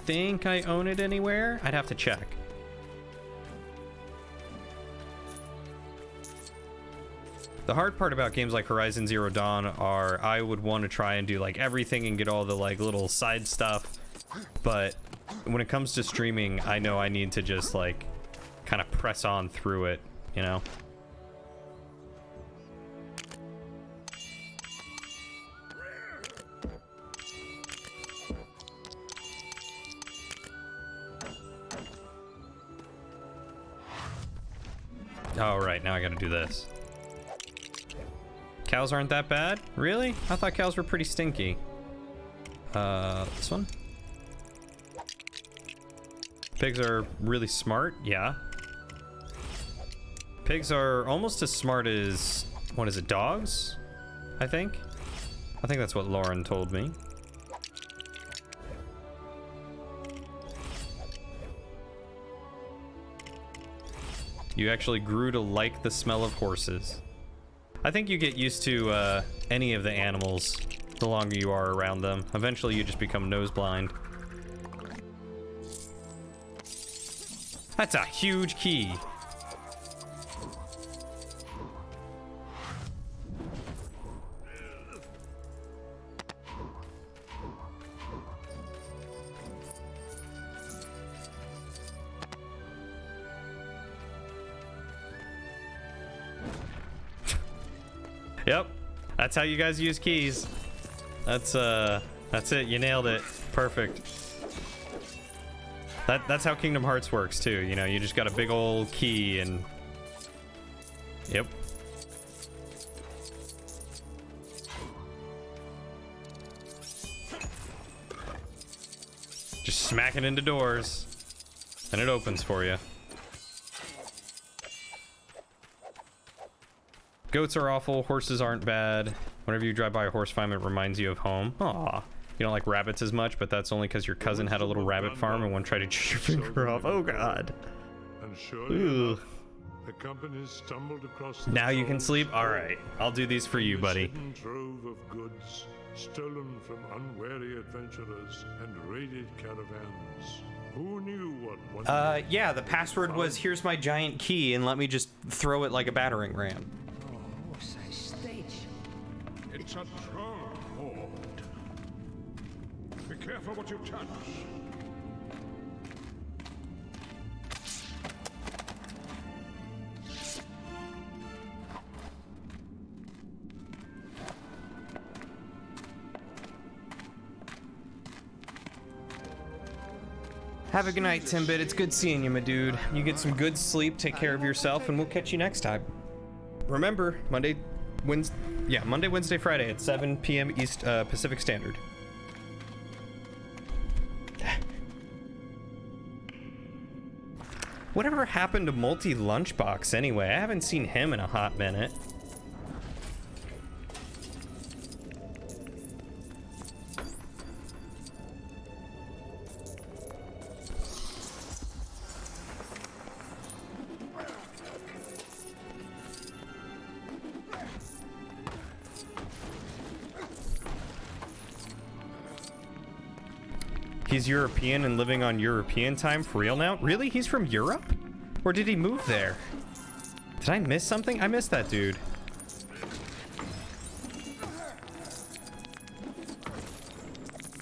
think I own it anywhere. I'd have to check. The hard part about games like Horizon Zero Dawn are I would want to try and do like everything and get all the like little side stuff, but when it comes to streaming, I know I need to just like kind of press on through it, you know? Oh, right, now I gotta do this. Cows aren't that bad? Really? I thought cows were pretty stinky. This one? Pigs are really smart? Yeah. Pigs are almost as smart as, what is it, dogs? I think that's what Lauren told me. You actually grew to like the smell of horses. I think you get used to any of the animals the longer you are around them. Eventually you just become nose blind. That's a huge key. Yep, that's how you guys use keys. That's it. You nailed it. Perfect. That's how Kingdom Hearts works too. You know, you just got a big old key and. Yep. Just smack it into doors, and it opens for you. Goats are awful, horses aren't bad. Whenever you drive by a horse farm, it reminds you of home. Aw. You don't like rabbits as much, but that's only because your cousin had a little rabbit farm and one tried to chew your finger off. Oh god. And surely enough, the company stumbled across now you can sleep? Alright, I'll do these for you, buddy. hidden trove of goods stolen from unwary adventurers and raided caravans. Who knew what yeah, the password was here's my giant key and let me just throw it like a battering ram. It's a troll hoard. Be careful what you touch. Have a good night, Timbit. It's good seeing you, my dude. You get some good sleep, take care of yourself, and we'll catch you next time. Remember, Monday, Wednesday, Friday at 7 p.m. East Pacific Standard. Whatever happened to Multi Lunchbox anyway? I haven't seen him in a hot minute. He's European and living on European time for real now? Really? He's from Europe? Or did he move there? Did I miss something? I missed that dude.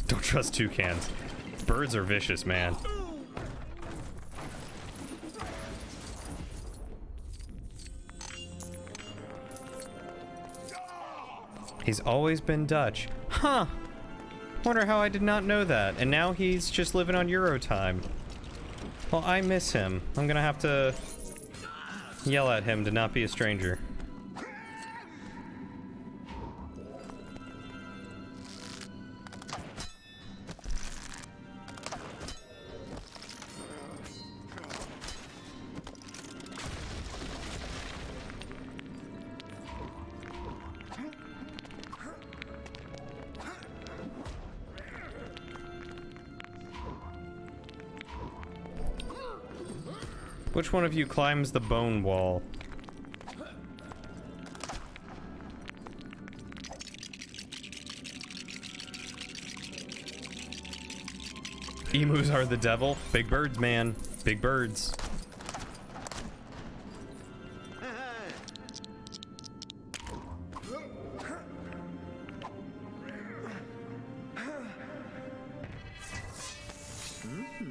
Don't trust toucans. Birds are vicious, man. He's always been Dutch. Huh. Wonder how I did not know that. And now he's just living on Euro time. Well, I miss him. I'm gonna have to yell at him to not be a stranger. Which one of you climbs the bone wall? Emus are the devil. Big birds, man. Big birds.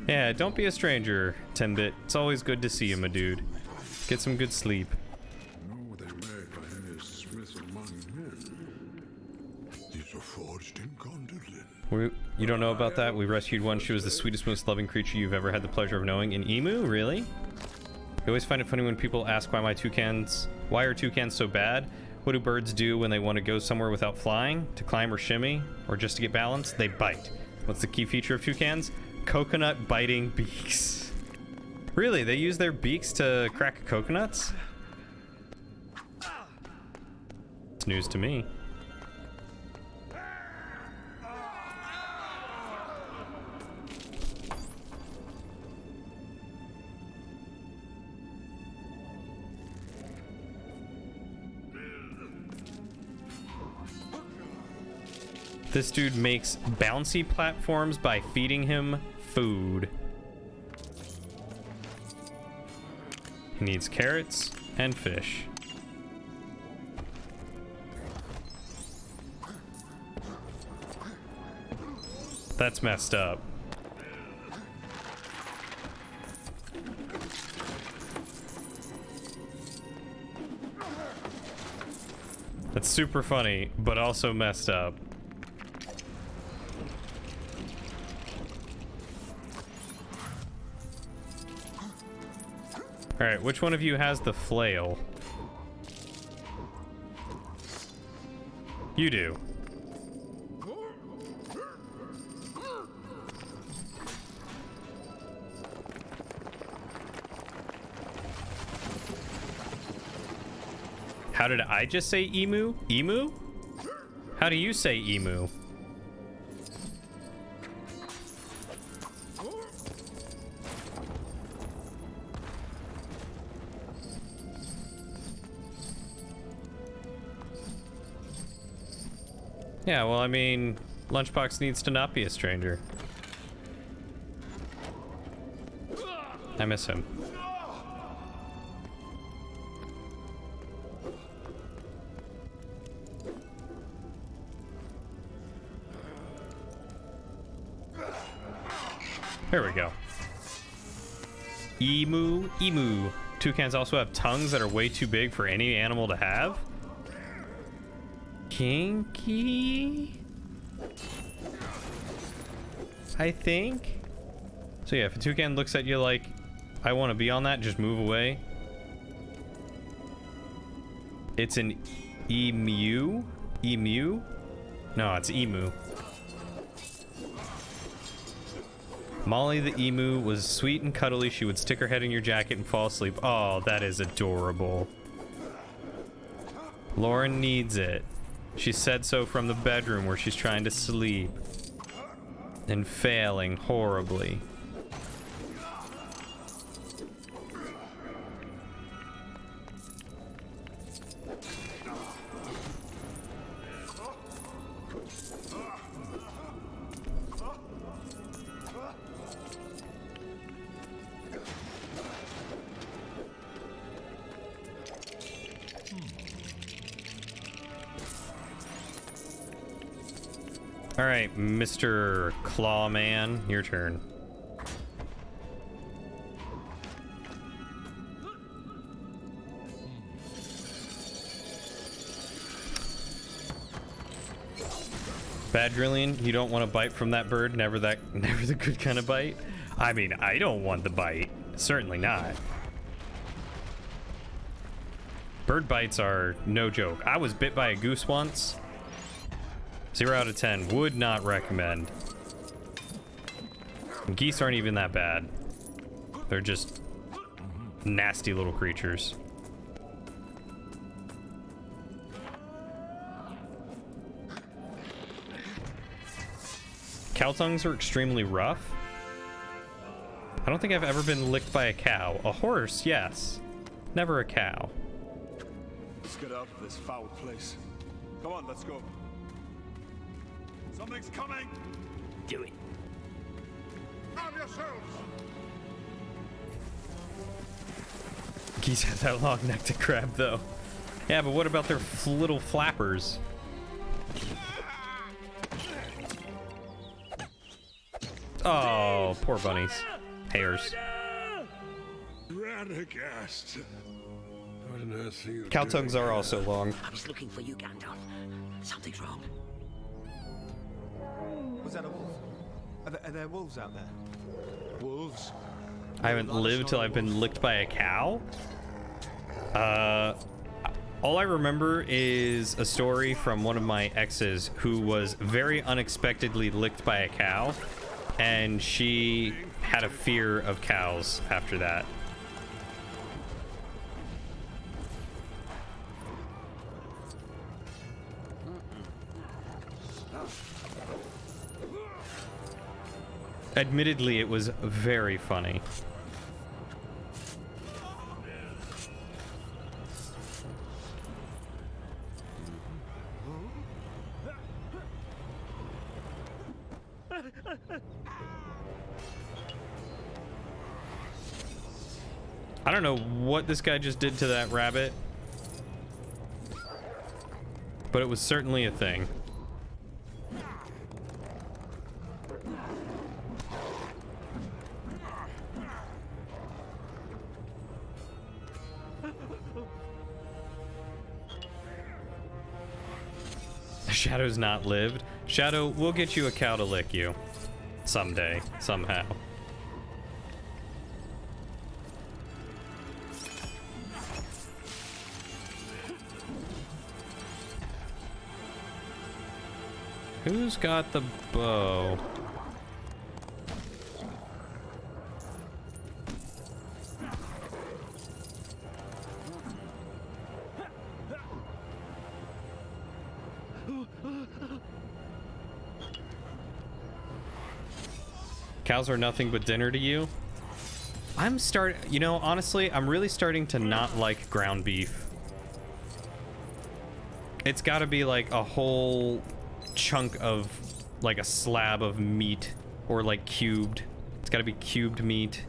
Yeah, don't be a stranger, Timbit. It's always good to see you, my dude. Get some good sleep. No, they may by any smith among men. These are forged in Gondolin. You don't know about that? We rescued one. She was the sweetest, most loving creature you've ever had the pleasure of knowing. An emu? Really? I always find it funny when people ask why are toucans so bad? What do birds do when they want to go somewhere without flying? To climb or shimmy? Or just to get balance? They bite. What's the key feature of toucans? Coconut biting beaks. Really? They use their beaks to crack coconuts? It's news to me. This dude makes bouncy platforms by feeding him food. He needs carrots and fish. That's messed up. That's super funny, but also messed up. Alright, which one of you has the flail? You do. How did I just say emu? Emu? How do you say emu? Yeah, well, I mean, Lunchbox needs to not be a stranger. I miss him. There we go. Emu, emu. Toucans also have tongues that are way too big for any animal to have. Kinky, I think. So yeah, if a toucan looks at you like, I want to be on that, just move away. It's an emu? Emu? No, it's emu. Molly the emu was sweet and cuddly. She would stick her head in your jacket and fall asleep. Oh, that is adorable. Lauren needs it. She said so from the bedroom where she's trying to sleep and failing horribly. All right, Mr. Clawman, your turn. Badrillion, you don't want to bite from that bird. Never the good kind of bite. I mean, I don't want the bite. Certainly not. Bird bites are no joke. I was bit by a goose once. 0 out of 10. Would not recommend. Geese aren't even that bad. They're just nasty little creatures. Cow tongues are extremely rough. I don't think I've ever been licked by a cow. A horse, yes. Never a cow. Let's get out of this foul place. Come on, let's go. Something's coming! Do it. Arm yourselves! Geese have that long neck to grab, though. Yeah, but what about their little flappers? Oh, poor bunnies. Hares. Radagast. What on earth are you Cow doing tongues are here? also long. I was looking for you, Gandalf. Something's wrong. Was that a wolf? Are there wolves out there? Wolves? I haven't lived till I've been licked by a cow. All I remember is a story from one of my exes who was very unexpectedly licked by a cow, and she had a fear of cows after that. Admittedly, it was very funny. I don't know what this guy just did to that rabbit, but it was certainly a thing. Shadow's not lived. Shadow, we'll get you a cow to lick you. Someday. Somehow. Who's got the bow? Cows are nothing but dinner to you? You know, honestly, I'm really starting to not like ground beef. It's gotta be like a whole chunk of, like a slab of meat, or like cubed. It's gotta be cubed meat.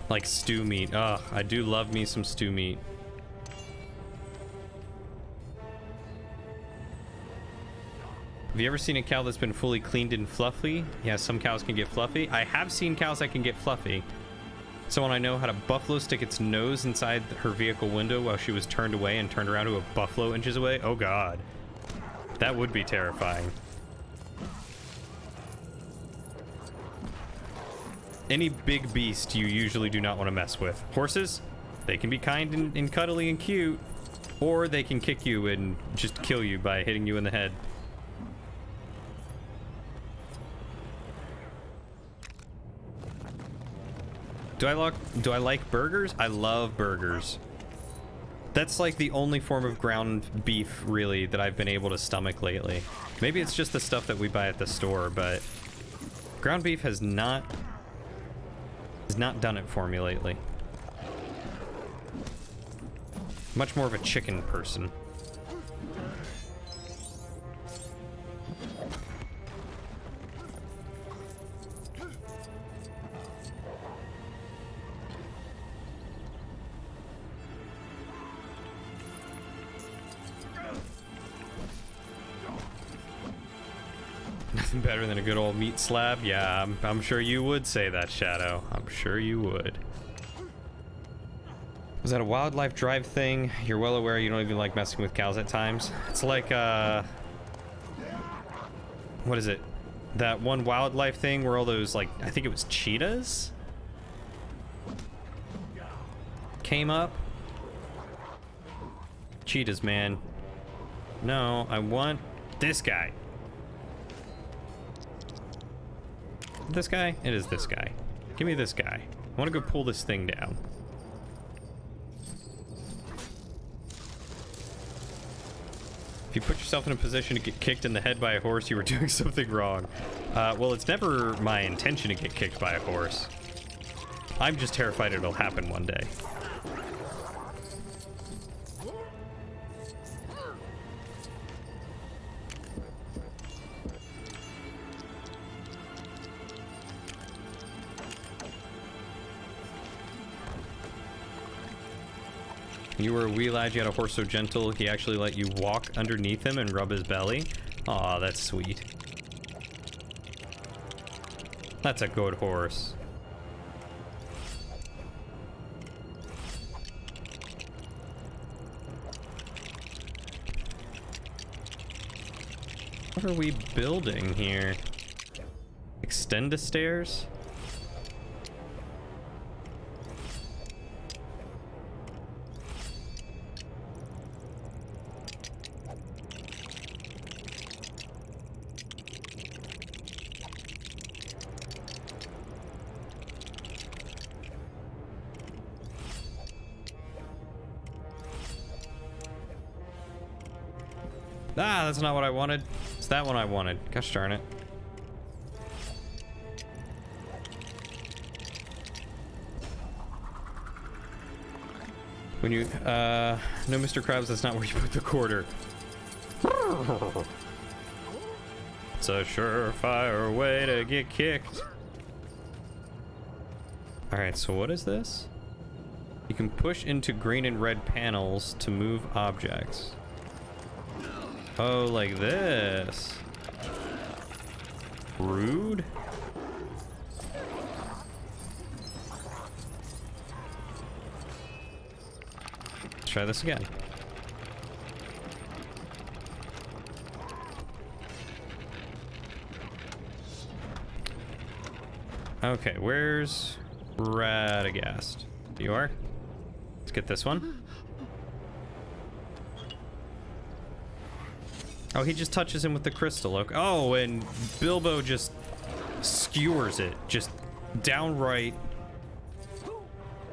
Like stew meat. Ugh, I do love me some stew meat. Have you ever seen a cow that's been fully cleaned and fluffy? Yeah, some cows can get fluffy. I have seen cows that can get fluffy. Someone I know had a buffalo stick its nose inside her vehicle window while she was turned away and turned around to a buffalo inches away. Oh god. That would be terrifying. Any big beast you usually do not want to mess with. Horses, they can be kind and cuddly and cute, or they can kick you and just kill you by hitting you in the head. Do I like burgers? I love burgers. That's like the only form of ground beef, really, that I've been able to stomach lately. Maybe it's just the stuff that we buy at the store, but ground beef has not done it for me lately. Much more of a chicken person. Nothing better than a good old meat slab. Yeah, I'm sure you would say that, Shadow. I'm sure you would. Was that a wildlife drive thing? You're well aware you don't even like messing with cows at times. It's like, what is it? That one wildlife thing where all those, like, I think it was cheetahs? Came up? Cheetahs, man. No, I want this guy. This guy? It is this guy. Give me this guy. I want to go pull this thing down. If you put yourself in a position to get kicked in the head by a horse, you were doing something wrong. Well, it's never my intention to get kicked by a horse. I'm just terrified it'll happen one day. You were a wee lad, you had a horse so gentle, he actually let you walk underneath him and rub his belly. Aw, that's sweet. That's a good horse. What are we building here? Extend the stairs? Ah, that's not what I wanted. It's that one I wanted. Gosh darn it. When you, no, Mr. Krabs, that's not where you put the quarter. It's a surefire way to get kicked. Alright, so what is this? You can push into green and red panels to move objects. Oh, like this. Rude. Try this again. Okay, where's Radagast? You are? Let's get this one. Oh, he just touches him with the crystal. Okay. Oh, and Bilbo just skewers it. Just downright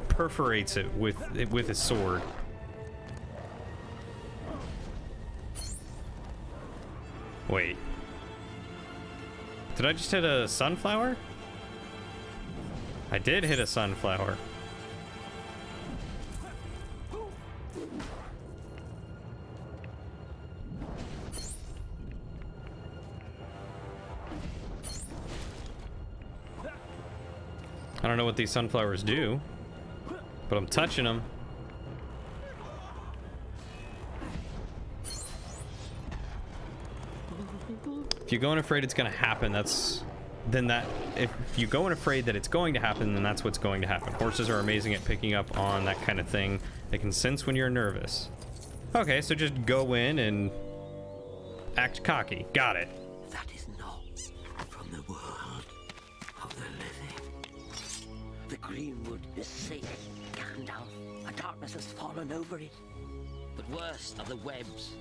perforates it with his sword. Wait. Did I just hit a sunflower? I did hit a sunflower. I don't know what these sunflowers do, but I'm touching them. If you go in afraid it's gonna happen, if you go in afraid that it's going to happen, then that's what's going to happen. Horses are amazing at picking up on that kind of thing. They can sense when you're nervous. Okay, so just go in and act cocky. Got it. That is not from the world of the living. The greenwood is safe, Gandalf. A darkness has fallen over it. But worst are the webs.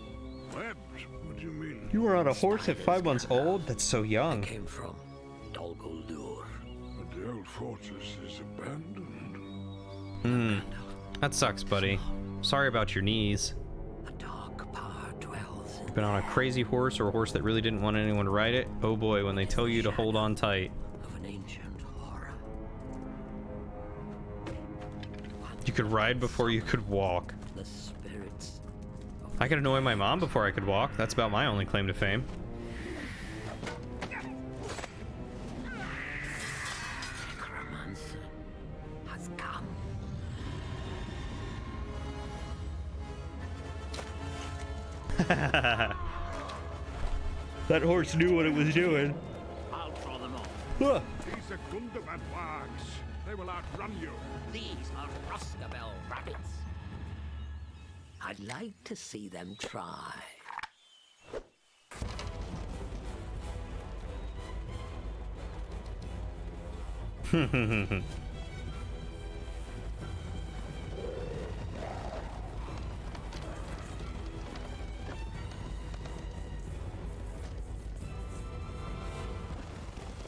Webs? What do you mean? You were on a horse at 5 months old? That's so young. They came from Dol Guldur. But the old fortress is abandoned. That sucks, buddy. Sorry about your knees. A dark power dwells in Been on a crazy horse or a horse that really didn't want anyone to ride it? Oh boy, when they tell you to hold on tight. of an ancient horror. You could ride before you could walk. The spirits. I could annoy my mom before I could walk. That's about my only claim to fame. Necromancer has come. That horse knew what it was doing. I'll draw them off. Huh. These are Gundabad wags. They will outrun you. These are Roscabel rabbits. I'd like to see them try.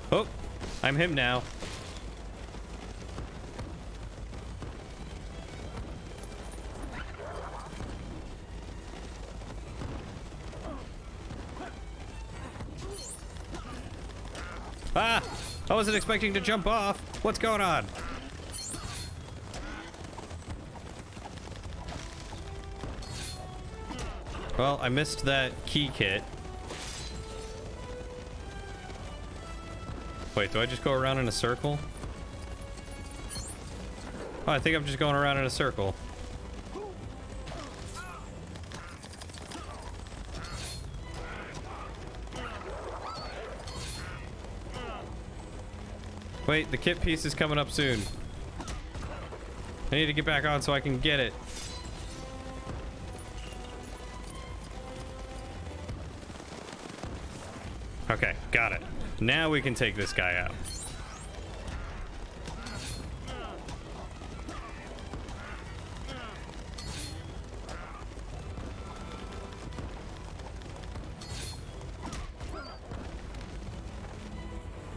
Oh, I'm him now. Ah! I wasn't expecting to jump off. What's going on? Well, I missed that key kit. Wait, do I just go around in a circle? Oh, I think I'm just going around in a circle. Wait, the kit piece is coming up soon. I need to get back on so I can get it. Okay, got it. Now we can take this guy out.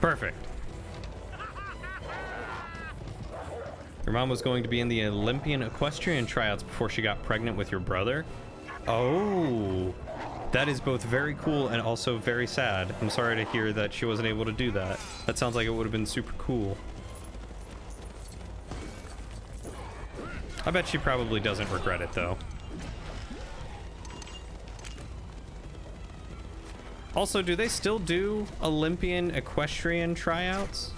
Perfect. Your mom was going to be in the Olympian equestrian tryouts before she got pregnant with your brother? Oh, that is both very cool and also very sad. I'm sorry to hear that she wasn't able to do that. That sounds like it would have been super cool. I bet she probably doesn't regret it though. Also, do they still do Olympian equestrian tryouts?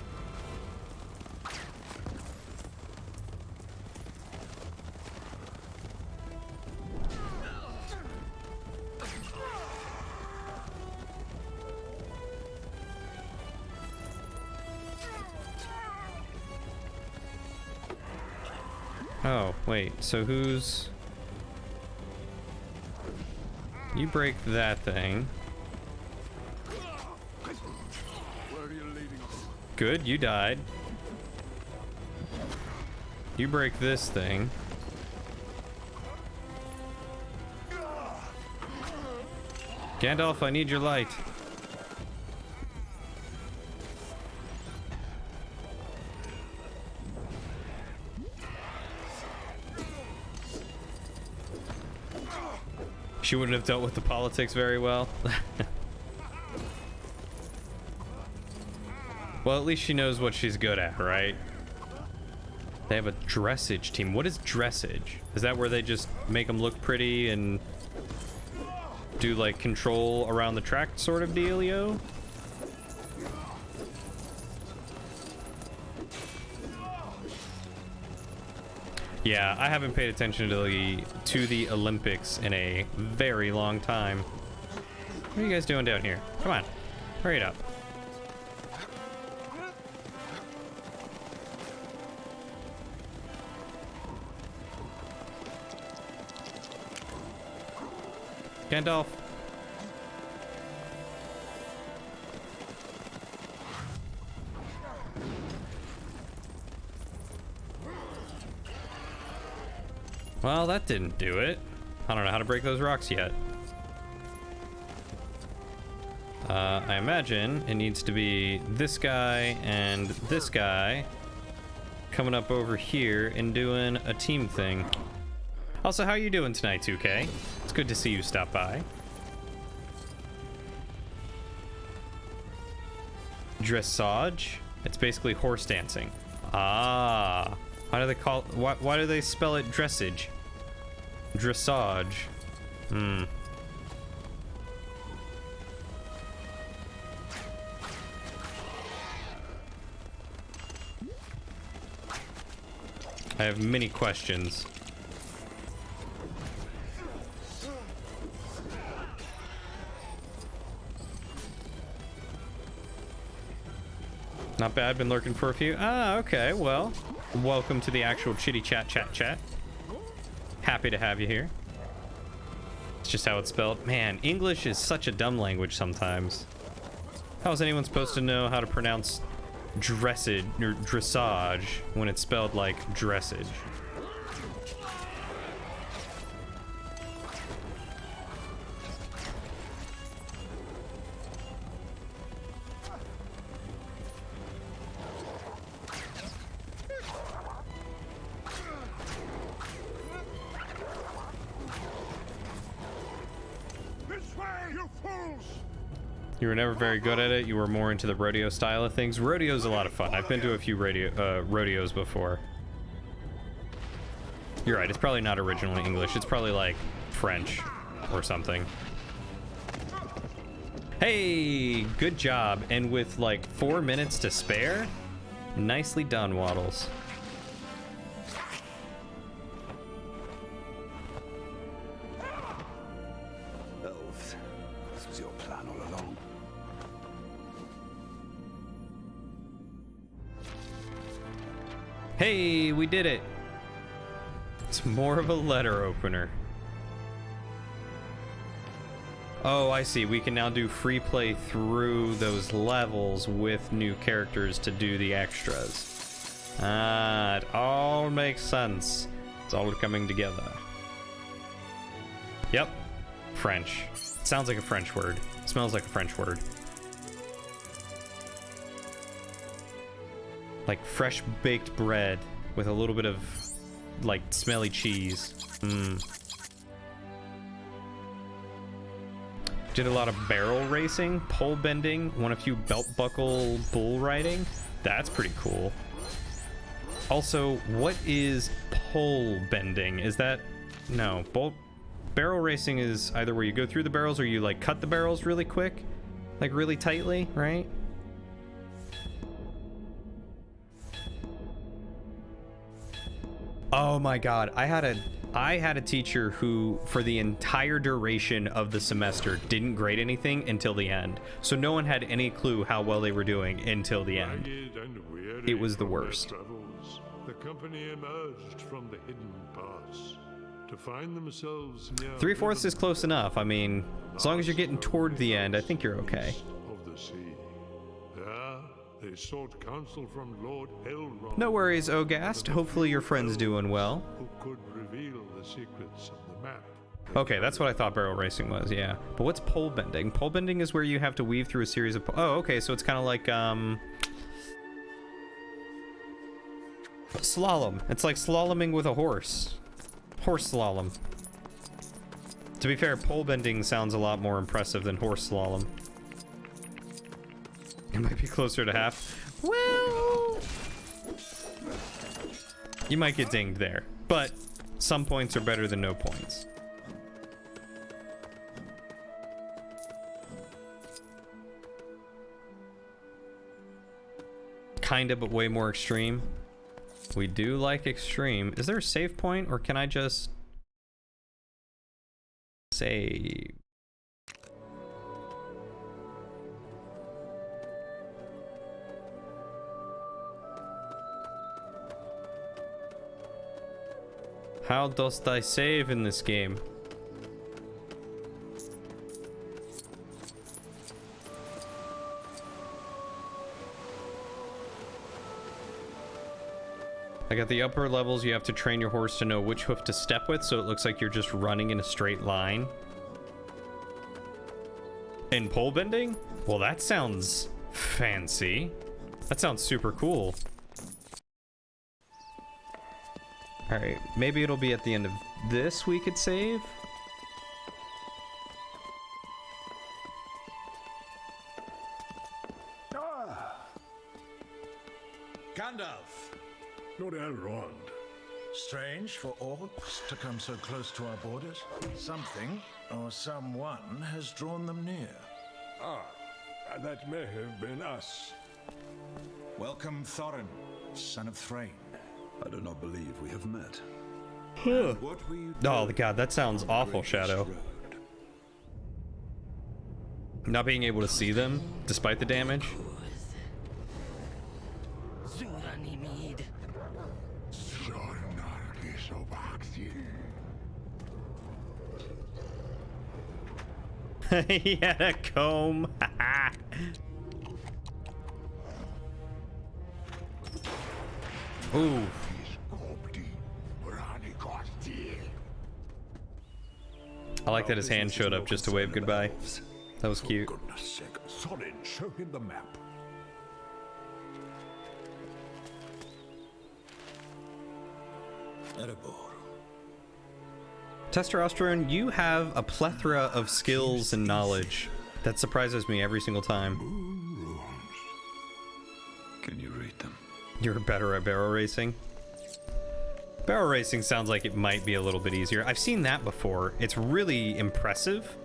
Oh, wait, so who's... You break that thing. Good, you died. You break this thing. Gandalf, I need your light. She wouldn't have dealt with the politics very well. Well, at least she knows what she's good at, right? They have a dressage team. What is dressage? Is that where they just make them look pretty and do like control around the track sort of dealio? Yeah, I haven't paid attention to the Olympics in a very long time. What are you guys doing down here? Come on, hurry it up. Gandalf. Well, that didn't do it. I don't know how to break those rocks yet. I imagine it needs to be this guy and this guy coming up over here and doing a team thing. Also, how you doing tonight, 2K? It's good to see you stop by. Dressage? It's basically horse dancing. Ah. How do they call... Why do they spell it dressage? Dressage. Hmm. I have many questions. Not bad, been lurking for a few. Ah, okay, well, welcome to the actual chitty chat. Happy to have you here. It's just how it's spelled. Man, English is such a dumb language sometimes. How is anyone supposed to know how to pronounce dressage or dressage when it's spelled like dressage? You were never very good at it. You were more into the rodeo style of things. Rodeo's a lot of fun. I've been to a few rodeos before. You're right. It's probably not originally English. It's probably like French or something. Hey, good job. And with like 4 minutes to spare, nicely done, Waddles. Elves, this was your plan all along. Hey, we did it. It's more of a letter opener. Oh, I see. We can now do free play through those levels with new characters to do the extras. Ah, it all makes sense. It's all coming together. Yep. French. Sounds like a French word. Smells like a French word. Like fresh baked bread with a little bit of like smelly cheese. Did a lot of barrel racing, pole bending, won a few belt buckle bull riding. That's pretty cool. Also, what is pole bending? Is that... No, barrel racing is either where you go through the barrels or you like cut the barrels really quick, like really tightly, right? Oh my god, I had a teacher who for the entire duration of the semester didn't grade anything until the end. So no one had any clue how well they were doing until the end. It was the worst. Travels, the company emerged from the hidden pass to find themselves near 3/4 is close enough. I mean, as long as you're getting toward the end, I think you're okay. of the sea. There, they sought counsel from Lord Elrond. No worries, Ogast. Hopefully your friend's doing well. Who could reveal the secrets of the map. Okay, that's what I thought barrel racing was, yeah. But what's pole bending? Pole bending is where you have to weave through a series of... Oh, okay, so it's kind of like, slalom. It's like slaloming with a horse. Horse slalom. To be fair, pole bending sounds a lot more impressive than horse slalom. It might be closer to half. Well... You might get dinged there, but some points are better than no points. Kinda, but way more extreme. We do like extreme. Is there a save point, or can I just save? How dost I save in this game? Like at the upper levels, you have to train your horse to know which hoof to step with, so it looks like you're just running in a straight line. In pole bending? Well, that sounds fancy. That sounds super cool. Alright, maybe it'll be at the end of this we could save. Gandalf! Lord Elrond. Strange for orcs to come so close to our borders. Something or someone has drawn them near. That may have been us. Welcome, Thorin, son of Thrain. I do not believe we have met. What were you Oh god, that sounds awful, Shadow. Not being able to see them, despite the damage. He had a comb. Ooh. I like that his hand showed up just to wave goodbye. That was cute. For goodness sake, Thorin, show him the map. Erebor. Testosterone, you have a plethora of skills and knowledge. That surprises me every single time. Can you read them? You're better at barrel racing? Barrel racing sounds like it might be a little bit easier. I've seen that before. It's really impressive.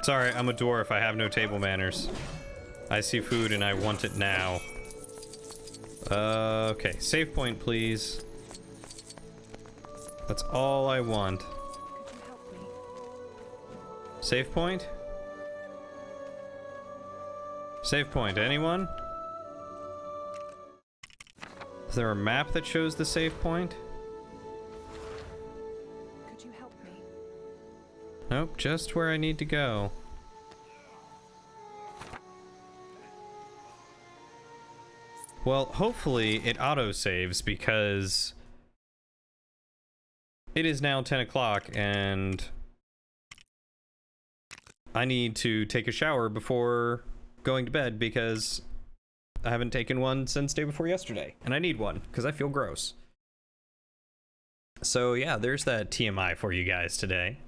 Sorry, I'm a dwarf. I have no table manners. I see food and I want it now. Okay, save point, please. That's all I want. Save point? Save point, anyone? Is there a map that shows the save point? Could you help me? Nope, just where I need to go. Well, hopefully it auto-saves because it is now 10 o'clock and I need to take a shower before going to bed because I haven't taken one since day before yesterday, and I need one because I feel gross. So yeah, there's that TMI for you guys today.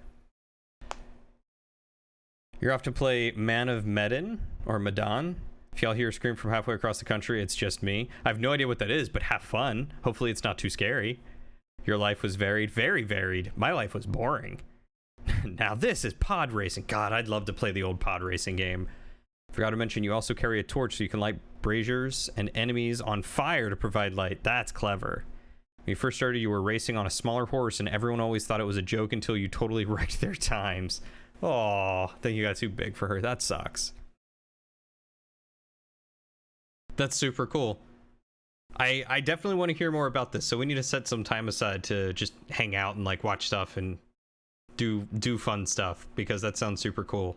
You're off to play Man of Medan, or Medan. If y'all hear a scream from halfway across the country, it's just me. I have no idea what that is, but have fun. Hopefully it's not too scary. Your life was varied, very varied. My life was boring. Now this is pod racing. God, I'd love to play the old pod racing game. Forgot to mention you also carry a torch so you can light braziers and enemies on fire to provide light. That's clever. When you first started, you were racing on a smaller horse and everyone always thought it was a joke until you totally wrecked their times. Aw, think you got too big for her. That sucks. That's super cool. I definitely want to hear more about this, so we need to set some time aside to just hang out and like watch stuff and do fun stuff, because that sounds super cool.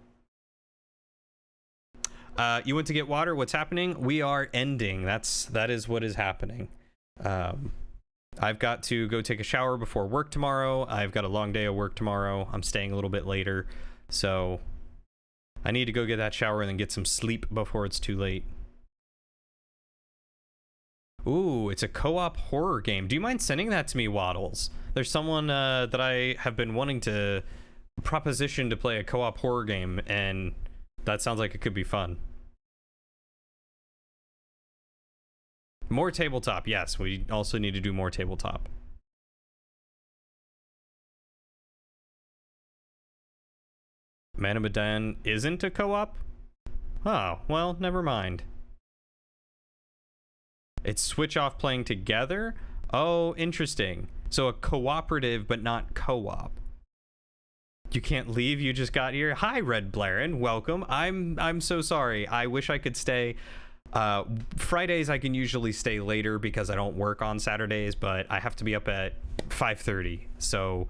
You went to get water. What's happening? We are ending. That is what is happening. I've got to go take a shower before work tomorrow. I've got a long day of work tomorrow. I'm staying a little bit later, so I need to go get that shower and then get some sleep before it's too late. Ooh, it's a co-op horror game. Do you mind sending that to me, Waddles? There's someone that I have been wanting to proposition to play a co-op horror game, and that sounds like it could be fun. More tabletop, yes. We also need to do more tabletop. Man of Medan isn't a co-op? Oh, well, never mind. It's switch off playing together? Oh, interesting. So a cooperative, but not co-op. You can't leave, you just got here. Hi, Red Blaren, welcome. I'm so sorry. I wish I could stay. Fridays I can usually stay later because I don't work on Saturdays, but I have to be up at 5:30. So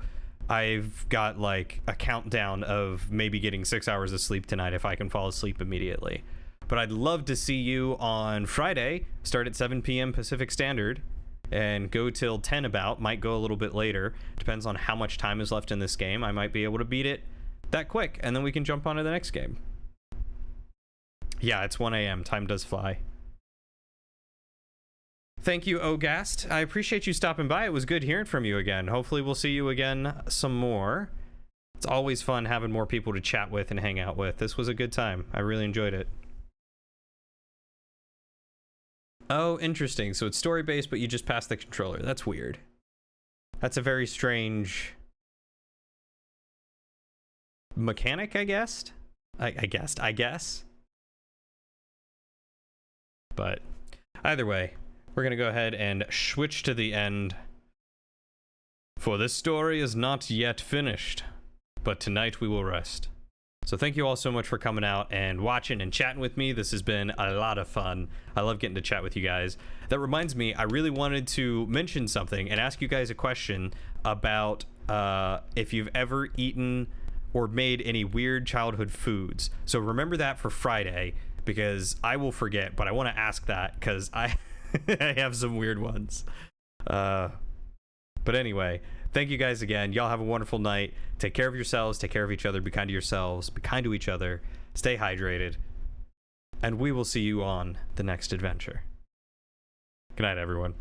I've got like a countdown of maybe getting 6 hours of sleep tonight if I can fall asleep immediately. But I'd love to see you on Friday. Start at 7 p.m. Pacific Standard and go till 10 about. Might go a little bit later. Depends on how much time is left in this game. I might be able to beat it that quick, and then we can jump on to the next game. Yeah, it's 1 a.m. Time does fly. Thank you, Ogast. I appreciate you stopping by. It was good hearing from you again. Hopefully we'll see you again some more. It's always fun having more people to chat with and hang out with. This was a good time. I really enjoyed it. Oh, interesting. So it's story-based, but you just pass the controller. That's weird. That's a very strange mechanic, I guess. I guess. But either way, we're going to go ahead and switch to the end. For this story is not yet finished, but tonight we will rest. So thank you all so much for coming out and watching and chatting with me. This has been a lot of fun. I love getting to chat with you guys. That reminds me, I really wanted to mention something and ask you guys a question about if you've ever eaten or made any weird childhood foods. So remember that for Friday, because I will forget, but I want to ask that because I have some weird ones. But anyway, thank you guys again. Y'all have a wonderful night. Take care of yourselves. Take care of each other. Be kind to yourselves. Be kind to each other. Stay hydrated. And we will see you on the next adventure. Good night, everyone.